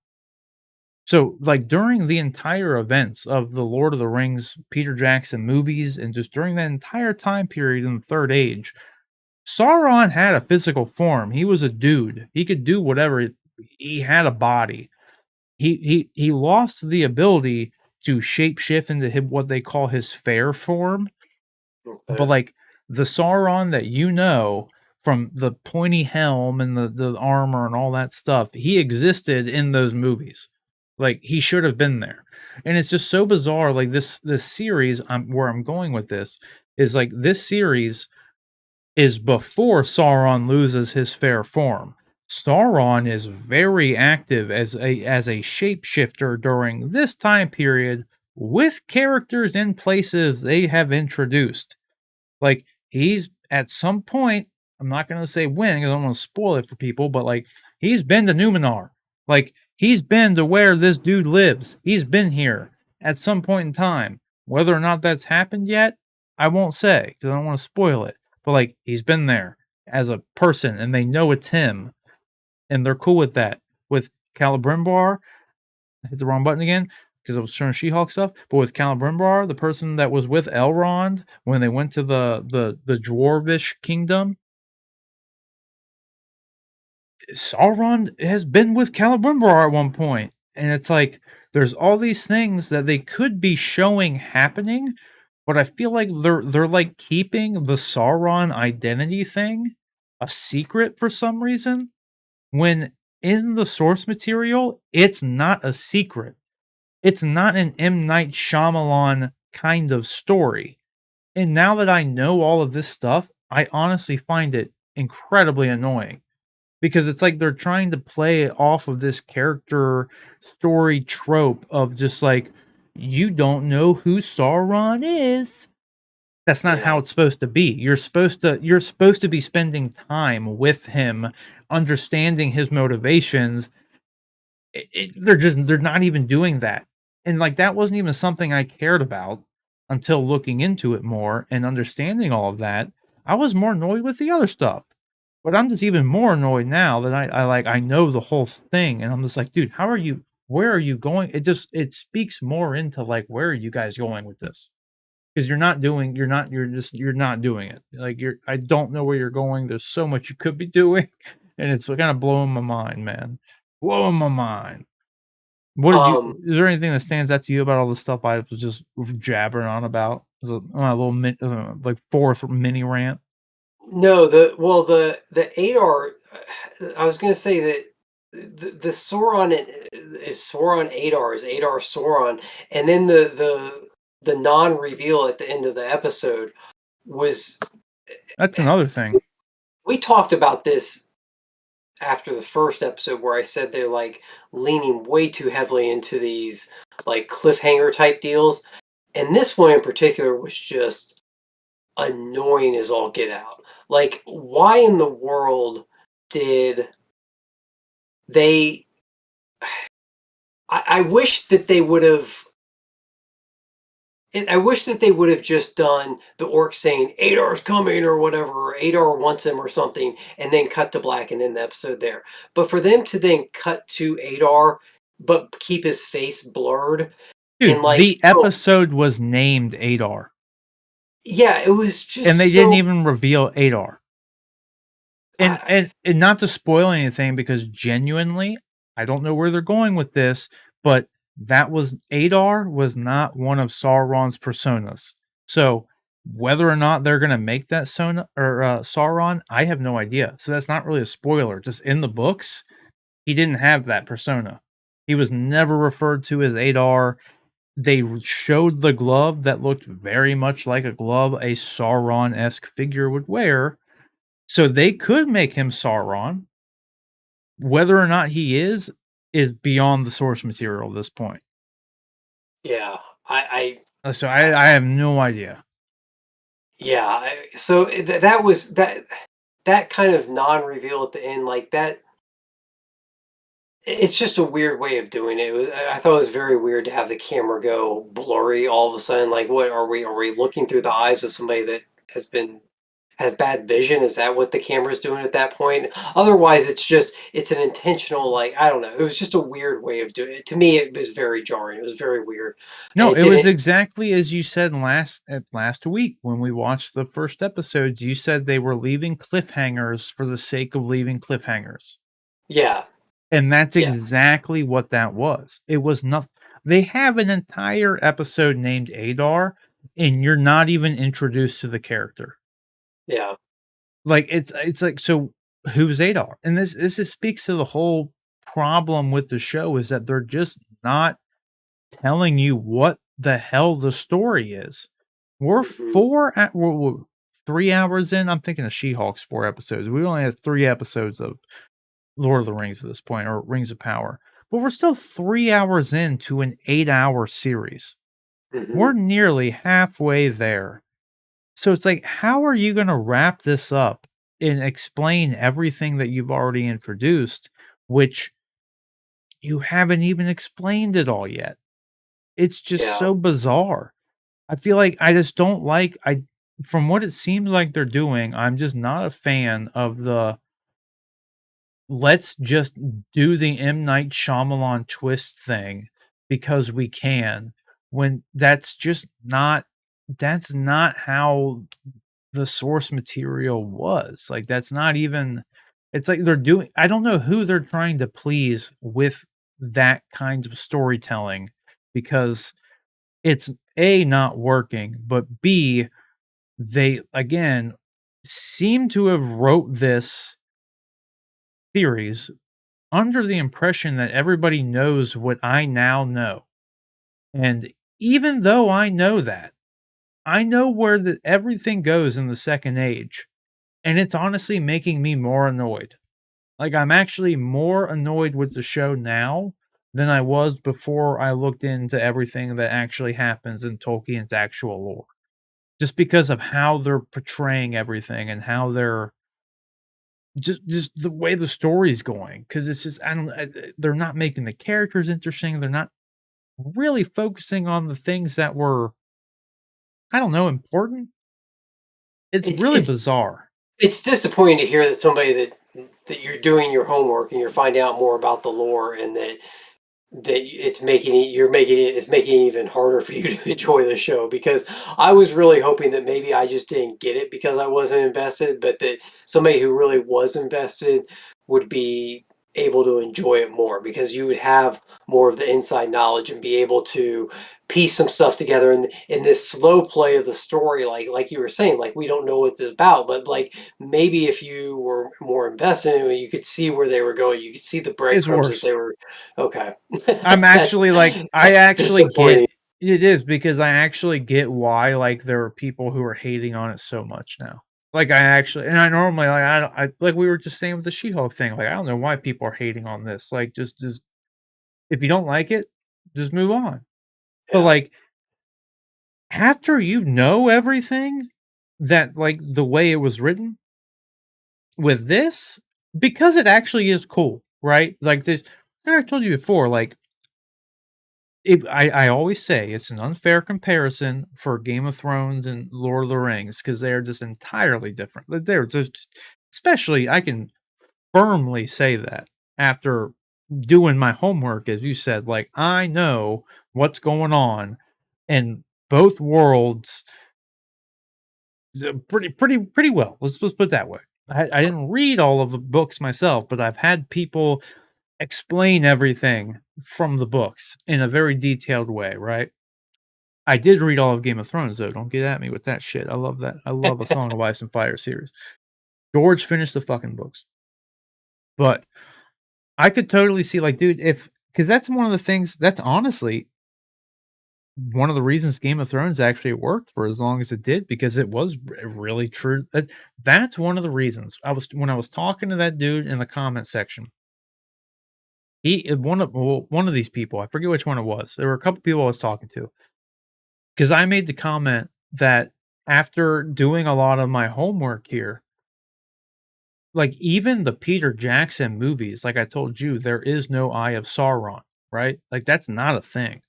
So, like, during the entire events of the Lord of the Rings Peter Jackson movies, and just during that entire time period in the Third Age, Sauron had a physical form. He was a dude. He could do whatever. He had a body. He lost the ability to shapeshift into what they call his fair form, but, Okay. like, the Sauron that you know from the pointy helm and the armor and all that stuff, he existed in those movies. Like, he should have been there. And it's just so bizarre, like, this series, where I'm going with this is, like, this series is before Sauron loses his fair form. Sauron is very active as a shapeshifter during this time period with characters and places they have introduced. Like, he's at some point, I'm not gonna say when, 'cause I don't wanna spoil it for people, but, like, he's been to Numenor. Like, he's been to where this dude lives. He's been here at some point in time. Whether or not that's happened yet, I won't say, 'cause I don't wanna spoil it. But, like, he's been there as a person, and they know it's him, and they're cool with that. With Celebrimbor, I hit the wrong button again because I was showing She-Hulk stuff. But with Celebrimbor, the person that was with Elrond when they went to the Dwarvish kingdom, Sauron has been with Celebrimbor at one point, and it's like there's all these things that they could be showing happening, but I feel like they're like keeping the Sauron identity thing a secret for some reason. When in the source material, it's not a secret. It's not an M. Night Shyamalan kind of story. And now that I know all of this stuff, I honestly find it incredibly annoying because it's like they're trying to play off of this character story trope of just like, you don't know who Sauron is. That's not Yeah, how it's supposed to be. You're supposed to be spending time with him, understanding his motivations. They're not even doing that. And like that wasn't even something I cared about until looking into it more and understanding all of that. I was more annoyed with the other stuff. But I'm just even more annoyed now that I know the whole thing and I'm just like, dude, where are you going? It speaks more into like where are you guys going with this? Because you're not doing it. Like I don't know where you're going. There's so much you could be doing, and it's kind of blowing my mind, man. Blowing my mind. What did you um, is there anything that stands out to you about all the stuff I was just jabbering on about? Is it my little like fourth mini rant? no, the Adar, I was gonna say that the Sauron is Sauron Adar, is Adar Sauron, and then the non-reveal at the end of the episode was That's another thing. we talked about this after the first episode where I said they're like leaning way too heavily into these like cliffhanger type deals. And this one in particular was just annoying as all get out. Like, why in the world did they? I wish that they would have. I wish that they would have just done the orc saying Adar's coming or whatever, or Adar wants him or something, and then cut to black and end the episode there. But for them to then cut to Adar, but keep his face blurred and Dude, like, the oh, episode was named Adar, yeah, it was and they just didn't so. even reveal Adar. And I, and not to spoil anything because genuinely, I don't know where they're going with this, but that was Adar was not one of Sauron's personas. So whether or not they're gonna make that Sona or Sauron, I have no idea. So that's not really a spoiler. Just in the books, he didn't have that persona. He was never referred to as Adar. They showed the glove that looked very much like a glove a Sauron-esque figure would wear, so they could make him Sauron. Whether or not he is beyond the source material at this point. yeah, So I I have no idea. yeah. So that was that kind of non-reveal at the end, like that. It's just a weird way of doing it. It was I thought it was very weird to have the camera go blurry all of a sudden. Like, what are we looking through the eyes of somebody that has bad vision? Is that what the camera's doing at that point? Otherwise, it's an intentional, like, I don't know. It was just a weird way of doing it. To me, it was very jarring. It was very weird. And No, it it was didn't. exactly as you said last week when we watched the first episodes. You said they were leaving cliffhangers for the sake of leaving cliffhangers. Yeah, And that's yeah, exactly what that was. It was not they have an entire episode named Adar, and you're not even introduced to the character. yeah. Like, it's like, so who's Adar? And this just speaks to the whole problem with the show is that they're just not telling you what the hell the story is. Mhm. We're 3 hours in. I'm thinking of She-Hulk's 4 episodes. We only have 3 episodes of Lord of the Rings at this point, or Rings of Power. But we're still 3 hours into an 8-hour series. We're Mhm. nearly halfway there. So it's like, how are you gonna wrap this up and explain everything that you've already introduced, which you haven't even explained it all yet? It's just Yeah. so bizarre. I feel like I just don't like I from what it seems like they're doing, I'm just not a fan of the let's just do the M. Night Shyamalan twist thing because we can, when that's not how the source material was. Like, that's not even it's like they're doing I don't know who they're trying to please with that kind of storytelling because it's A, not working, but B, they again seem to have wrote this series under the impression that everybody knows what I now know. And even though I know that, I know where everything goes in the second age. And it's honestly making me more annoyed. Like, I'm actually more annoyed with the show now than I was before I looked into everything that actually happens in Tolkien's actual lore. Just because of how they're portraying everything and how they're just the way the story's going. Because it's just I don't they're not making the characters interesting, they're not really focusing on the things that were, I don't know, important. It's It's really it's bizarre. it's disappointing to hear that somebody that you're doing your homework and you're finding out more about the lore, and that it's making it even harder for you to enjoy the show, because I was really hoping that maybe I just didn't get it because I wasn't invested, but that somebody who really was invested would be able to enjoy it more, because you would have more of the inside knowledge and be able to piece some stuff together in this slow play of the story, like you were saying, like we don't know what it's about, but like maybe if you were more invested in it, you could see where they were going, you could see the It's breadcrumbs that worse. they were. Okay. I'm That's actually like I that's actually get disappointing. it is because I actually get why, like, there are people who are hating on it so much now. Like, I actually and I normally, like, I don't like we were just saying with the She-Hulk thing, like, I don't know why people are hating on this. Like, just if you don't like it, just move on. But, Yeah. like, after you know everything that, like, the way it was written, with this, because it actually is cool, right? Like, this I told you before, like, I always say it's an unfair comparison for Game of Thrones and Lord of the Rings because 'cause they're just entirely different. They're just especially I can firmly say that after doing my homework, as you said, like, I know what's going on in both worlds pretty well. Let's put it that way. I didn't read all of the books myself, but I've had people explain everything from the books in a very detailed way, right? I did read all of Game of Thrones, though. Don't get at me with that shit. I love that. I love A Song of Ice and Fire series. George finished the fucking books, but I could totally see, like, dude, if because that's one of the things. That's honestly one of the reasons Game of Thrones actually worked for as long as it did because it was really true. That's one of the reasons. I was when I was talking to that dude in the comment section. He one of these people. I forget which one it was. There were a couple people I was talking to because I made the comment that after doing a lot of my homework here, like even the Peter Jackson movies, like I told you, there is no Eye of Sauron, right? Like that's not a thing.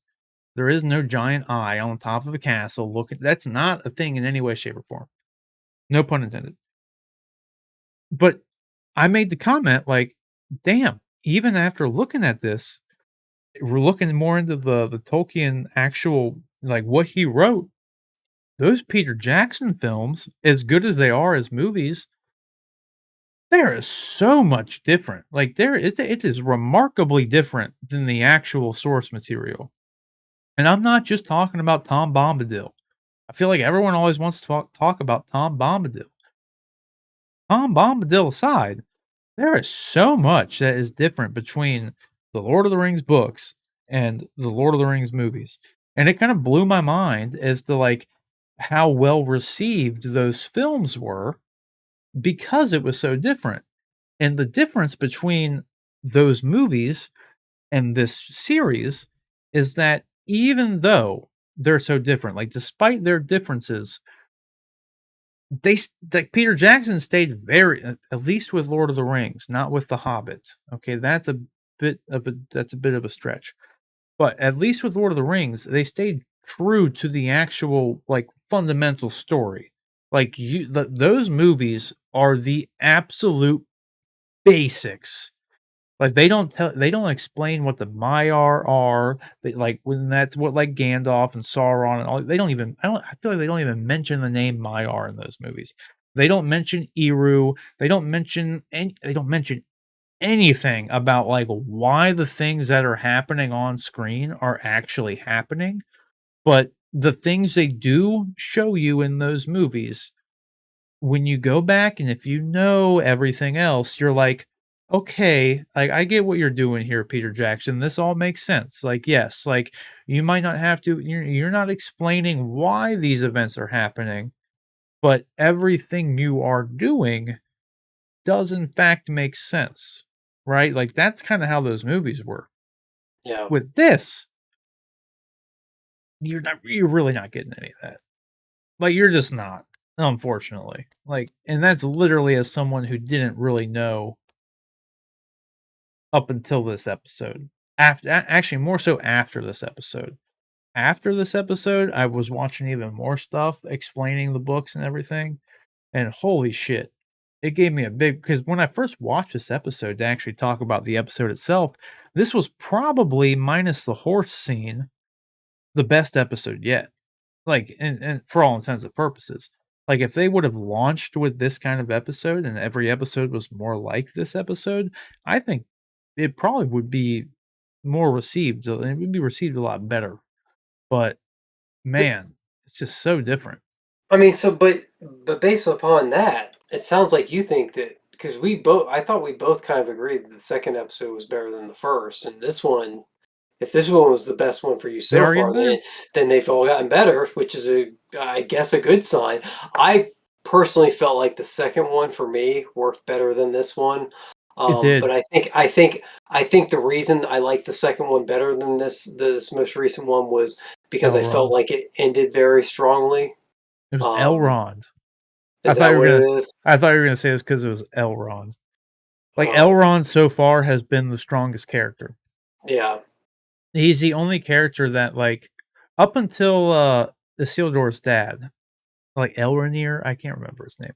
There is no giant eye on top of a castle looking. That's not a thing in any way, shape, or form. No pun intended. But I made the comment like, damn, even after looking at this, we're looking more into the Tolkien actual like what he wrote. Those Peter Jackson films, as good as they are as movies, there is so much different. Like it is remarkably different than the actual source material. And I'm not just talking about Tom Bombadil. I feel like everyone always wants to talk about Tom Bombadil. Tom Bombadil aside, there is so much that is different between the Lord of the Rings books and the Lord of the Rings movies. And it kind of blew my mind as to like how well received those films were because it was so different. And the difference between those movies and this series is that even though they're so different, like despite their differences, like Peter Jackson stayed very at least with Lord of the Rings, not with The Hobbit. Okay, that's a bit of a stretch. But at least with Lord of the Rings, they stayed true to the actual like fundamental story. Like those movies are the absolute basics. Like they don't explain what the Maiar are. They like when that's what like Gandalf and Sauron and all they don't even I feel like they don't even mention the name Maiar in those movies. They don't mention Eru. They don't mention anything about like why the things that are happening on screen are actually happening. But the things they do show you in those movies when you go back and if you know everything else, you're like, okay, I get what you're doing here, Peter Jackson. This all makes sense. Like, yes, like you might not have to, you're not explaining why these events are happening, but everything you are doing does in fact make sense, right? Like that's kind of how those movies were. Yeah. With this, you're really not getting any of that. Like you're just not, unfortunately. Like, and that's literally as someone who didn't really know up until this episode. Actually, more so after this episode. After this episode, I was watching even more stuff explaining the books and everything, and holy shit, it gave me a big because when I first watched this episode to actually talk about the episode itself, this was probably minus the horse scene, the best episode yet. Like, and for all intents and purposes. Like, if they would have launched with this kind of episode and every episode was more like this episode, I think it probably would be more received. It would be received a lot better. But The man, it's just so different. I mean, so but based upon that, it sounds like you think that because I thought we both kind of agreed that the second episode was better than the first, and this one, if this one was the best one for you They so are far, getting better. then they've all gotten better, which is I guess a good sign. I personally felt like the second one for me worked better than this one. It But did. I think the reason I like the second one better than this most recent one was because I felt Elrond. like it ended very strongly. It was Um, Elrond. I is thought that you were what gonna. it is? I thought you were gonna say it was because it was Elrond. Like Oh, Elrond so far has been the strongest character. yeah. He's the only character that like up until Isildur's dad, like Elronier, I can't remember his name.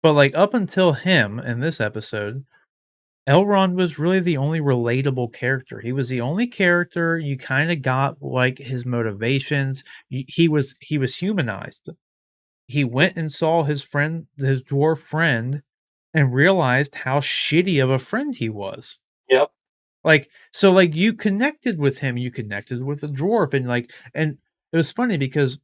But like up until him in this episode, Elrond was really the only relatable character. He was the only character you kind of got like his motivations. He was humanized. He went and saw his dwarf friend, and realized how shitty of a friend he was. Yep. Like so, like you connected with him. You connected with the dwarf, and it was funny because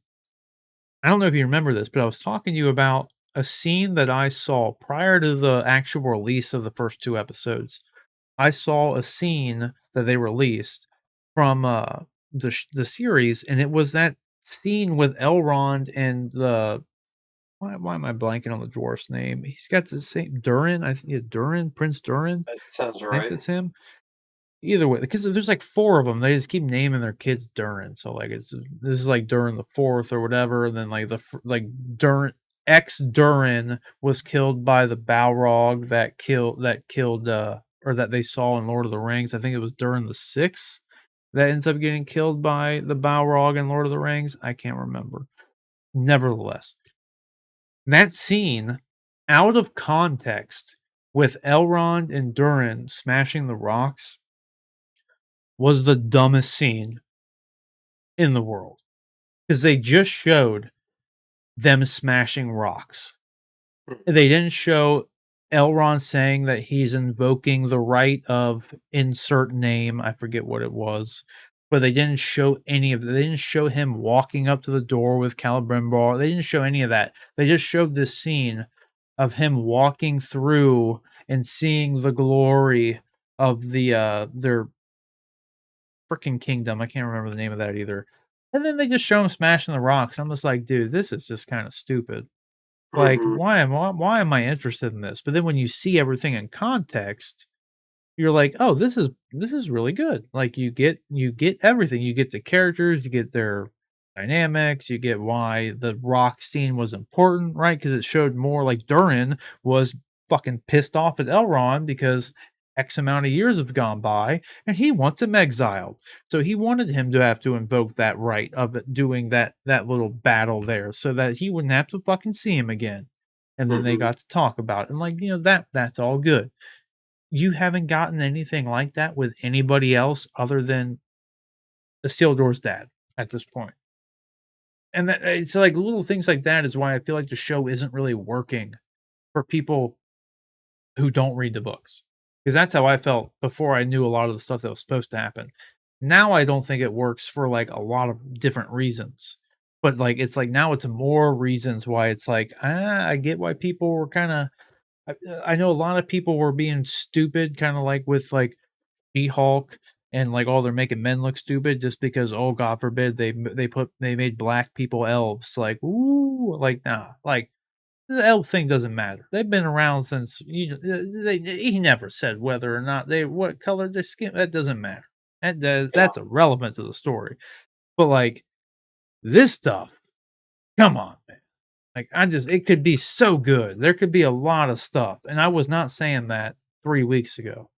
I don't know if you remember this, but I was talking to you about a scene that I saw prior to the actual release of the first 2 episodes. I saw a scene that they released from, the series, and it was that scene with Elrond and the why am I blanking on the dwarf's name? He's got the same Durin, I think yeah, Durin, Prince Durin, That sounds I think right. that's him. Either way, because there's like 4 of them, they just keep naming their kids Durin, so, like, this is, like, Durin the 4th or whatever, and then, like, Durin Durin was killed by the Balrog that killed, or that they saw in Lord of the Rings. I think it was Durin the 6th that ends up getting killed by the Balrog in Lord of the Rings. I can't remember. Nevertheless, that scene, out of context, with Elrond and Durin smashing the rocks was the dumbest scene in the world because they just showed them smashing rocks. Mhm. They didn't show Elrond saying that he's invoking the right of insert name. I forget what it was, but they didn't show any of it. They didn't show him walking up to the door with Celebrimbor. They didn't show any of that. They just showed this scene of him walking through and seeing the glory of their freaking kingdom. I can't remember the name of that either. And then they just show him smashing the rocks. I'm just like, dude, this is just kind of stupid. Like, Mhm. why am I interested in this? But then when you see everything in context, you're like, "Oh, this is really good." Like, you get everything. You get the characters, you get their dynamics, you get why the rock scene was important, right? Because it showed more like Durin was fucking pissed off at Elrond because X amount of years have gone by, and he wants him exiled. So he wanted him to have to invoke that right of it doing that little battle there so that he wouldn't have to fucking see him again. And then they Mhm. got to talk about it, and, like, that's all good. You haven't gotten anything like that with anybody else other than Isildur's dad at this point. And that it's like little things like that is why I feel like the show isn't really working for people who don't read the books. Because that's how I felt before I knew a lot of the stuff that was supposed to happen. Now I don't think it works for like a lot of different reasons. But like it's like now it's more reasons why it's like, I get why people were kind of I know a lot of people were being stupid, kind of like with like She-Hulk and, like, oh, they're making men look stupid just because, oh, God forbid, they made black people elves, like, ooh, like, nah, like, the elf thing doesn't matter. They've been around since he never said whether or not they what color their skin, that doesn't matter. Yeah. That's irrelevant to the story. But, like, this stuff, come on, man. Like, it could be so good. There could be a lot of stuff, and I was not saying that 3 weeks ago.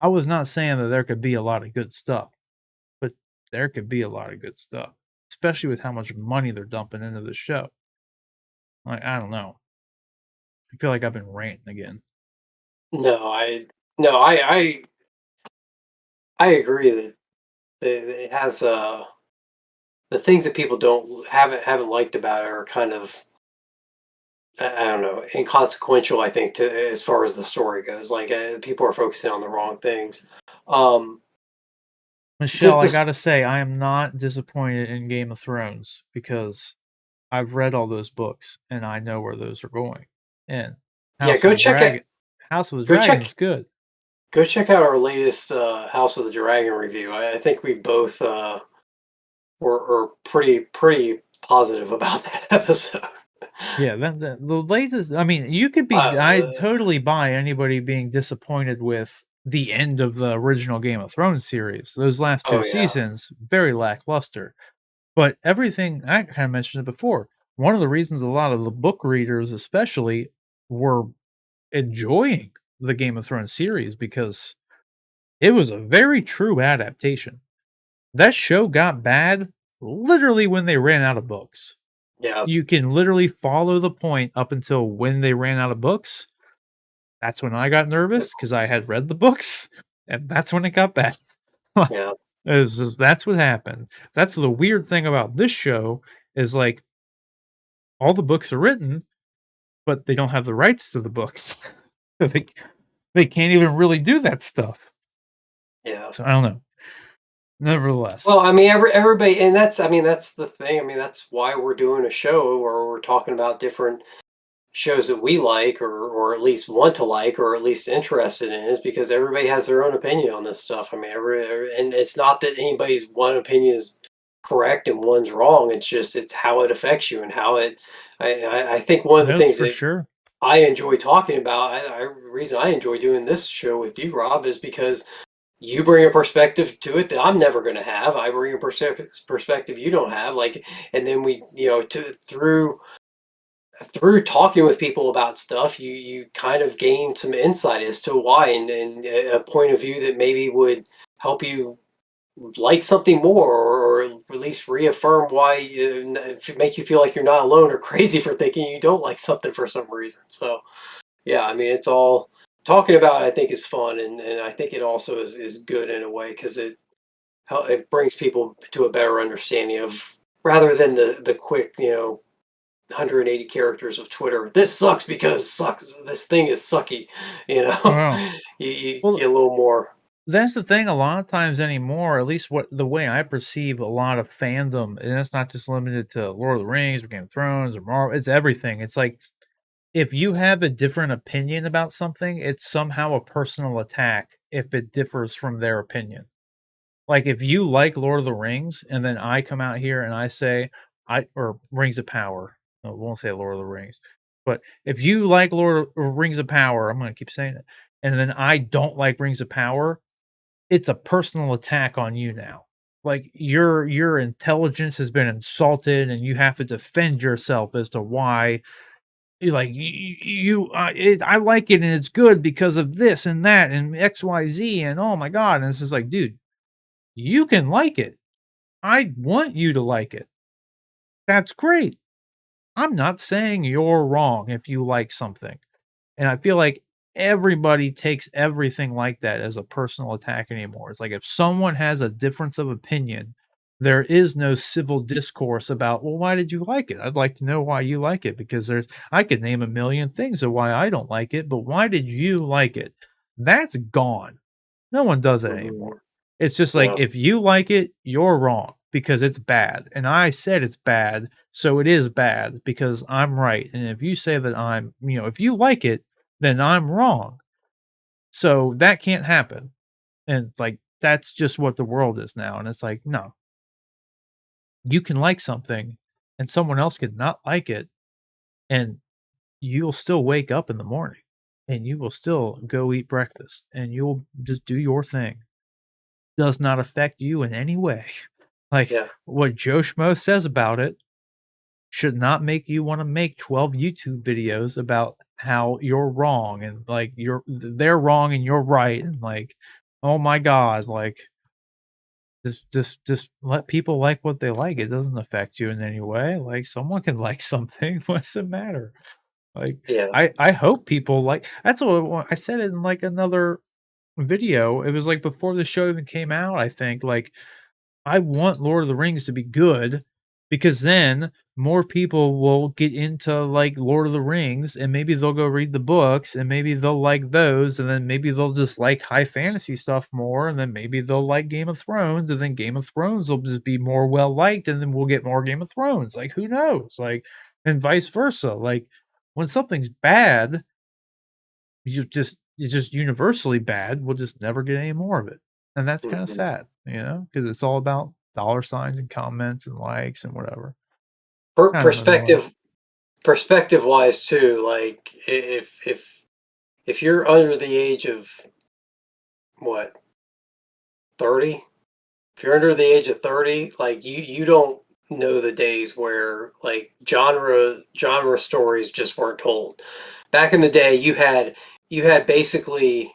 I was not saying that there could be a lot of good stuff. But there could be a lot of good stuff, especially with how much money they're dumping into the show. Like, I don't know. I feel like I've been ranting again. No, no, I agree that it has, the things that people don't haven't liked about it are kind of, I don't know, inconsequential, I think, to as far as the story goes. Like, people are focusing on the wrong things. Um, does Michelle, I this gotta say, I am not disappointed in Game of Thrones because I've read all those books and I know where those are going. And Yeah, House of the Dragon House of the go Dragon is check good. go check out our latest, House of the Dragon review. I think we both, were pretty positive about that episode. Yeah, the latest I mean, you could be Uh, I'd totally buy anybody being disappointed with the end of the original Game of Thrones series. Those last 2 oh, yeah. seasons, very lackluster. But everything I kinda mentioned it before, one of the reasons a lot of the book readers especially were enjoying the Game of Thrones series because it was a very true adaptation. That show got bad literally when they ran out of books. Yeah. You can literally follow the point up until when they ran out of books. That's when I got nervous because I had read the books, and that's when it got bad. Yeah. That's what happened. That's the weird thing about this show is like all the books are written, but they don't have the rights to the books. So they can't even really do that stuff. Yeah. So I don't know. Nevertheless, Well, I mean, everybody, and that's the thing. I mean, that's why we're doing a show where we're talking about different shows that we like, or at least want to like, or at least interested in, is because everybody has their own opinion on this stuff. I mean, and it's not that anybody's one opinion is correct and one's wrong. It's just it's how it affects you and how it. I think one of the that's things for that sure. I enjoy talking about, reason I enjoy doing this show with you, Rob, is because you bring a perspective to it that I'm never going to have. I bring a perspective you don't have. Like, and then we, through talking with people about stuff, you kind of gain some insight as to why, and a point of view that maybe would help you like something more, or at least reaffirm why, make you feel like you're not alone or crazy for thinking you don't like something for some reason. So yeah, I mean, it's all talking about it, I think is fun, and I think it also is good in a way because it brings people to a better understanding of, rather than the quick, 180 characters of Twitter. This sucks because sucks. This thing is sucky. You know, Wow. you Well, get a little more. that's the thing. A lot of times anymore, at least what the way I perceive a lot of fandom, and it's not just limited to Lord of the Rings or Game of Thrones or Marvel. It's everything. It's like if you have a different opinion about something, it's somehow a personal attack if it differs from their opinion. Like, if you like Lord of the Rings, and then I come out here and I say, I or Rings of Power. No, we won't say Lord of the Rings. But if you like Lord of Rings of Power, I'm gonna keep saying it, and then I don't like Rings of Power, it's a personal attack on you now. Like your intelligence has been insulted, and you have to defend yourself as to why you like I like it and it's good because of this and that and XYZ and oh my god. And it's just like, dude, you can like it. I want you to like it. That's great. I'm not saying you're wrong if you like something. And I feel like everybody takes everything like that as a personal attack anymore. It's like if someone has a difference of opinion, there is no civil discourse about, well, why did you like it? I'd like to know why you like it because I could name a million things of why I don't like it, but why did you like it? That's gone. No one does that Mhm. anymore. It's just like, Yeah, if you like it, you're wrong because it's bad. And I said it's bad, so it is bad because I'm right. And if you say that if you like it, then I'm wrong. So that can't happen. And it's like, that's just what the world is now. And it's like, no, you can like something and someone else could not like it. And you'll still wake up in the morning and you will still go eat breakfast and you'll just do your thing. Does not affect you in any way. Like yeah, what Joe Schmo says about it should not make you wanna make 12 YouTube videos about how you're wrong and, like, they're wrong and you're right, and, like, oh my god, like, just let people like what they like, it doesn't affect you in any way, like, someone can like something, what's the matter? Like, yeah. I hope people like that's what I said it in, like, another video, it was, like, before the show even came out, I think, like, I want Lord of the Rings to be good because then more people will get into like Lord of the Rings and maybe they'll go read the books and maybe they'll like those and then maybe they'll just like high fantasy stuff more and then maybe they'll like Game of Thrones and then Game of Thrones will just be more well liked and then we'll get more Game of Thrones. Like who knows? Like and vice versa. Like when something's bad, it's just universally bad, we'll just never get any more of it, and that's kinda Mhm. sad, because it's all about dollar signs and comments and likes and whatever. Per Kind of annoying. perspective wise too, like if you're under the age of what, 30? If you're under the age of 30, like you don't know the days where like genre stories just weren't told. Back in the day, you had basically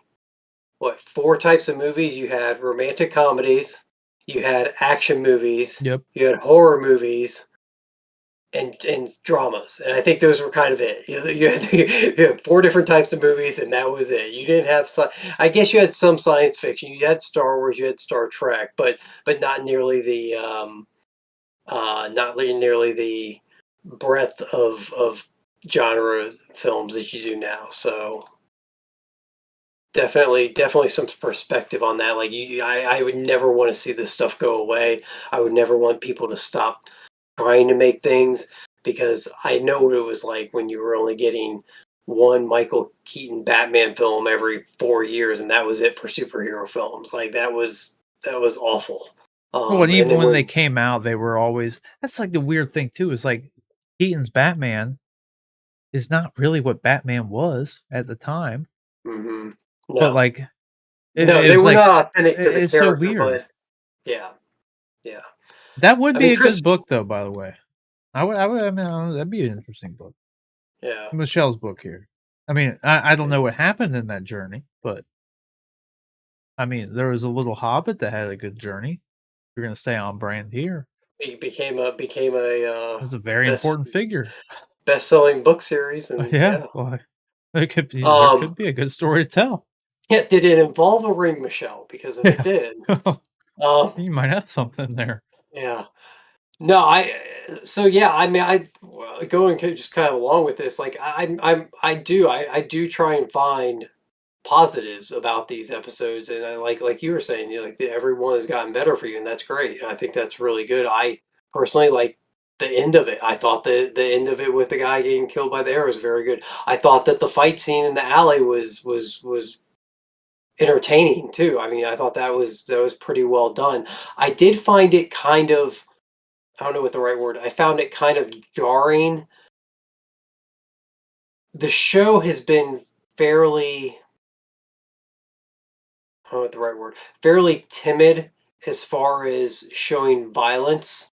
what, four types of movies? You had romantic comedies, you had action movies, Yep. you had horror movies, and dramas, and I think those were kind of it. You had four different types of movies, and that was it. You didn't have I guess you had some science fiction. You had Star Wars, you had Star Trek, but not nearly the nearly the breadth of genre films that you do now. So definitely some perspective on that. Like I would never want to see this stuff go away. I would never want people to stop trying to make things because I know what it was like when you were only getting one Michael Keaton Batman film every 4 years, and that was it for superhero films. Like that was awful. Well, and And even then when they when came out, they were always that's, like, the weird thing too, is, like, Keaton's Batman is not really what Batman was at the time, mhm. but, No, like, no, it they was, were like, not authentic to the it's so character, weird. but yeah, yeah. That would I be mean, a Chris, good book, though, by the way. I mean, that'd be an interesting book. yeah. Michelle's book here. I mean, I don't know what happened in that journey, but I mean, there was a little hobbit that had a good journey. We're gonna stay on brand here. He became a It's a very best important figure. best-selling book series, and Yeah, yeah. well, there Um, could be a good story to tell. yeah, did it involve a ring, Michelle? Because if it Yeah. did, um, You might have something there. yeah. No, so yeah, I mean, going just kind of along with this, like I do try and find positives about these episodes, and I like you were saying, like everyone has gotten better for you, and that's great. And I think that's really good. I personally like the end of it. I thought the end of it with the guy getting killed by the arrow was very good. I thought that the fight scene in the alley was entertaining too. I mean, I thought that was pretty well done. I did find it kind of, I don't know what the right word. I found it kind of jarring the show has been fairly, I don't know what the right word, fairly timid as far as showing violence,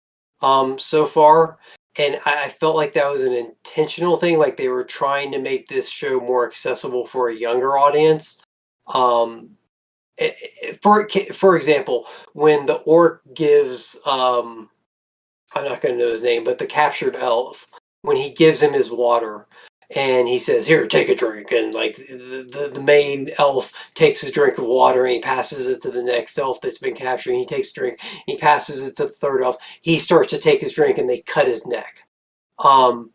so far, and I felt like that was an intentional thing, like they were trying to make this show more accessible for a younger audience. Um, for example, when the orc gives, I'm not gonna know his name, but the captured elf, when he gives him his water and he says, "Here, take a drink," and like the main elf takes a drink of water and he passes it to the next elf that's been captured. And he takes a drink, he passes it to the third elf. He starts to take his drink and they cut his neck. Um,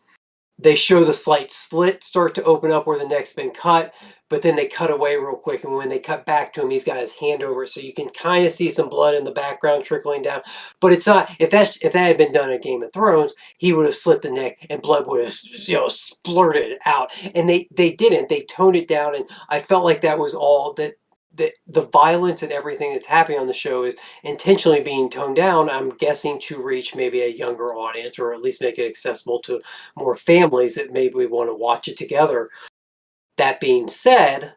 they show the slight slit start to open up where the neck's been cut, but then they cut away real quick. And when they cut back to him, he's got his hand over it, so you can kind of see some blood in the background trickling down. But it's not. If that had been done in Game of Thrones, he would have slit the neck and blood would have splurted out. And they didn't. They toned it down, and I felt like that was all that. The violence and everything that's happening on the show is intentionally being toned down. I'm guessing to reach maybe a younger audience, or at least make it accessible to more families that maybe want to watch it together. That being said,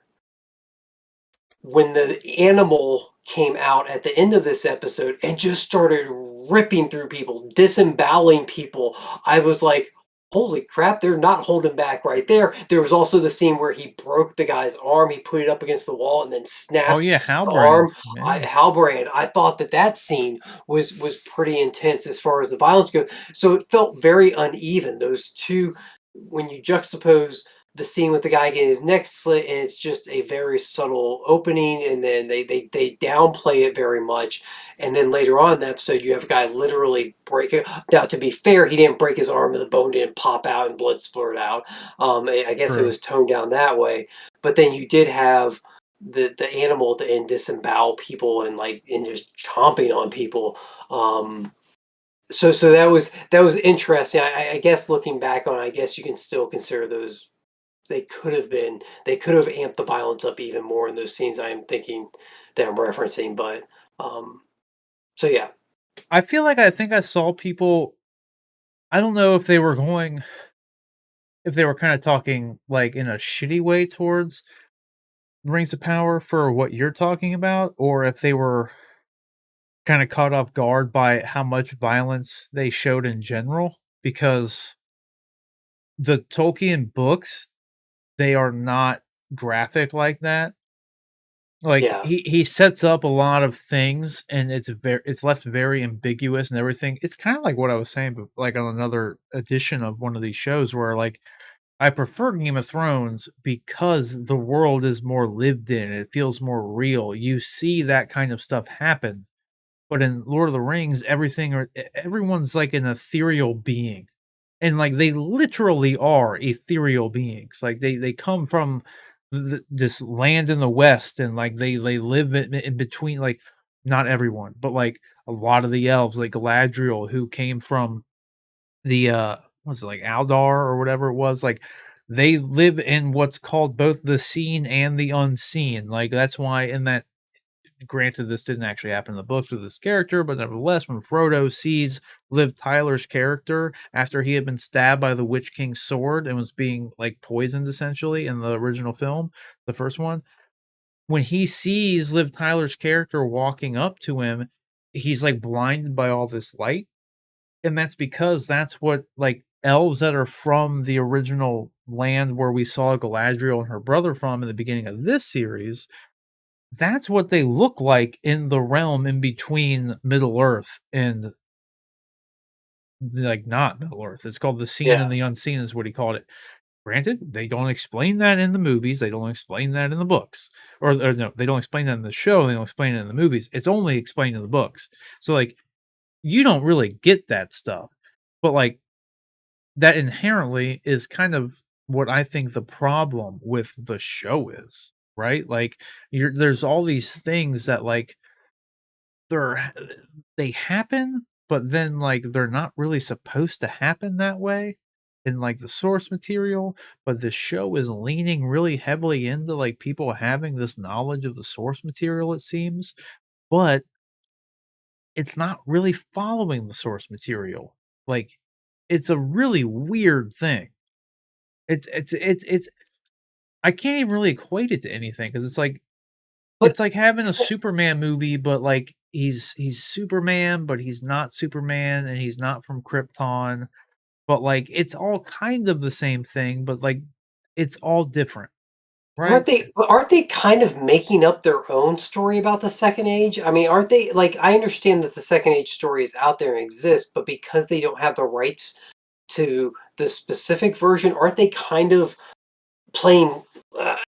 when the animal came out at the end of this episode and just started ripping through people, disemboweling people, I was like, holy crap, they're not holding back right there. There was also the scene where he broke the guy's arm, he put it up against the wall and then Oh, snapped yeah, the arm. Halbrand, yeah. Halbrand, I thought that scene was pretty intense as far as the violence goes. So it felt very uneven. Those two, when you juxtapose the scene with the guy getting his neck slit, and it's just a very subtle opening, and then they downplay it very much, and then later on in the episode, you have a guy literally break it. Now, to be fair, he didn't break his arm, and the bone didn't pop out and blood splurt out. I guess it True. was toned down that way, but then you did have the animal at the end disembowel people and like and just chomping on people. So that was interesting. I guess looking back on it, I guess you can still consider those, they could have amped the violence up even more in those scenes I'm thinking that I'm referencing, but, um, so yeah. I think I saw people. I don't know if they were kinda talking, like, in a shitty way towards Rings of Power for what you're talking about, or if they were kinda caught off guard by how much violence they showed in general, because the Tolkien books, they are not graphic like that. Like, Yeah, he sets up a lot of things, and it's left very ambiguous and everything. It's kinda like what I was saying, but, like, on another edition of one of these shows where, like, I prefer Game of Thrones because the world is more lived in, it feels more real. You see that kind of stuff happen, but in Lord of the Rings, everyone's like an ethereal being. And, like, they literally are ethereal beings, like, they come from this land in the West, and, like, they live in between, like, not everyone, but, like, a lot of the elves, like Galadriel, who came from the, what's it, like, Aldar or whatever it was, like, they live in what's called both the seen and the unseen, like, that's why in that, granted, this didn't actually happen in the books with this character, but nevertheless, when Frodo sees Liv Tyler's character after he had been stabbed by the Witch King's sword and was being like poisoned essentially in the original film, the first one, when he sees Liv Tyler's character walking up to him, he's like blinded by all this light. And that's because that's what like elves that are from the original land where we saw Galadriel and her brother from in the beginning of this series, that's what they look like in the realm in between Middle Earth and, like, not Middle Earth. It's called the Seen yeah, and the Unseen is what he called it. Granted, they don't explain that in the movies, they don't explain that in the books, or no, they don't explain that in the show, they don't explain it in the movies, it's only explained in the books. So, like, you don't really get that stuff, but, like, that inherently is kind of what I think the problem with the show is, right? Like, there's all these things that, like, they're they happen, but then, like, they're not really supposed to happen that way in, like, the source material, but the show is leaning really heavily into, like, people having this knowledge of the source material, it seems, but it's not really following the source material. Like, it's a really weird thing. It's I can't even really equate it to anything because But it's like having a Superman movie, but like he's Superman, but he's not Superman, and he's not from Krypton. But like it's all kind of the same thing, but like it's all different, right? aren't they kind of making up their own story about the Second Age? I mean, aren't they like, I understand that the Second Age story is out there and exists, but because they don't have the rights to the specific version, aren't they kind of playing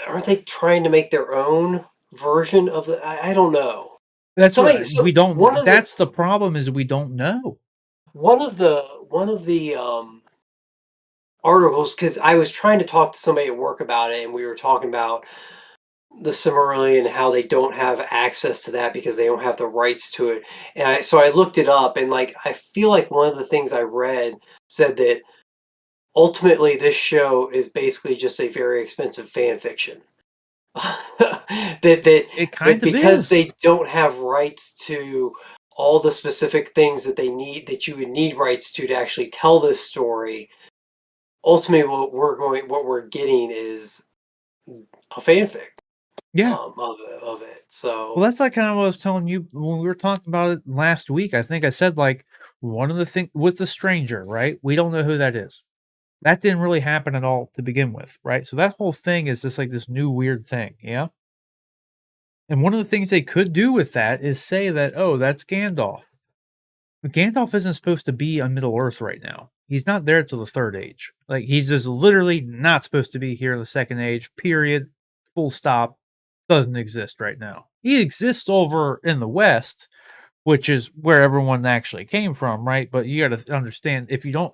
aren't they trying to make their own version of the I don't know. That's Somebody what we so don't. That's the problem is we don't know. one of the articles, because I was trying to talk to somebody at work about it, and we were talking about the Silmarillion and how they don't have access to that because they don't have the rights to it. And I looked it up, and like I feel like one of the things I read said that ultimately this show is basically just a very expensive fan fiction. It That kind of because is. they don't have rights to all the specific things that they need, that you would need rights to actually tell this story, ultimately what we're getting is a fanfic Yeah. of it. So Well, that's like kind of what I was telling you when we were talking about it last week. I think I said like one of the things with the stranger, right? We don't know who that is. That didn't really happen at all to begin with, right? So that whole thing is just like this new weird thing, yeah. And one of the things they could do with that is say that, oh, that's Gandalf. But Gandalf isn't supposed to be on Middle Earth right now. He's not there till the Third Age. Like he's just literally not supposed to be here in the Second Age. Period. Full stop. Doesn't exist right now. He exists over in the West, which is where everyone actually came from, right? But you got to understand if you don't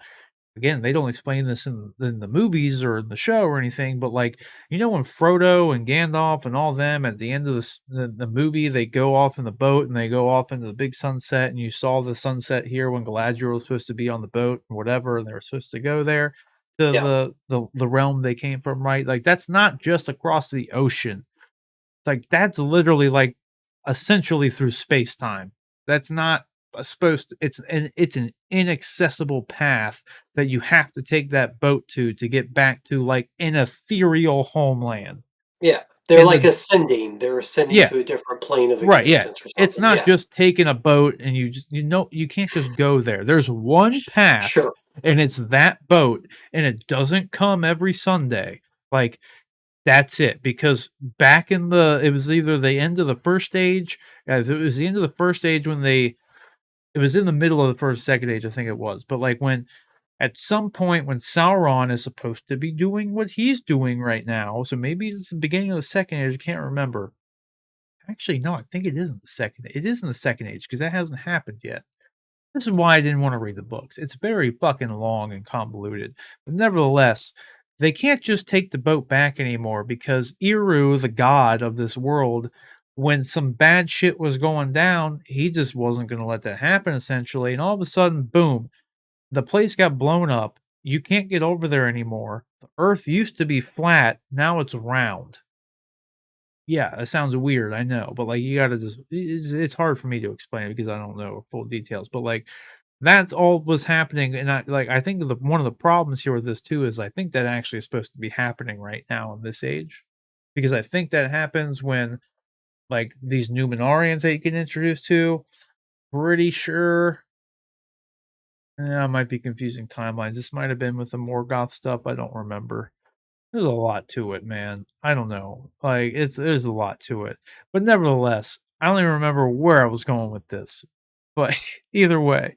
again, they don't explain this in the movies or in the show or anything, but like when Frodo and Gandalf and all them at the end of the movie, they go off in the boat and they go off into the big sunset, and you saw the sunset here when Galadriel was supposed to be on the boat or whatever, and they were supposed to go there to yeah, the realm they came from, right? Like that's not just across the ocean. It's like that's literally like essentially through space time. That's not supposed to, it's an inaccessible path that you have to take that boat to get back to like an ethereal homeland. yeah, they're In like the ascending. They're ascending yeah, to a different plane of right, yeah. existence or It's something. not Yeah, just taking a boat and you can't just go there. There's one path sure. and it's that boat and it doesn't come every Sunday. Like that's it, because back in the it was either the end of the first age, it was the end of the first age when it was in the middle of the first second age, I think it was. But like when at some point when Sauron is supposed to be doing what he's doing right now, so maybe it's the beginning of the second age, I can't remember. Actually, no, I think it isn't the second. It isn't the second age because that hasn't happened yet. This is why I didn't want to read the books. It's very fucking long and convoluted. But nevertheless, they can't just take the boat back anymore because Eru, the god of this world, when some bad shit was going down, he just wasn't going to let that happen essentially. And all of a sudden, boom, the place got blown up. You can't get over there anymore. The earth used to be flat, now it's round. Yeah, that sounds weird, I know, but like you gotta just it's hard for me to explain because I don't know full details. But like that's all was happening, and I think one of the problems here with this too is I think that actually is supposed to be happening right now in this age, because I think that happens when like these Numenorians that you get introduced to. Pretty sure. I might be confusing timelines. This might have been with the Morgoth stuff. I don't remember. There's a lot to it, man. I don't know. Like there's a lot to it. But nevertheless, I don't even remember where I was going with this. But either way,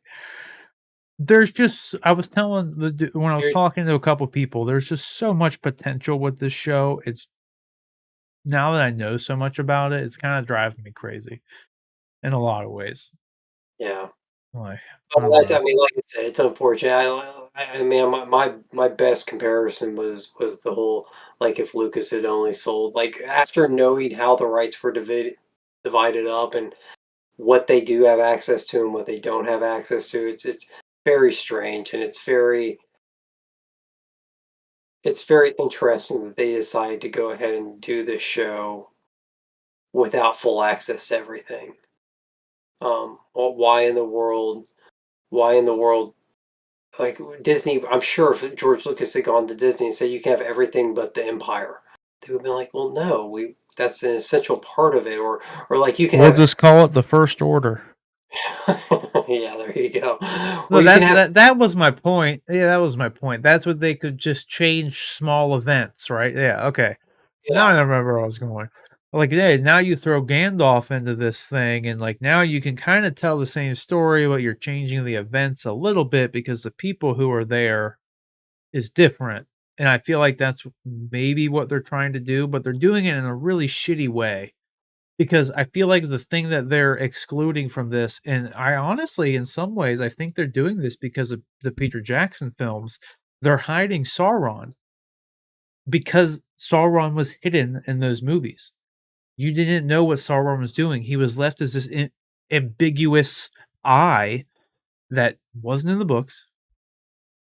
there's just I was telling when I was You're, talking to a couple people, there's just so much potential with this show. It's now that I know so much about it, it's kind of driving me crazy in a lot of ways. yeah. Like I Well, don't that's, know. I mean, like I said, it's unfortunate. I mean, my best comparison was the whole, like, if Lucas had only sold, like, after knowing how the rights were divided up and what they do have access to and what they don't have access to, it's very strange, and it's very interesting that they decided to go ahead and do this show without full access to everything. Well, why in the world? Why in the world Like, Disney, I'm sure if George Lucas had gone to Disney and said, "You can have everything but the Empire," they would be like, "Well, no, we that's an essential part of it," or like, "You can We'll have." just call it the First Order. Yeah, there you go. No, Or you can have. that was my point. Yeah, that was my point. That's what they could just change small events, right? Yeah, okay. Now Yeah. I remember where I was going. Like, yeah, now you throw Gandalf into this thing, and like now you can kind of tell the same story, but you're changing the events a little bit because the people who are there is different. And I feel like that's maybe what they're trying to do, but they're doing it in a really shitty way. Because I feel like the thing that they're excluding from this, and I honestly, in some ways, I think they're doing this because of the Peter Jackson films. They're hiding Sauron because Sauron was hidden in those movies. You didn't know what Sauron was doing. He was left as this ambiguous eye that wasn't in the books.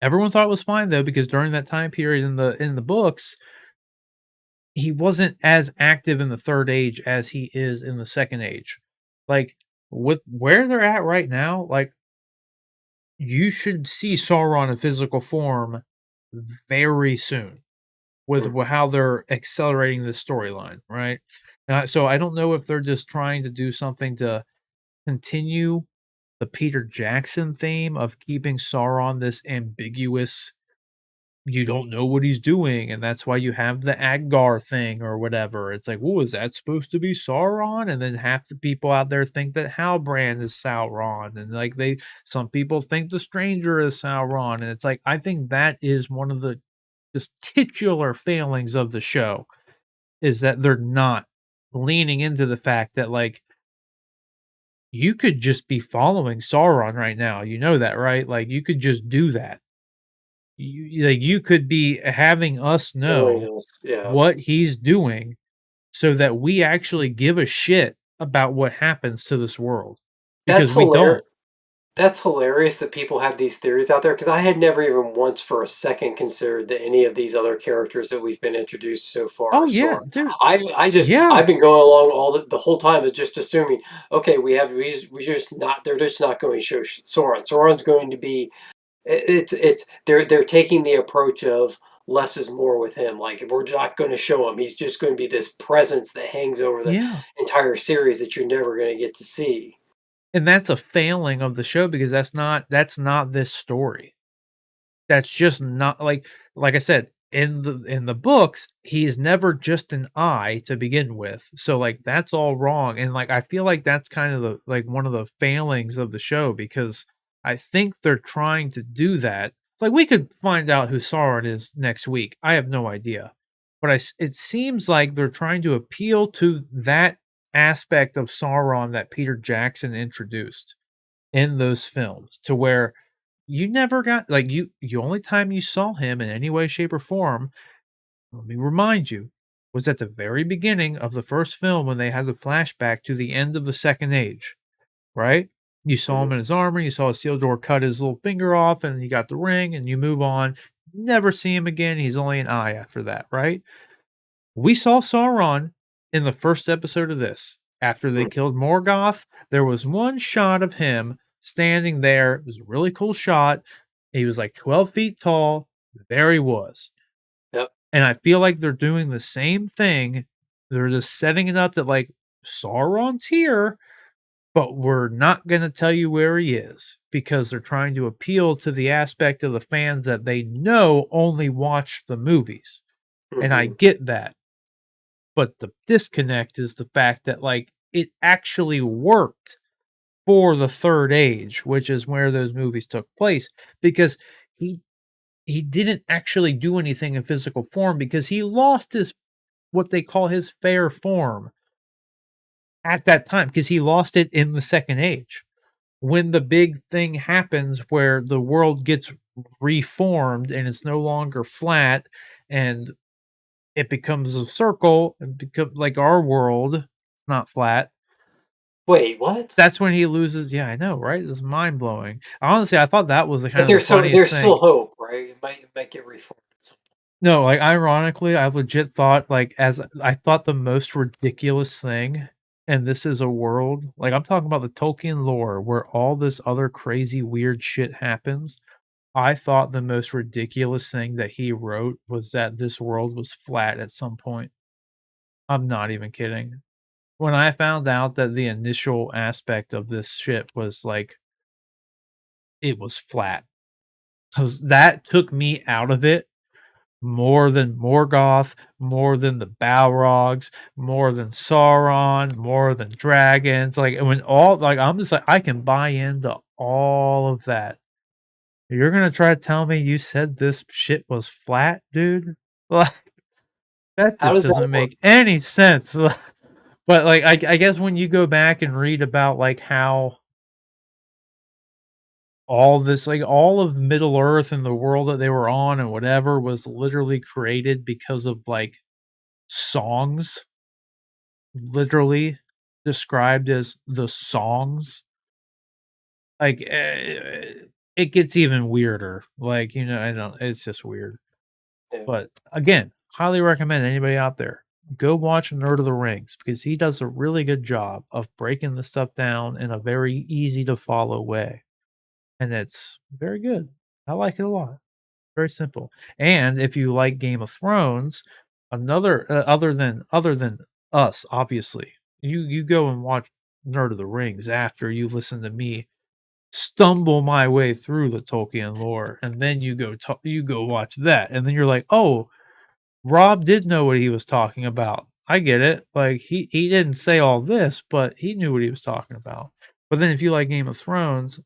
Everyone thought it was fine though, because during that time period in the books, he wasn't as active in the third age as he is in the second age. Like, with where they're at right now, like, you should see Sauron in physical form very soon with Mm. how they're accelerating this storyline, right? So I don't know if they're just trying to do something to continue the Peter Jackson theme of keeping Sauron this ambiguous, you don't know what he's doing, and that's why you have the Aggar thing or whatever. It's like, "Oh, is that supposed to be Sauron?" And then half the people out there think that Halbrand is Sauron, and like some people think the Stranger is Sauron, and it's like, I think that is one of the just titular failings of the show, is that they're not leaning into the fact that, like, you could just be following Sauron right now, you know that, right? Like, you could just do that. You could be having us Knowing know us, yeah. what he's doing so that we actually give a shit about what happens to this world, That's because we hilarious. don't. That's hilarious that people have these theories out there because I had never even once for a second considered that any of these other characters that we've been introduced so far are Oh, yeah, Sora. dude. I just Yeah, I've been going along the whole time and just assuming, okay, we just not they're just not going to show Sauron. Sauron's going to be it's they're taking the approach of less is more with him. Like, we're not going to show him. He's just going to be this presence that hangs over the yeah. entire series that you're never going to get to see. And that's a failing of the show because that's not this story. That's just not like I said, in the books, he is never just an eye to begin with. So, like, that's all wrong, and, like, I feel like that's kind of the like, one of the failings of the show because I think they're trying to do that. Like, we could find out who Sauron is next week. I have no idea. But it seems like they're trying to appeal to that aspect of Sauron that Peter Jackson introduced in those films to where you never got like you only time you saw him in any way, shape, or form, let me remind you, was at the very beginning of the first film when they had the flashback to the end of the second age, right? You saw him Mhm. in his armor, you saw Isildur cut his little finger off, and he got the ring, and you move on. Never see him again. He's only an eye after that, right? We saw Sauron in the first episode of this. After they Mm. killed Morgoth, there was one shot of him standing there. It was a really cool shot. He was like 12 feet tall. There he was. Yep. And I feel like they're doing the same thing. They're just setting it up that, like, Sauron's here, but we're not going to tell you where he is because they're trying to appeal to the aspect of the fans that they know only watch the movies. And I Mhm. get that. But the disconnect is the fact that, like, it actually worked for the third age, which is where those movies took place, because he he didn't actually do anything in physical form because he lost his what they call his fair form at that time because he lost it in the second age. When the big thing happens where the world gets reformed and it's no longer flat and it becomes a circle and become like our world, it's not flat. Wait, what? That's when he loses. Yeah, I know, right? It's mind blowing. Honestly, I thought that was the kind But of the funniest there's still thing. hope, right? It might get reformed at some point. No, like, ironically, I legit thought, like, as I thought the most ridiculous thing, and this is a world, like, I'm talking about the Tolkien lore where all this other crazy weird shit happens. I thought the most ridiculous thing that he wrote was that this world was flat at some point. I'm not even kidding. When I found out that the initial aspect of this ship was like it was flat, 'cause that took me out of it more than Morgoth, more than the Balrogs, more than Sauron, more than dragons. Like when all like I'm just like I can buy into all of that. You're gonna try to tell me you said this shit was flat, dude? Like that How just does that doesn't work? make any sense. But like I guess when you go back and read about like how all this like all of Middle Earth and the world that they were on and whatever was literally created because of like songs, literally described as the songs. Like it gets even weirder. Like, I don't it's just weird. Yeah. But again, highly recommend anybody out there go watch Nerd of the Rings because he does a really good job of breaking the stuff down in a very easy to follow way. And it's very good. I like it a lot. Very simple. And if you like Game of Thrones, another other than us, obviously, you go and watch Nerd of the Rings after you listen to me stumble my way through the Tolkien lore, and then you go watch that, and then you're like, oh, Rob did know what he was talking about. I get it. Like he didn't say all this, but he knew what he was talking about. But then if you like Game of Thrones,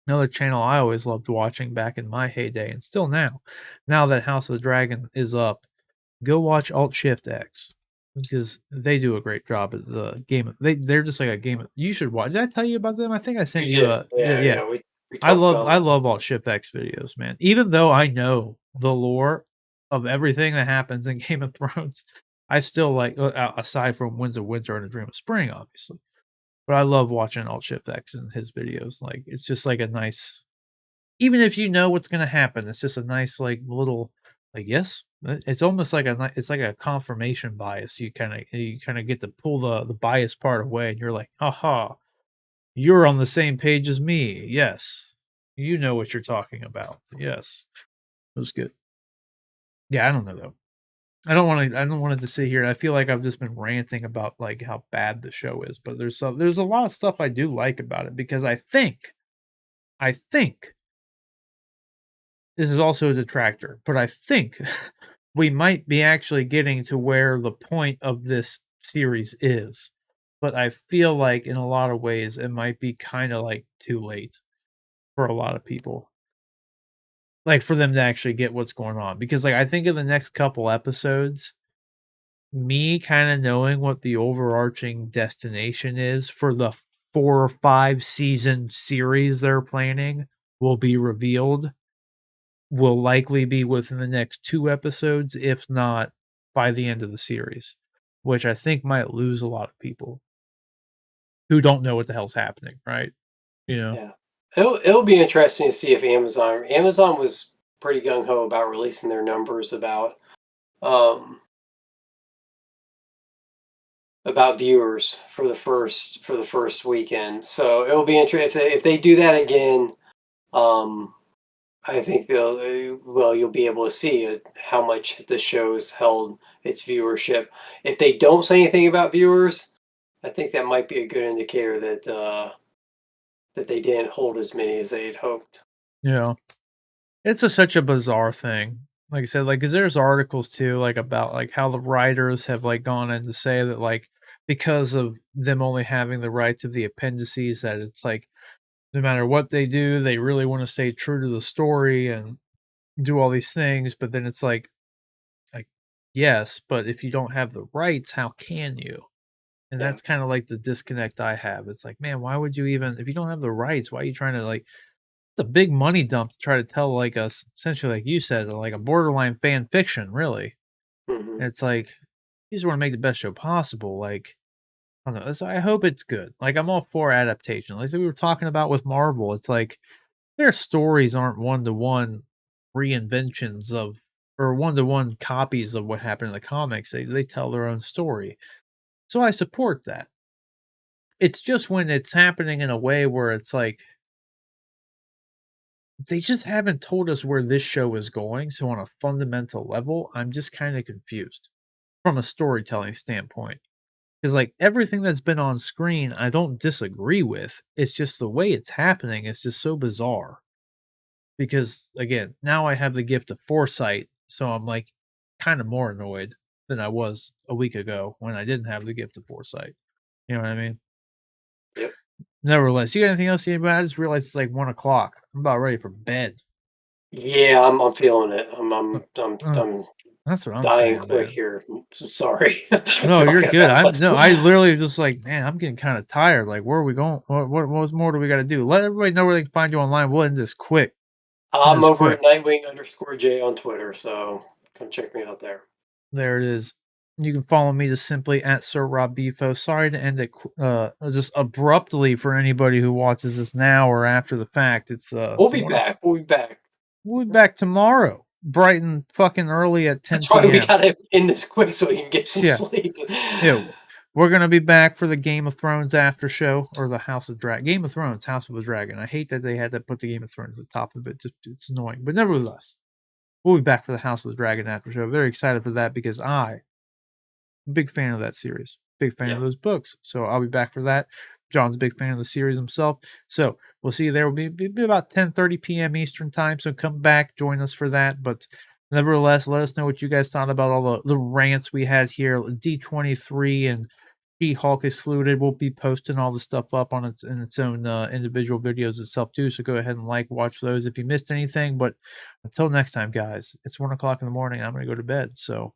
another channel I always loved watching back in my heyday and still now that House of the Dragon is up, go watch Alt Shift X because they do a great job at the game. They're just like a game. You should watch. Did I tell you about them? I think I sent You you did. a Yeah, yeah. yeah. We talked about I it. love Alt Shift X videos, man. Even though I know the lore of everything that happens in Game of Thrones, I still like aside from Winds of Winter and A Dream of Spring, obviously. But I love watching Alt Shift X and his videos. Like it's just like a nice even if you know what's gonna happen, it's just a nice, like, little like, yes, it's almost like it's like a confirmation bias. You kinda get to pull the bias part away, and you're like, "Aha, you're on the same page as me. Yes. You know what you're talking about. Yes." It was good. Yeah, I don't know, though. I don't want it to sit here. I feel like I've just been ranting about, like, how bad the show is, but there's a lot of stuff I do like about it because I think this is also a detractor, but I think we might be actually getting to where the point of this series is. But I feel like in a lot of ways it might be kind of like too late for a lot of people. Like for them to actually get what's going on. Because like I think in the next couple episodes, me kind of knowing what the overarching destination is for the 4 or 5 season series they're planning will be revealed will likely be within the next 2 episodes, if not by the end of the series, which I think might lose a lot of people who don't know what the hell's happening, right? You know? Yeah. It'll be interesting to see if Amazon was pretty gung ho about releasing their numbers um about viewers for the first weekend. So it'll be interesting if they do that again. Um, I think well, you'll be able to see how much the show's held its viewership. If they don't say anything about viewers, I think that might be a good indicator that they didn't hold as many as they had hoped. Yeah. It's such a bizarre thing. Like I said, like, 'cause there's articles too, like, about, like, how the writers have, like, gone in to say that, like, because of them only having the rights of the appendices, that it's like, no matter what they do, they really wanna stay true to the story and do all these things, but then it's like, yes, but if you don't have the rights, how can you? And Yeah. that's kinda like the disconnect I have. It's like, man, why would you even if you don't have the rights, why are you trying to like it's a big money dump to try to tell like essentially like you said, like a borderline fan fiction, really. Hmm. And it's like you just want to make the best show possible. Like I don't know. So I hope it's good. Like I'm all for adaptation. Like we were talking about with Marvel, it's like their stories aren't one to one reinventions of or one to one copies of what happened in the comics. They tell their own story. So I support that. It's just when it's happening in a way where it's like they just haven't told us where this show is going. So on a fundamental level, I'm just kind of confused from a storytelling standpoint. Because like everything that's been on screen, I don't disagree with. It's just the way it's happening. It's just so bizarre. Because again, now I have the gift of foresight, so I'm like kind of more annoyed than I was a week ago when I didn't have the gift of foresight. You know what I mean? Yep. Nevertheless, you got anything else to say about it? I just realized it's like 1 o'clock. I'm about ready for bed. Yeah, I'm feeling it. I'm Uh, I'm I'm uh, I'm that's what I'm dying saying, quick man. here. So sorry. No, you're Talking good. about I'm this. no, I literally just like, man, I'm getting kind of tired. Like, where are we going? What more do we got to do? Let everybody know where they can find you online. We'll end this quick. End I'm this over at quick. Nightwing_J on Twitter, so come check me out there. There it is. You can follow me just simply at Sir Rob Bifo. Sorry to end it just abruptly for anybody who watches this now or after the fact. We'll It's be 1 o'clock. back. We'll be back. We'll be back tomorrow, bright and fucking early at That's 10 why we p.m. gotta end this quick so we can get some Yeah, sleep. yeah. We're gonna be back for the Game of Thrones after show or the House of Dragon. Game of Thrones, House of a Dragon. I hate that they had to put the Game of Thrones at the top of it. Just it's annoying, but nevertheless, we'll be back for the House of the Dragon after show. Very excited for that because big fan of that series. Big fan of Yeah. those books. So I'll be back for that. John's a big fan of the series himself. So we'll see you there. Will be about 10:30 p.m. Eastern time. So come back, join us for that. But nevertheless, let us know what you guys thought about all the rants we had here. D23 and She-Hulk excluded. We'll be posting all the stuff up on its own individual videos itself too. So go ahead and watch those if you missed anything. But until next time, guys, it's 1 o'clock in the morning. I'm gonna go to bed. So